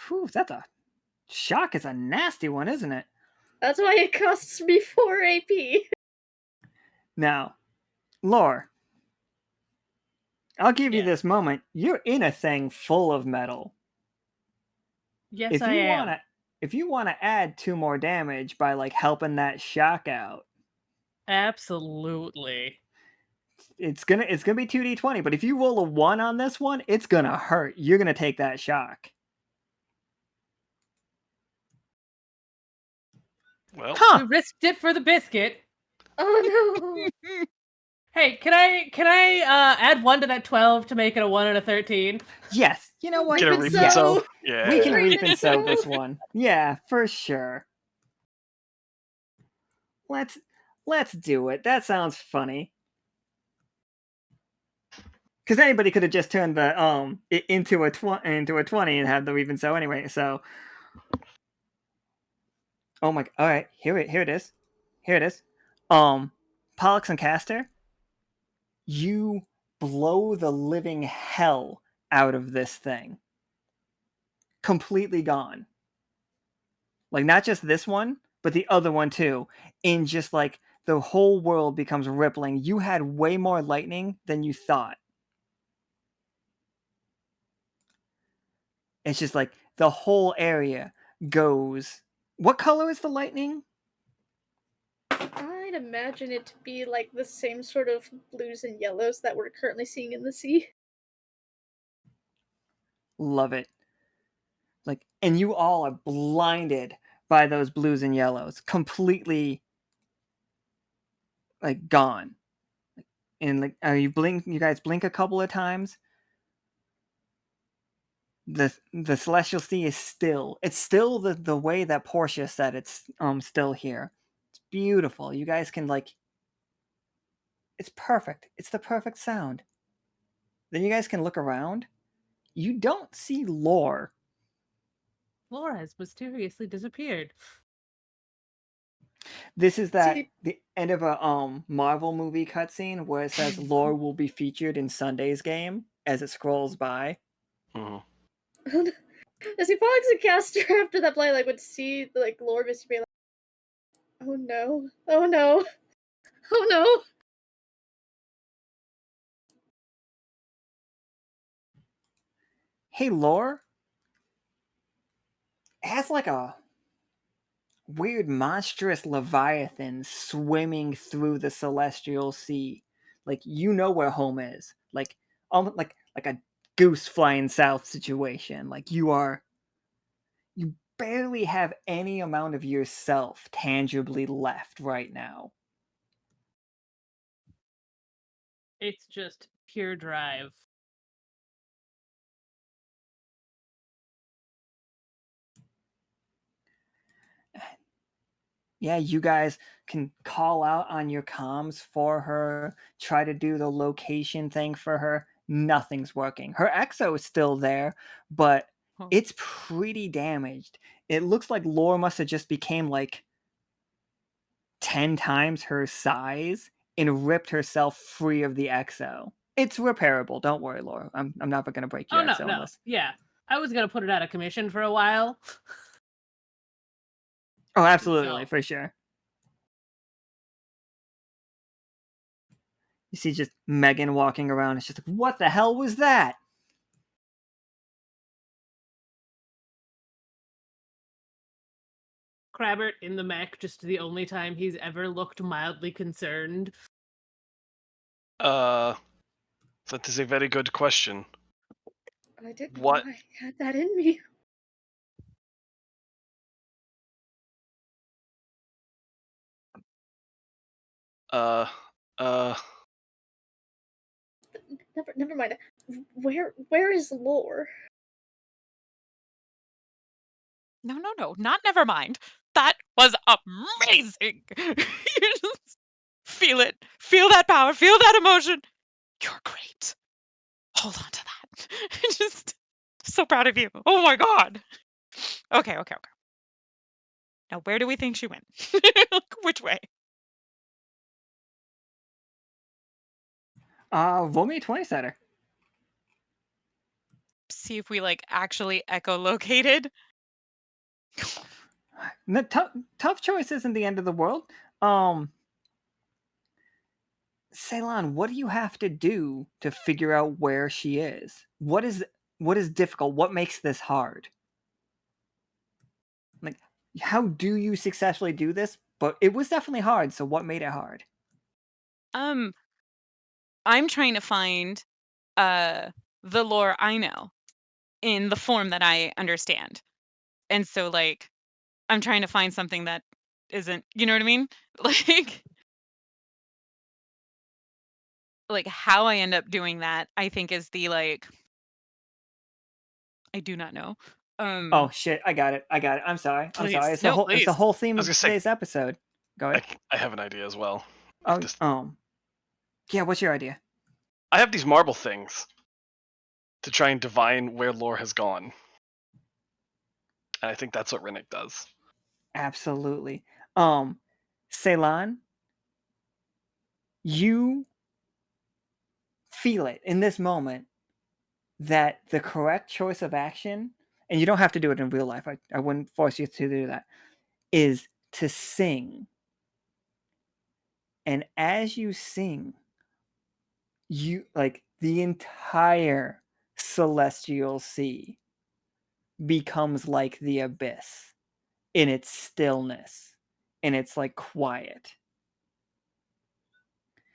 Whew, shock is a nasty one, isn't it? That's why it costs me 4 AP. Now, Lore, I'll give you this moment. You're in a thing full of metal. Yes, I am. If you want to add 2 more damage by like helping that shock out, Absolutely. it's gonna be 2d20. But if you roll a 1 on this one, it's gonna hurt. You're gonna take that shock. Well, We risked it for the biscuit. Oh no! Hey, can I add 1 to that 12 to make it a 1 and a 13? Yes. You know what? get a Reap reap and and sow. sow. Yeah. We can Reap reap and and sow sow. this one. Yeah, for sure. Let's do it. That sounds funny. Because anybody could have just turned the it into a 20 and had the reap and sow anyway. So, oh my! All right, here it is. Here it is. Pollux and Castor, you blow the living hell out of this thing. Completely gone. Like not just this one, but the other one too. And just like the whole world becomes rippling. You had way more lightning than you thought. It's just like the whole area goes. What color is the lightning? I'd imagine it to be like the same sort of blues and yellows that we're currently seeing in the sea. Love it. Like, and you all are blinded by those blues and yellows, completely like gone. And like, you guys blink a couple of times, the celestial sea is still. It's still the way that Portia said it's still here. It's beautiful. You guys can like. It's perfect. It's the perfect sound. Then you guys can look around. You don't see Lore. Laura has mysteriously disappeared. This is See- the end of a Marvel movie cutscene where it says Lore will be featured in Sunday's game as it scrolls by. Mhm. As he Pollux and Castor after that play, like would see like Lord Mr. be like, oh no, oh no, oh no. Hey, Lore. It has like a weird monstrous leviathan swimming through the celestial sea. Like you know where home is. Like almost like a goose flying south situation. Like you barely have any amount of yourself tangibly left right now. It's just pure drive. Yeah, you guys can call out on your comms for her, try to do the location thing for her. Nothing's working. Her exo is still there, but Huh. it's pretty damaged. It looks like Lore must have just became like 10 times her size and ripped herself free of the exo. It's repairable. Don't worry, Lore. I'm not going to break your Oh no, exo no. unless. Yeah. I was gonna put it out of commission for a while. Oh, absolutely, So for sure. You see just Megan walking around. It's just like, what the hell was that? Crabbert in the mech, just the only time he's ever looked mildly concerned. That is a very good question. I didn't What- know I had that in me. Uh, Never mind. Where is Lore? No, not never mind. That was amazing. You just feel it. Feel that power. Feel that emotion. You're great. Hold on to that. Just so proud of you. Oh my god. Okay. Now where do we think she went? Which way? Roll me a 20 setter. See if we like actually echolocated. No, tough choice isn't the end of the world. Ceylon, what do you have to do to figure out where she is? What is difficult? What makes this hard? Like, how do you successfully do this? But it was definitely hard. So what made it hard? I'm trying to find the lore I know in the form that I understand. And so like I'm trying to find something that isn't, you know what I mean? Like how I end up doing that, I think is the like I do not know. Oh shit! I got it. I'm sorry. I'm sorry. Please. No, It's the please. whole theme I of was gonna say- today's episode. Go ahead. I have an idea as well. Oh, Just- yeah. What's your idea? I have these marble things to try and divine where Lore has gone. And I think that's what Renic does. Absolutely. Ceylon, you feel it in this moment that the correct choice of action, and you don't have to do it in real life. I wouldn't force you to do that. Is to sing. And as you sing, you like the entire celestial sea becomes like the abyss in its stillness, in its like quiet.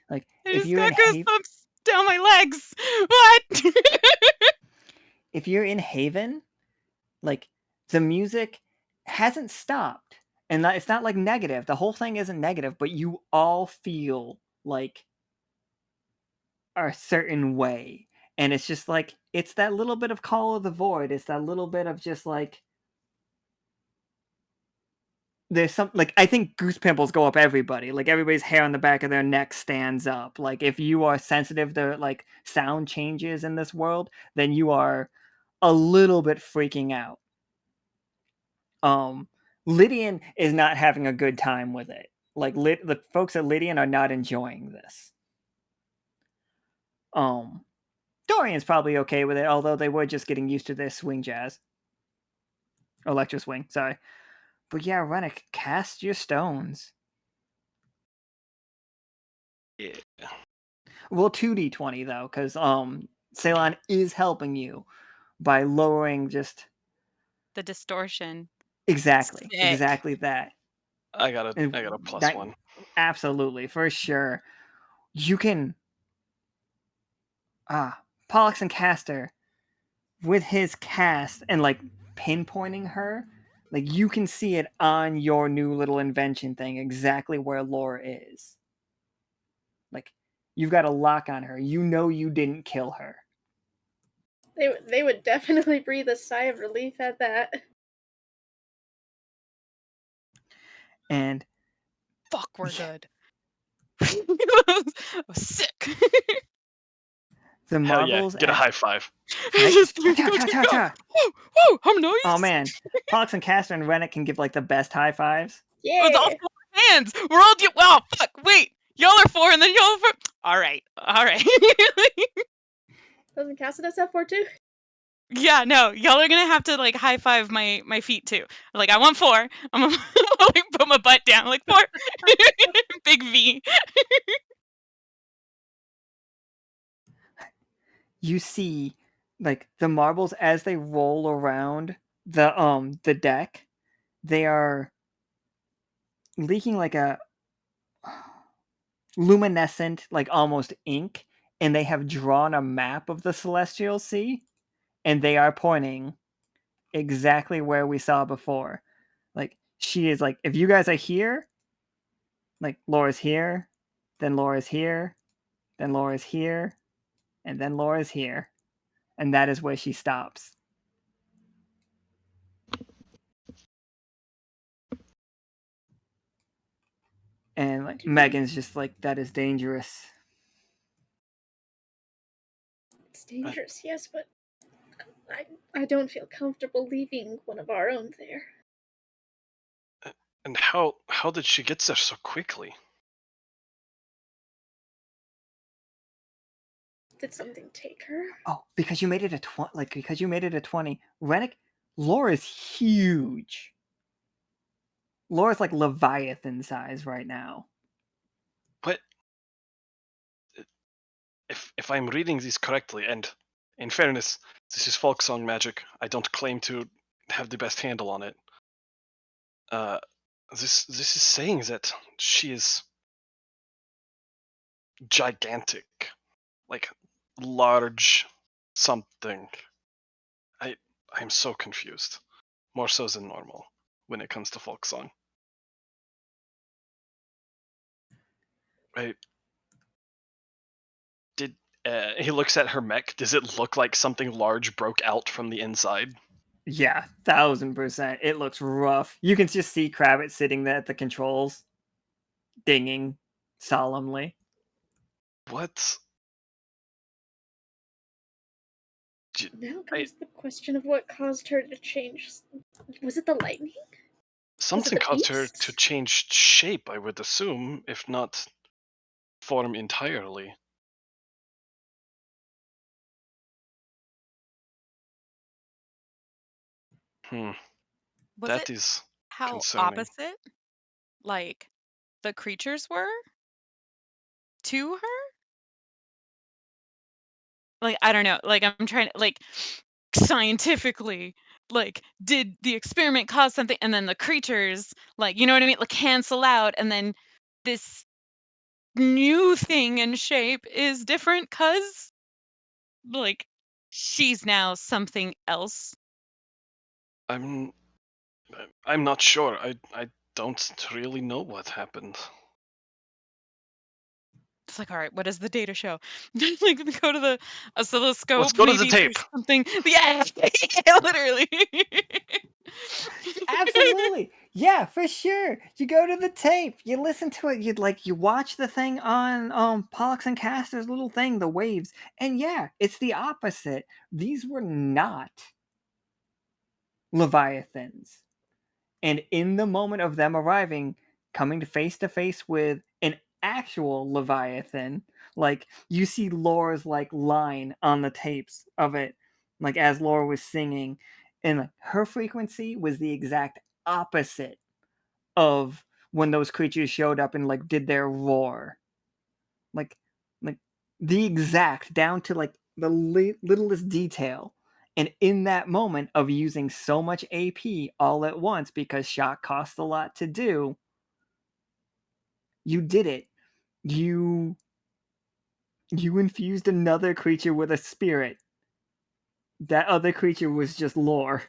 Like I if just you're got in Haven, goosebumps down my legs. What? if you're in Haven, like the music hasn't stopped, and it's not like negative. The whole thing isn't negative, but you all feel like a certain way, And it's just like, it's that little bit of Call of the Void. It's that little bit of just like, there's some, like, I think goose pimples go up everybody. Like, everybody's hair on the back of their neck stands up. Like, if you are sensitive to, like, sound changes in this world, then you are a little bit freaking out. Lydian is not having a good time with it. Like, the folks at Lydian are not enjoying this. Dorian's probably okay with it, although they were just getting used to their swing jazz. Electro swing, sorry. But yeah, Renic, cast your stones. Yeah. Well, 2d20 though, because Ceylon is helping you by lowering just The distortion. exactly Sick. that. I got a And +1. Absolutely, for sure. You can Pollux and Castor with his cast and like pinpointing her, like you can see it on your new little invention thing exactly where Laura is. Like you've got a lock on her. You know you didn't kill her. They would definitely breathe a sigh of relief at that. And Fuck, we're good. Sick. the Hell yeah! marbles Get a at high five. right? Just Cha cha cha cha cha. Woo, I'm nice. Oh man, Pollux and Castor and Renic can give like the best high fives. With all Yeah. 4 hands. We're all oh fuck, wait. Y'all are 4 and then y'all are 4. Alright. Doesn't Cassidus have 4 too? Yeah, no, y'all are gonna have to like high five my feet too. Like I want 4. I'm gonna like, put my butt down like 4. Big V. You see like the marbles as they roll around the deck, they are leaking like a luminescent, like almost ink, and they have drawn a map of the Celestial Sea, and they are pointing exactly where we saw before. Like she is like, if you guys are here, like Laura's here, then Laura's here, then Laura's here, and then Laura's here, and that is where she stops. And like Megan's just like, that is dangerous. It's dangerous, yes, but I don't feel comfortable leaving one of our own there. And how did she get there so quickly? Did something take her? Oh, because you made it a 20. Renic, Laura's huge. Laura's like Leviathan size right now. But if I'm reading these correctly, and in fairness, this is folk song magic. I don't claim to have the best handle on it. This is saying that she is gigantic, like large something. I'm so confused, more so than normal when it comes to folk song. Right? Did he looks at her mech? Does it look like something large broke out from the inside? Yeah, 1000%. It looks rough. You can just see Kravitz sitting there at the controls, dinging solemnly. What? Now comes the question of what caused her to change. Was it the lightning? Something the caused her beast? to change shape, I would assume, if not form entirely. Was That it is how concerning. opposite like the creatures were to her? Like I don't know. Like I'm trying to like scientifically like did the experiment cause something and then the creatures like you know what I mean like cancel out and then this new thing in shape is different cuz like she's now something else. I'm not sure. I don't really know what happened. It's like, all right, what does the data show? Like, we go to the oscilloscope. Let's go to the Maybe tape. there's something. Yeah, literally. Absolutely. Yeah, for sure. You go to the tape, you listen to it, you watch the thing on Pollux and Castor's little thing, the waves. And yeah, it's the opposite. These were not Leviathans. And in the moment of them arriving, coming to face with an actual Leviathan, like you see Laura's like line on the tapes of it, like as Laura was singing, and like her frequency was the exact opposite of when those creatures showed up and like did their roar. Like like the exact down to like the littlest detail. And in that moment of using so much AP all at once because shock costs a lot to do, you did it. You infused another creature with a spirit. That other creature was just lore.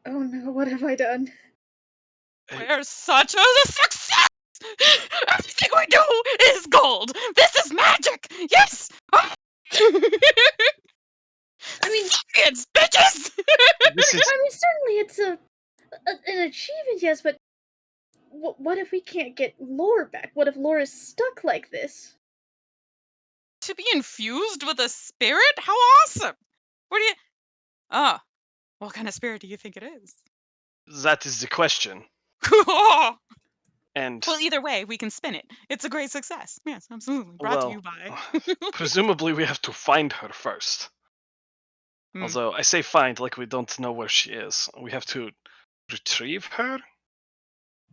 Oh no, what have I done? We're such a success! Everything we do is gold! This is magic! Yes! I mean, Science, bitches! This is I mean, certainly it's an achievement, yes, but what if we can't get lore back? What if lore is stuck like this? To be infused with a spirit? How awesome! What do you... Oh, what kind of spirit do you think it is? that is the question. Well, And either way, we can spin it. It's a great success. Yes, absolutely. Brought to you by... presumably we have to find her first. Hmm. Although I say find like we don't know where she is. We have to retrieve her?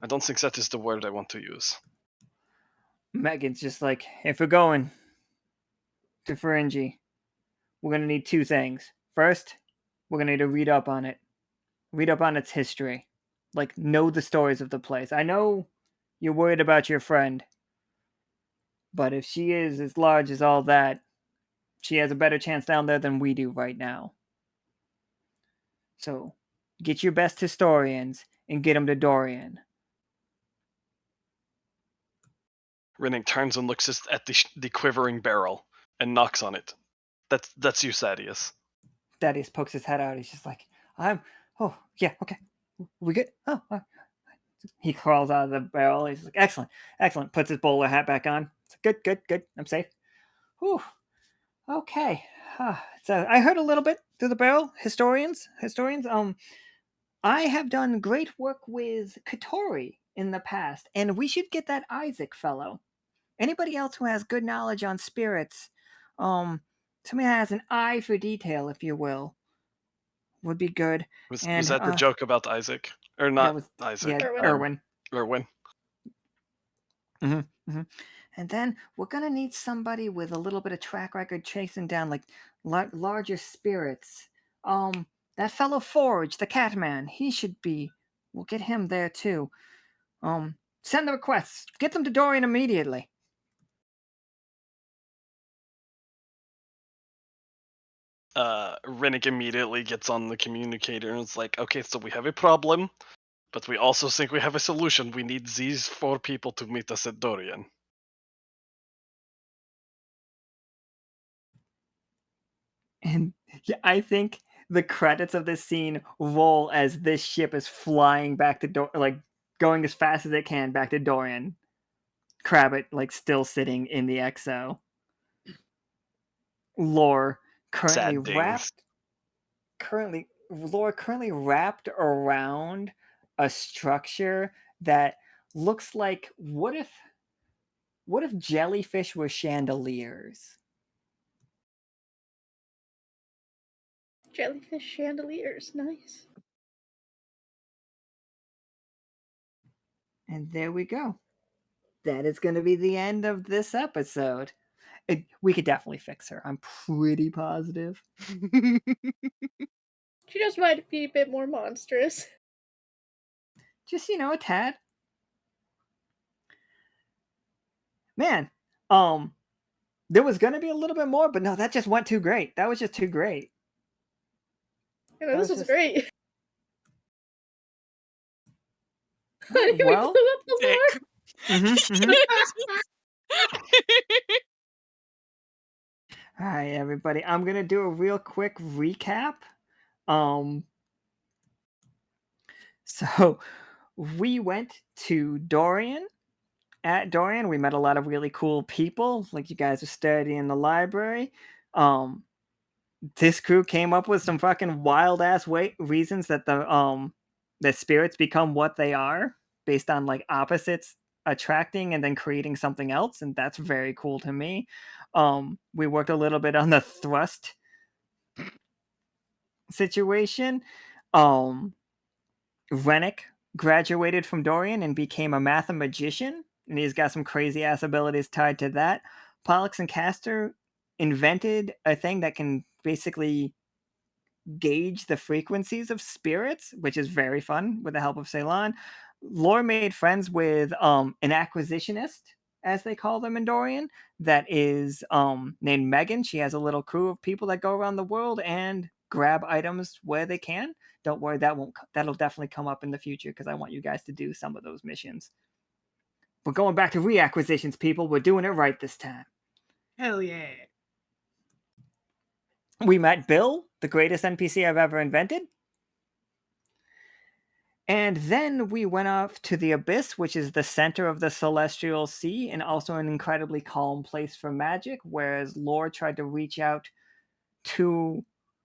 I don't think that is the word I want to use. Megan's just like, if we're going to Feringi, we're going to need two things. First, we're going to need to read up on it. Read up on its history. Like, know the stories of the place. I know you're worried about your friend, but if she is as large as all that, she has a better chance down there than we do right now. So, get your best historians and get them to Dorian. Renic turns and looks at the quivering barrel and knocks on it. That's you, Sadius. Thaddeus pokes his head out. He's just like, oh, yeah, okay. We good? Oh, he crawls out of the barrel. He's like, excellent. Puts his bowler hat back on. It's good. I'm safe. Whew. Okay. So I heard a little bit through the barrel. Historians. I have done great work with Katori in the past, and we should get that Isaac fellow. Anybody else who has good knowledge on spirits, somebody that has an eye for detail, if you will, would be good. Was And that the joke about Isaac? Or not that was Isaac? yeah, Erwin. Erwin. Erwin. And then we're gonna need somebody with a little bit of track record chasing down like larger spirits. That fellow Forge, the Catman, he should be. We'll get him there too. Send the requests. Get them to Dorian immediately. Renic immediately gets on the communicator and is like, okay, so we have a problem, but we also think we have a solution. We need these 4 people to meet us at Dorian. And yeah, I think the credits of this scene roll as this ship is flying back to like going as fast as it can back to Dorian. Crabbit like still sitting in the XO. Lore currently wrapped around a structure that looks like what if jellyfish were chandeliers? Jellyfish chandeliers, nice. And there we go. That is going to be the end of this episode. We could definitely fix her. I'm pretty positive. She just might be a bit more monstrous. Just, a tad. Man, there was going to be a little bit more, but no, that just went too great. That was just too great. Yeah, this was great. Well, we blew up the lore. right, everybody. I'm gonna do a real quick recap. So we went to Dorian. At Dorian, we met a lot of really cool people. Like you guys are studying in the library. This crew came up with some fucking wild ass reasons that the spirits become what they are based on like opposites attracting and then creating something else, and that's very cool to me. We worked a little bit on the thrust situation. Renic graduated from Dorian and became a mathemagician, and he's got some crazy ass abilities tied to that. Pollux and Castor invented a thing that can basically gauge the frequencies of spirits, which is very fun with the help of Ceylon. Lore made friends with an acquisitionist, as they call them in Dorian, that is named Megan. She has a little crew of people that go around the world and grab items where they can. Don't worry, that'll definitely come up in the future because I want you guys to do some of those missions. We're going back to reacquisitions, people. We're doing it right this time. Hell yeah. We met Bill, the greatest NPC I've ever invented. And then we went off to the Abyss, which is the center of the Celestial Sea and also an incredibly calm place for magic, whereas Lore tried to reach out to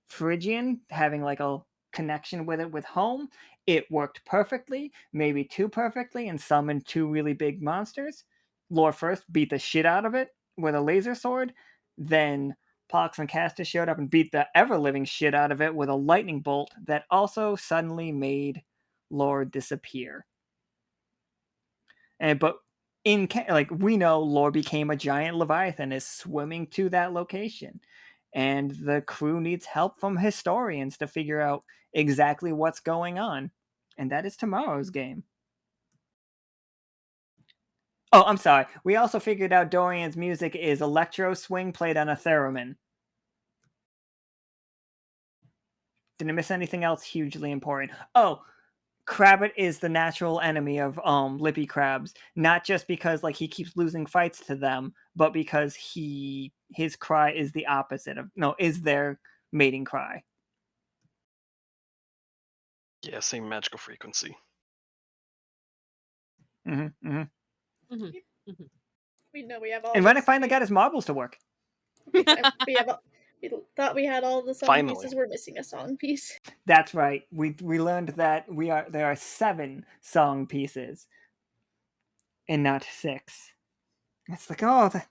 Phrygian, having like a connection with it with home. It worked perfectly, maybe too perfectly, and summoned two really big monsters. Lore first beat the shit out of it with a laser sword, then Pollux and Castor showed up and beat the ever-living shit out of it with a lightning bolt that also suddenly made Lore disappear. But we know Lore became a giant Leviathan, is swimming to that location, and the crew needs help from historians to figure out exactly what's going on, and that is tomorrow's game. Oh, I'm sorry. We also figured out Dorian's music is electro swing played on a theremin. Did I miss anything else hugely important? Oh, Crabbit is the natural enemy of lippy crabs, not just because like he keeps losing fights to them, but because his cry is the opposite of is their mating cry. Yeah, same magical frequency. Mm-hmm, mm-hmm. Mm-hmm. Mm-hmm. We know we have all. And Renic finally got his marbles to work. We thought we had all the song Finally. pieces. We're missing a song piece. That's right. We learned that there are 7 song pieces and not 6. It's like, I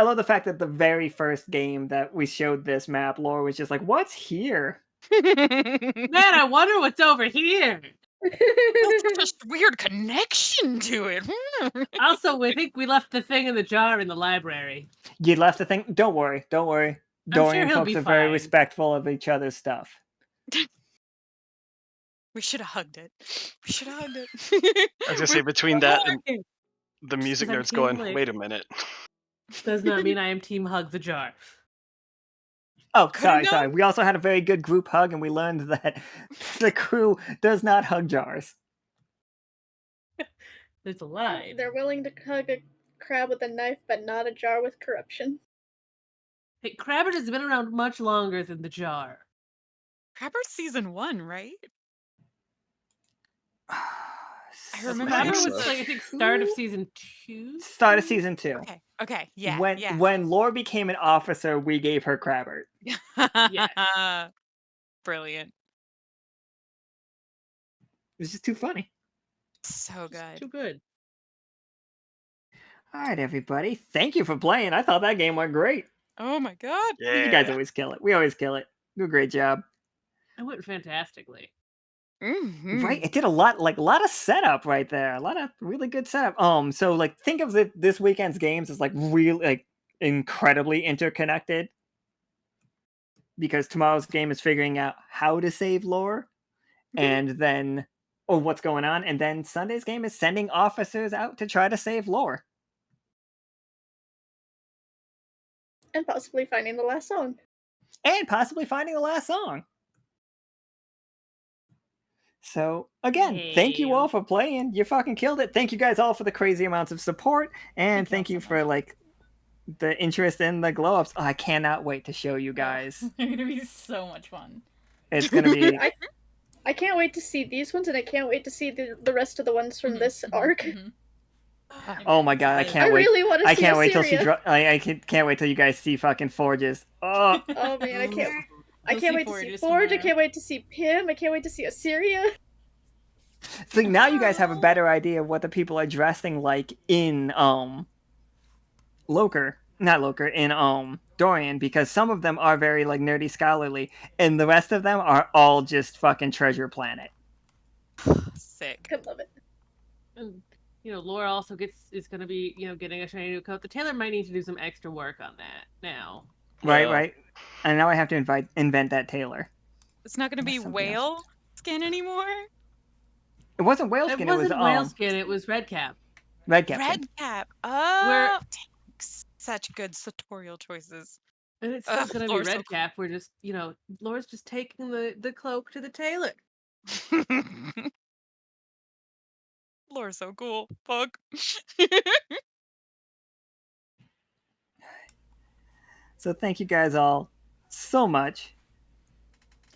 love the fact that the very first game that we showed this map, Laura was just like, "What's here?" Man, I wonder what's over here. Such a weird connection to it. Also, I think we left the thing in the jar in the library. You left the thing. Don't worry. Dorian he'll folks be are very fine. respectful of each other's stuff. We should have hugged it. We should have hugged it. I was gonna say between that and Okay. the music I'm nerds team going, Blake. wait a minute. Does not mean I am team hug the jar. Oh, Could've sorry. known. We also had a very good group hug, and we learned that the crew does not hug jars. There's a lie. They're willing to hug a crab with a knife, but not a jar with corruption. Hey, Crabbit has been around much longer than the jar. Crabber season 1, right? I remember Crabbit think was so. like I think start of season 2. Start of season 2. Okay, yeah, When Lore became an officer, we gave her Crabbert. Yes. Brilliant. It was just too funny. So good. Too good. All right, everybody. Thank you for playing. I thought that game went great. Oh my god. Yeah. You guys always kill it. We always kill it. Do a great job. It went fantastically. Mm-hmm. Right? It did a lot of setup right there. A lot of really good setup. So like think of this weekend's games as like really like incredibly interconnected. Because tomorrow's game is figuring out how to save Lore, and then what's going on, and then Sunday's game is sending officers out to try to save Lore. And possibly finding the last song. And possibly finding the last song. So, again, thank you all for playing. You fucking killed it. Thank you guys all for the crazy amounts of support. And thank you for, like, the interest in the glow ups. Oh, I cannot wait to show you guys. They're gonna be so much fun. It's gonna be. I can't wait to see these ones, and I can't wait to see the rest of the ones from this arc. Oh my god, I can't I wait. really want to see I can't wait till Assyria. I can't wait till you guys see fucking Forges. Oh, Oh man, I can't. I We'll can't see wait to see Forges Forge. I tomorrow. can't wait to see Pym. I can't wait to see Assyria. so now you guys have a better idea of what the people are dressing like in in Dorian, because some of them are very like nerdy scholarly, and the rest of them are all just fucking treasure planet. Sick. I love it. And, Laura also is going to be, getting a shiny new coat. The tailor might need to do some extra work on that now. Right. And now I have to invent that tailor. It's not gonna be Something whale skin anymore. It wasn't whale skin. It wasn't it was whale skin. It was red cap. red cap. Red cap. Oh, dang, such good tutorial choices. And it's still Ugh, going to be Laura's so red cap. We're just, Laura's just taking the cloak to the tailor. Laura's so cool. Fuck. So thank you guys all so much.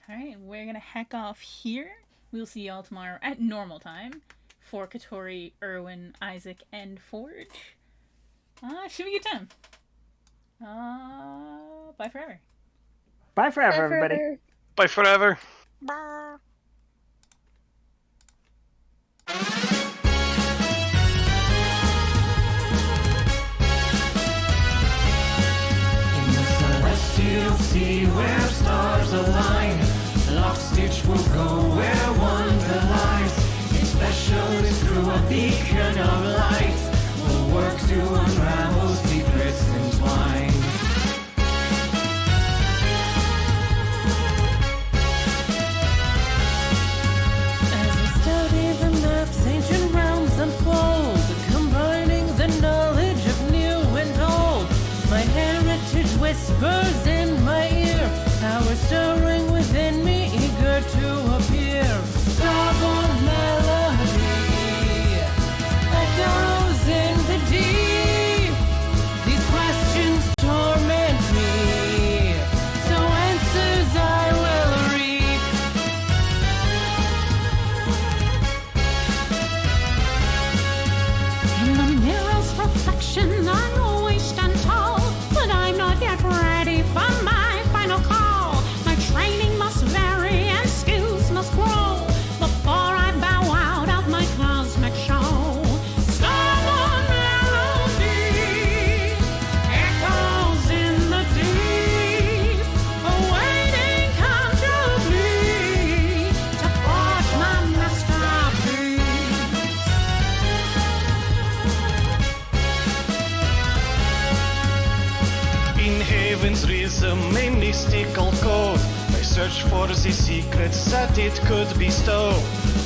Alright, we're gonna heck off here. We'll see y'all tomorrow at normal time for Katori, Erwin, Isaac, and Forge. Should be a good time. Bye forever. Bye forever, Bye everybody. forever. Bye forever. Brr. In the celestial sea where stars align, Lockstitch will go where wonder lies. Its specialist crew, a beacon of light, will work to unravel secrets entwined. As we study the maps, ancient realms unfold, combining the knowledge of new and old. My heritage whispers in my ear, power stirring within me, eager to appear. Starborne melody echoes in the deep. These questions torment me, so answers I will reap. In the mirror's reflection, I always stand tall, but I'm not yet ready for my final call. My training must vary and skills must grow before I bow out of my cosmic show. Starborne melody echoes in the deep, awaiting comfortably to forge my masterpiece. In heaven's rhythm, a mystical code. I search for the secrets that it could bestow.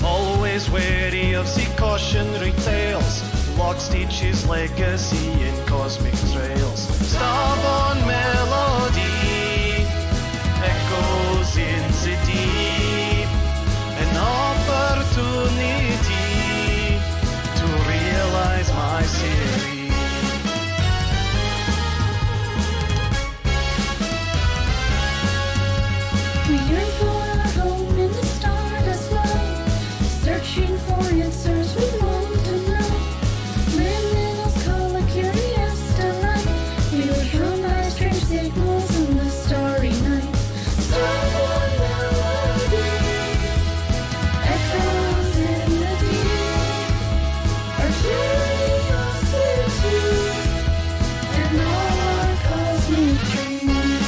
Always wary of the cautionary tales. Lockstitch's legacy in cosmic trails. Starborne melody echoes in the deep. An opportunity to realize my theory. We yearn for a home in the stardust light, searching for answers we long to know. Liminals call a curious delight. We were drawn by strange signals in the starry night. Starborne melody echoes in the deep. Our curiosity and all our cosmic dreams.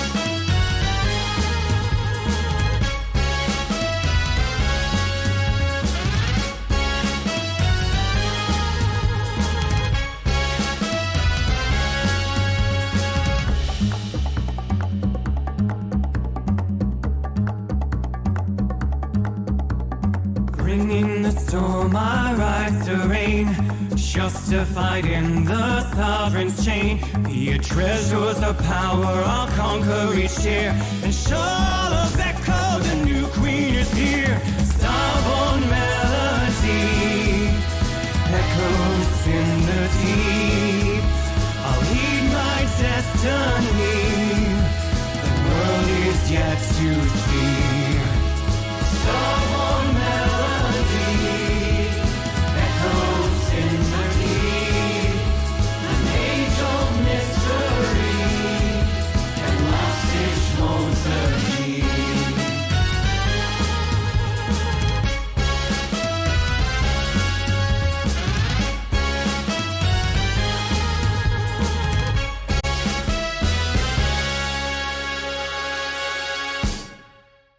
Bringing the storm, I rise to reign, justified in the sovereign's chain. Be a treasures of power, I'll conquer each year, and show of echo, the new queen is here.